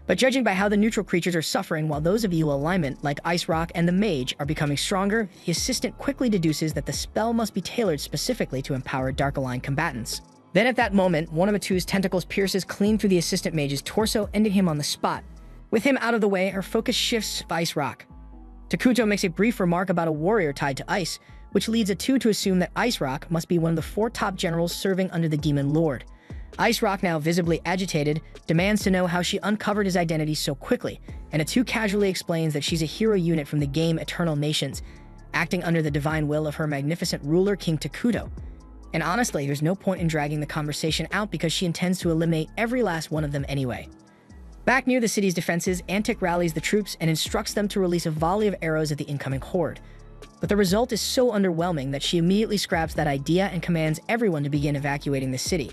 But judging by how the neutral creatures are suffering while those of evil alignment, like Ice Rock and the mage, are becoming stronger, the assistant quickly deduces that the spell must be tailored specifically to empower dark-aligned combatants. Then at that moment, one of Atu's tentacles pierces clean through the assistant mage's torso, ending him on the spot. With him out of the way, her focus shifts to Ice Rock. Takuto makes a brief remark about a warrior tied to ice, which leads Atu to assume that Ice Rock must be one of the 4 top generals serving under the Demon Lord. Ice Rock, now visibly agitated, demands to know how she uncovered his identity so quickly, and Atu casually explains that she's a hero unit from the game Eternal Nations, acting under the divine will of her magnificent ruler, King Takuto. And honestly, there's no point in dragging the conversation out because she intends to eliminate every last one of them anyway. Back near the city's defenses, Antic rallies the troops and instructs them to release a volley of arrows at the incoming horde. But the result is so underwhelming that she immediately scraps that idea and commands everyone to begin evacuating the city.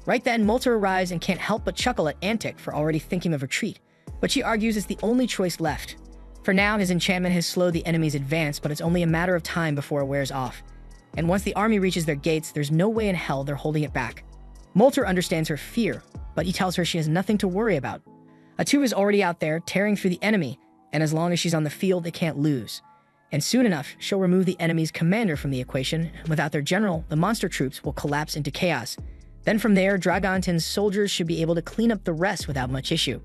Right then, Molter arrives and can't help but chuckle at Antic for already thinking of retreat, but she argues it's the only choice left. For now, his enchantment has slowed the enemy's advance, but it's only a matter of time before it wears off. And once the army reaches their gates, there's no way in hell they're holding it back. Molter understands her fear, but he tells her she has nothing to worry about. Atu is already out there, tearing through the enemy, and as long as she's on the field, they can't lose. And soon enough, she'll remove the enemy's commander from the equation, and without their general, the monster troops will collapse into chaos. Then from there, Dragontin's soldiers should be able to clean up the rest without much issue.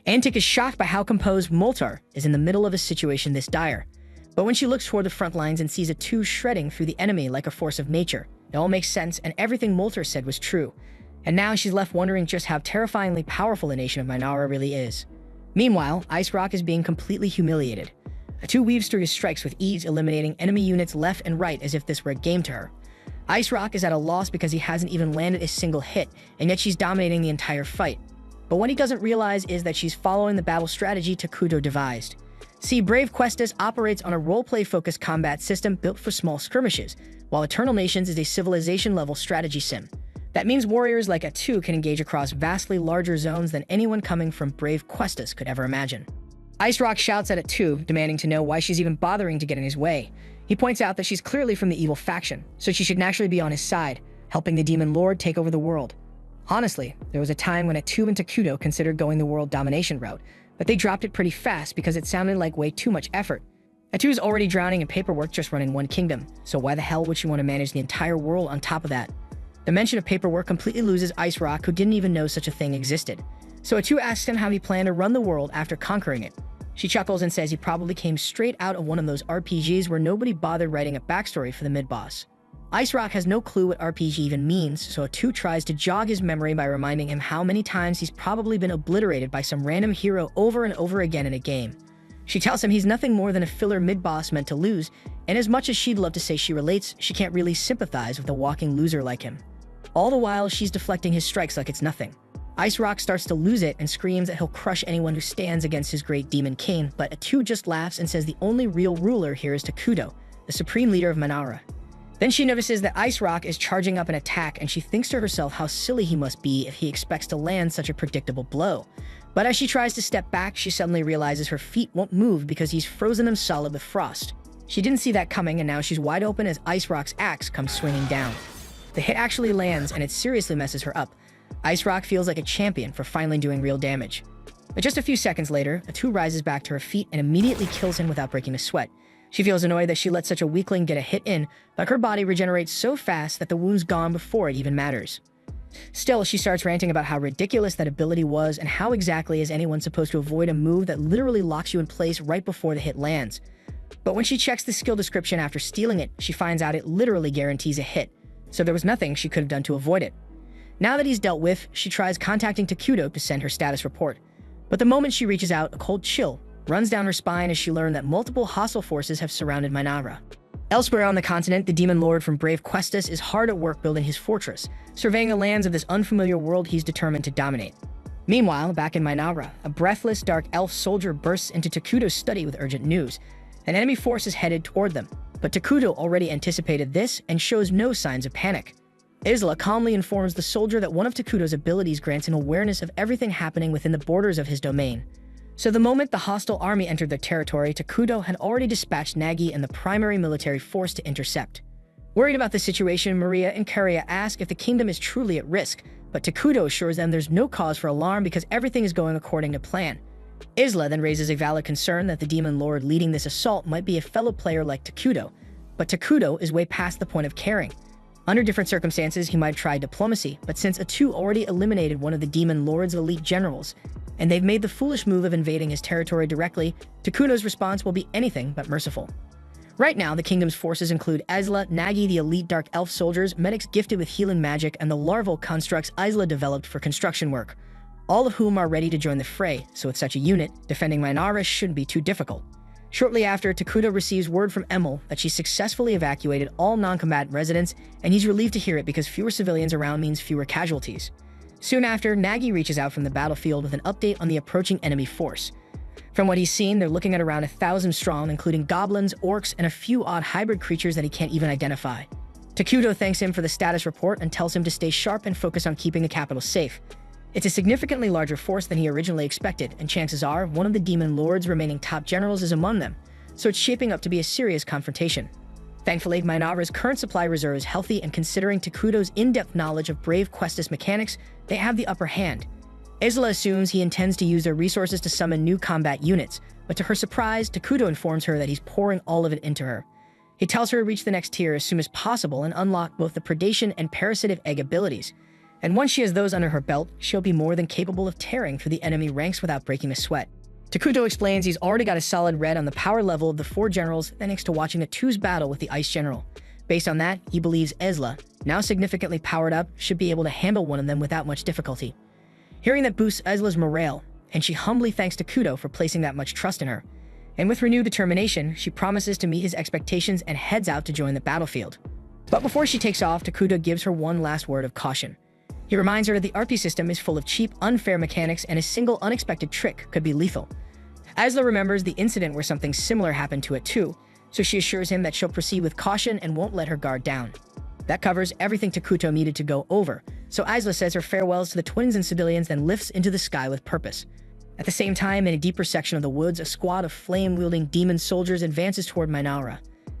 Antic is shocked by how composed Moltar is in the middle of a situation this dire. But when she looks toward the front lines and sees Atu shredding through the enemy like a force of nature, it all makes sense and everything Moltar said was true. And now she's left wondering just how terrifyingly powerful the nation of Minara really is. Meanwhile, Ice Rock is being completely humiliated. Atu weaves through his strikes with ease, eliminating enemy units left and right as if this were a game to her. Ice Rock is at a loss because he hasn't even landed a single hit, and yet she's dominating the entire fight. But what he doesn't realize is that she's following the battle strategy Takuto devised. See, Brave Questus operates on a roleplay-focused combat system built for small skirmishes, while Eternal Nations is a civilization-level strategy sim. That means warriors like Atu can engage across vastly larger zones than anyone coming from Brave Questus could ever imagine. Ice Rock shouts at Atu, demanding to know why she's even bothering to get in his way. He points out that she's clearly from the evil faction, so she should naturally be on his side, helping the Demon Lord take over the world. Honestly, there was a time when Atu and Takuto considered going the world domination route, but they dropped it pretty fast because it sounded like way too much effort. Atu's already drowning in paperwork just running one kingdom, so why the hell would she want to manage the entire world on top of that? The mention of paperwork completely loses Ice Rock, who didn't even know such a thing existed. So Atu asks him how he planned to run the world after conquering it. She chuckles and says he probably came straight out of one of those RPGs where nobody bothered writing a backstory for the mid-boss. Ice Rock has no clue what RPG even means, so Atu tries to jog his memory by reminding him how many times he's probably been obliterated by some random hero over and over again in a game. She tells him he's nothing more than a filler mid-boss meant to lose, and as much as she'd love to say she relates, she can't really sympathize with a walking loser like him. All the while, she's deflecting his strikes like it's nothing. Ice Rock starts to lose it and screams that he'll crush anyone who stands against his great demon king, but Atu just laughs and says the only real ruler here is Takuto, the supreme leader of Minara. Then she notices that Ice Rock is charging up an attack, and she thinks to herself how silly he must be if he expects to land such a predictable blow. But as she tries to step back, she suddenly realizes her feet won't move because he's frozen them solid with frost. She didn't see that coming, and now she's wide open as Ice Rock's axe comes swinging down. The hit actually lands, and it seriously messes her up. Ice Rock feels like a champion for finally doing real damage. But just a few seconds later, Atu rises back to her feet and immediately kills him without breaking a sweat. She feels annoyed that she let such a weakling get a hit in, but her body regenerates so fast that the wound's gone before it even matters. Still, she starts ranting about how ridiculous that ability was and how exactly is anyone supposed to avoid a move that literally locks you in place right before the hit lands. But when she checks the skill description after stealing it, she finds out it literally guarantees a hit, so there was nothing she could have done to avoid it. Now that he's dealt with, she tries contacting Takuto to send her status report. But the moment she reaches out, a cold chill runs down her spine as she learned that multiple hostile forces have surrounded Minara. Elsewhere on the continent, the Demon Lord from Brave Questus is hard at work building his fortress, surveying the lands of this unfamiliar world he's determined to dominate. Meanwhile, back in Minara, a breathless dark elf soldier bursts into Takuto's study with urgent news. An enemy force is headed toward them, but Takuto already anticipated this and shows no signs of panic. Isla calmly informs the soldier that one of Takuto's abilities grants him awareness of everything happening within the borders of his domain. So the moment the hostile army entered their territory, Takuto had already dispatched Nagi and the primary military force to intercept. Worried about the situation, Maria and Karia ask if the kingdom is truly at risk, but Takuto assures them there's no cause for alarm because everything is going according to plan. Isla then raises a valid concern that the Demon Lord leading this assault might be a fellow player like Takuto, but Takuto is way past the point of caring. Under different circumstances, he might try diplomacy, but since Atu already eliminated one of the Demon Lord's elite generals, and they've made the foolish move of invading his territory directly, Takuto's response will be anything but merciful. Right now, the kingdom's forces include Isla, Nagi, the elite dark elf soldiers, medics gifted with healing magic, and the larval constructs Isla developed for construction work, all of whom are ready to join the fray, so with such a unit, defending Minara shouldn't be too difficult. Shortly after, Takuto receives word from Emil that she successfully evacuated all non-combatant residents, and he's relieved to hear it because fewer civilians around means fewer casualties. Soon after, Nagi reaches out from the battlefield with an update on the approaching enemy force. From what he's seen, they're looking at around 1,000 strong, including goblins, orcs, and a few odd hybrid creatures that he can't even identify. Takuto thanks him for the status report and tells him to stay sharp and focus on keeping the capital safe. It's a significantly larger force than he originally expected, and chances are one of the Demon Lord's remaining top generals is among them, so it's shaping up to be a serious confrontation. Thankfully, Minara's current supply reserve is healthy, and considering Takuto's in-depth knowledge of Brave Questus mechanics, they have the upper hand. Isla assumes he intends to use their resources to summon new combat units, but to her surprise, Takuto informs her that he's pouring all of it into her. He tells her to reach the next tier as soon as possible and unlock both the predation and parasitive egg abilities. And once she has those under her belt, she'll be more than capable of tearing through the enemy ranks without breaking a sweat. Takuto explains he's already got a solid red on the power level of the 4 generals thanks to watching the 2's battle with the Ice General. Based on that, he believes Isla, now significantly powered up, should be able to handle one of them without much difficulty. Hearing that boosts Isla's morale, and she humbly thanks Takuto for placing that much trust in her. And with renewed determination, she promises to meet his expectations and heads out to join the battlefield. But before she takes off, Takuto gives her one last word of caution. He reminds her that the RP system is full of cheap, unfair mechanics, and a single unexpected trick could be lethal. Isla remembers the incident where something similar happened to it too, so she assures him that she'll proceed with caution and won't let her guard down. That covers everything Takuto needed to go over, so Isla says her farewells to the twins and civilians, then lifts into the sky with purpose. At the same time, in a deeper section of the woods, a squad of flame-wielding demon soldiers advances toward Minara.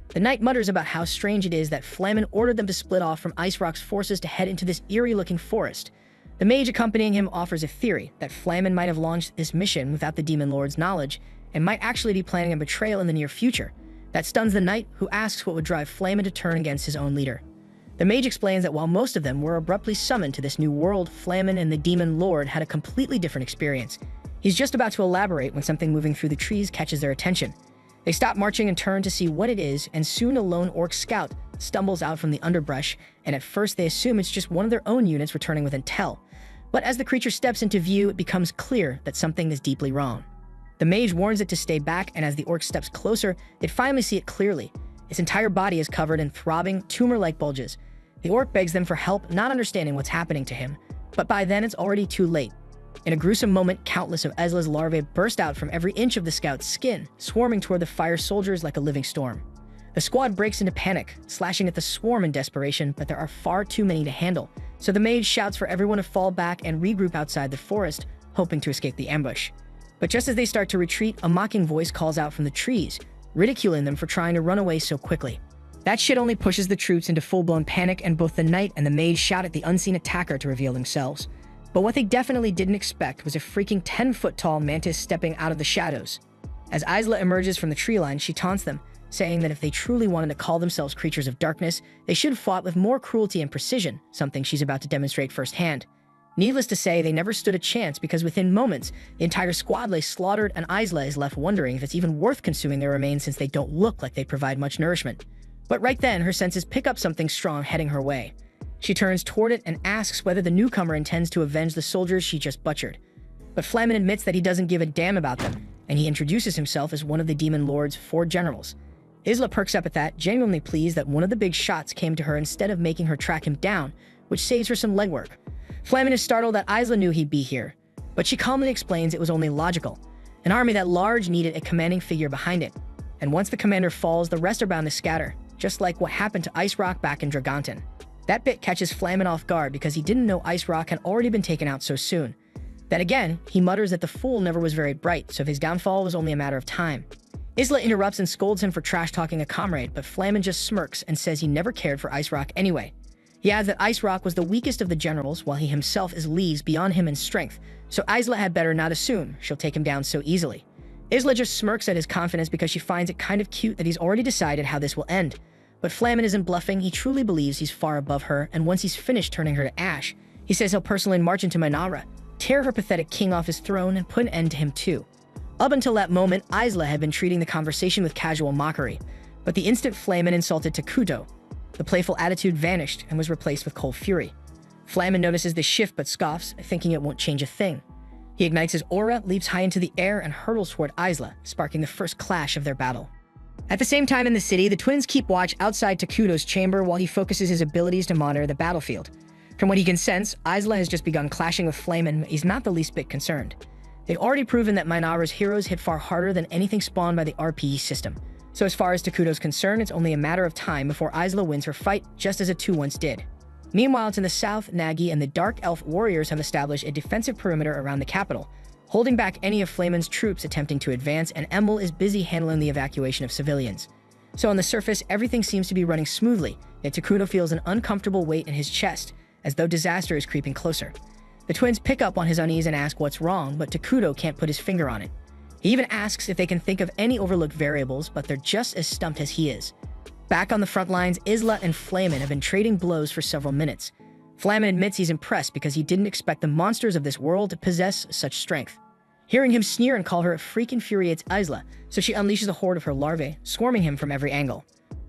The knight mutters about how strange it is that Flamen ordered them to split off from Ice Rock's forces to head into this eerie-looking forest. The mage accompanying him offers a theory that Flamen might have launched this mission without the demon lord's knowledge, and might actually be planning a betrayal in the near future. That stuns the knight, who asks what would drive Flamen to turn against his own leader. The mage explains that while most of them were abruptly summoned to this new world, Flamen and the demon lord had a completely different experience. He's just about to elaborate when something moving through the trees catches their attention. They stop marching and turn to see what it is, and soon a lone orc scout stumbles out from the underbrush, and at first they assume it's just one of their own units returning with intel. But as the creature steps into view, it becomes clear that something is deeply wrong. The mage warns it to stay back, and as the orc steps closer, they finally see it clearly. Its entire body is covered in throbbing, tumor-like bulges. The orc begs them for help, not understanding what's happening to him, but by then it's already too late. In a gruesome moment, countless of Isla's larvae burst out from every inch of the scout's skin, swarming toward the fire soldiers like a living storm. The squad breaks into panic, slashing at the swarm in desperation, but there are far too many to handle, so the mage shouts for everyone to fall back and regroup outside the forest, hoping to escape the ambush. But just as they start to retreat, a mocking voice calls out from the trees, ridiculing them for trying to run away so quickly. That shit only pushes the troops into full-blown panic, and both the knight and the mage shout at the unseen attacker to reveal themselves. But what they definitely didn't expect was a freaking 10-foot-tall mantis stepping out of the shadows. As Isla emerges from the tree line, she taunts them, saying that if they truly wanted to call themselves creatures of darkness, they should have fought with more cruelty and precision, something she's about to demonstrate firsthand. Needless to say, they never stood a chance, because within moments, the entire squad lay slaughtered, and Isla is left wondering if it's even worth consuming their remains since they don't look like they provide much nourishment. But right then, her senses pick up something strong heading her way. She turns toward it and asks whether the newcomer intends to avenge the soldiers she just butchered. But Flamen admits that he doesn't give a damn about them, and he introduces himself as one of the demon lord's 4 generals. Isla perks up at that, genuinely pleased that one of the big shots came to her instead of making her track him down, which saves her some legwork. Flamen is startled that Isla knew he'd be here, but she calmly explains it was only logical. An army that large needed a commanding figure behind it, and once the commander falls, the rest are bound to scatter, just like what happened to Ice Rock back in Dragonton. That bit catches Flamen off guard because he didn't know Ice Rock had already been taken out so soon. Then again, he mutters that the fool never was very bright, so his downfall was only a matter of time. Isla interrupts and scolds him for trash-talking a comrade, but Flamen just smirks and says he never cared for Ice Rock anyway. He adds that Ice Rock was the weakest of the generals, while he himself is leagues beyond him in strength, so Isla had better not assume she'll take him down so easily. Isla just smirks at his confidence because she finds it kind of cute that he's already decided how this will end. But Flamen isn't bluffing, he truly believes he's far above her, and once he's finished turning her to ash, he says he'll personally march into Minara, tear her pathetic king off his throne, and put an end to him too. Up until that moment, Isla had been treating the conversation with casual mockery, but the instant Flamen insulted Takuto, the playful attitude vanished and was replaced with cold fury. Flamen notices this shift but scoffs, thinking it won't change a thing. He ignites his aura, leaps high into the air, and hurtles toward Isla, sparking the first clash of their battle. At the same time in the city, the twins keep watch outside Takuto's chamber while he focuses his abilities to monitor the battlefield. From what he can sense, Isla has just begun clashing with Flamen, but he's not the least bit concerned. They've already proven that Minara's heroes hit far harder than anything spawned by the RPE system. So as far as Takuto's concerned, it's only a matter of time before Isla wins her fight, just as it too once did. Meanwhile, to the south, Nagi and the Dark Elf warriors have established a defensive perimeter around the capital, holding back any of Flamen's troops attempting to advance, and Embel is busy handling the evacuation of civilians. So on the surface, everything seems to be running smoothly, yet Takuto feels an uncomfortable weight in his chest, as though disaster is creeping closer. The twins pick up on his unease and ask what's wrong, but Takuto can't put his finger on it. He even asks if they can think of any overlooked variables, but they're just as stumped as he is. Back on the front lines, Isla and Flamin have been trading blows for several minutes. Flamin admits he's impressed because he didn't expect the monsters of this world to possess such strength. Hearing him sneer and call her a freak infuriates Isla, so she unleashes a horde of her larvae, swarming him from every angle.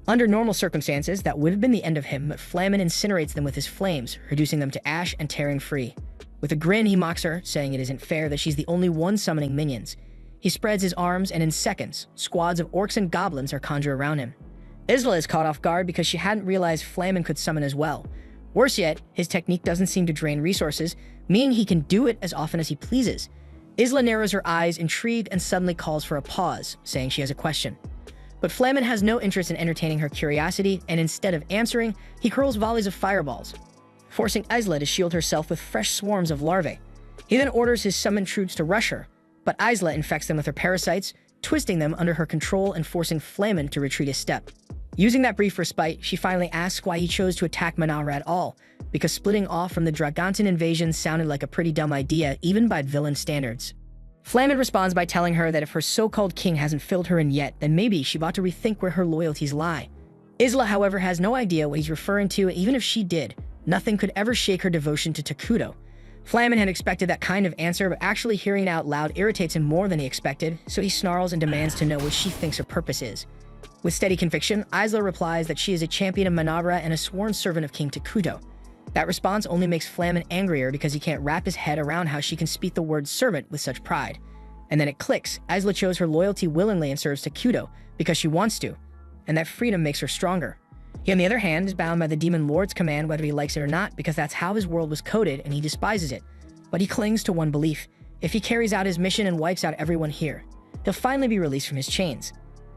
Under normal circumstances, that would have been the end of him, but Flamin incinerates them with his flames, reducing them to ash and tearing free. With a grin, he mocks her, saying it isn't fair that she's the only one summoning minions. He spreads his arms, and in seconds, squads of orcs and goblins are conjured around him. Isla is caught off guard because she hadn't realized Flamin could summon as well. Worse yet, his technique doesn't seem to drain resources, meaning he can do it as often as he pleases. Isla narrows her eyes, intrigued, and suddenly calls for a pause, saying she has a question. But Flamin has no interest in entertaining her curiosity, and instead of answering, he hurls volleys of fireballs, forcing Isla to shield herself with fresh swarms of larvae. He then orders his summoned troops to rush her, but Isla infects them with her parasites, twisting them under her control and forcing Flamin to retreat a step. Using that brief respite, she finally asks why he chose to attack Manara at all, because splitting off from the Dragontan invasion sounded like a pretty dumb idea even by villain standards. Flamin responds by telling her that if her so-called king hasn't filled her in yet, then maybe she ought to rethink where her loyalties lie. Isla, however, has no idea what he's referring to, and even if she did, nothing could ever shake her devotion to Takuto. Flamin had expected that kind of answer, but actually hearing it out loud irritates him more than he expected, so he snarls and demands to know what she thinks her purpose is. With steady conviction, Isla replies that she is a champion of Manabra and a sworn servant of King Takuto. That response only makes Flamin angrier because he can't wrap his head around how she can speak the word servant with such pride. And then it clicks. Isla chose her loyalty willingly and serves Takuto because she wants to, and that freedom makes her stronger. He, on the other hand, is bound by the Demon Lord's command whether he likes it or not because that's how his world was coded and he despises it. But he clings to one belief. If he carries out his mission and wipes out everyone here, he'll finally be released from his chains.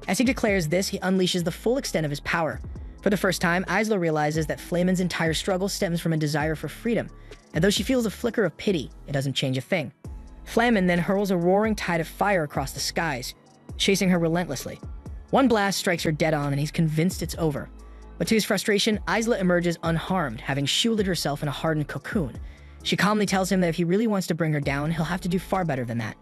As he declares this, he unleashes the full extent of his power. For the first time, Isla realizes that Flamin's entire struggle stems from a desire for freedom, and though she feels a flicker of pity, it doesn't change a thing. Flamin then hurls a roaring tide of fire across the skies, chasing her relentlessly. One blast strikes her dead on, and he's convinced it's over. But to his frustration, Isla emerges unharmed, having shielded herself in a hardened cocoon. She calmly tells him that if he really wants to bring her down, he'll have to do far better than that.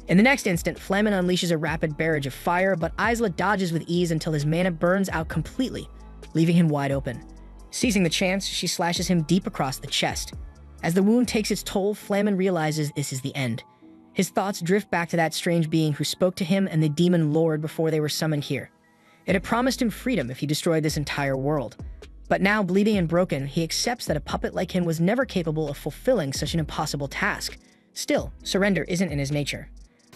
In the next instant, Flamin unleashes a rapid barrage of fire, but Isla dodges with ease until his mana burns out completely, leaving him wide open. Seizing the chance, she slashes him deep across the chest. As the wound takes its toll, Flamin realizes this is the end. His thoughts drift back to that strange being who spoke to him and the Demon Lord before they were summoned here. It had promised him freedom if he destroyed this entire world. But now, bleeding and broken, he accepts that a puppet like him was never capable of fulfilling such an impossible task. Still, surrender isn't in his nature.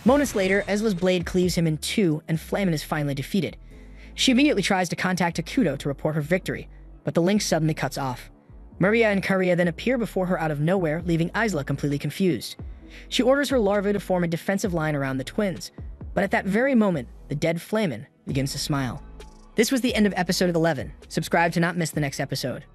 Moments later, Isla's blade cleaves him in two, and Flamin is finally defeated. She immediately tries to contact Takuto to report her victory, but the link suddenly cuts off. Maria and Karia then appear before her out of nowhere, leaving Isla completely confused. She orders her larvae to form a defensive line around the twins, but at that very moment, the dead Flamin begins to smile. This was the end of episode 11. Subscribe to not miss the next episode.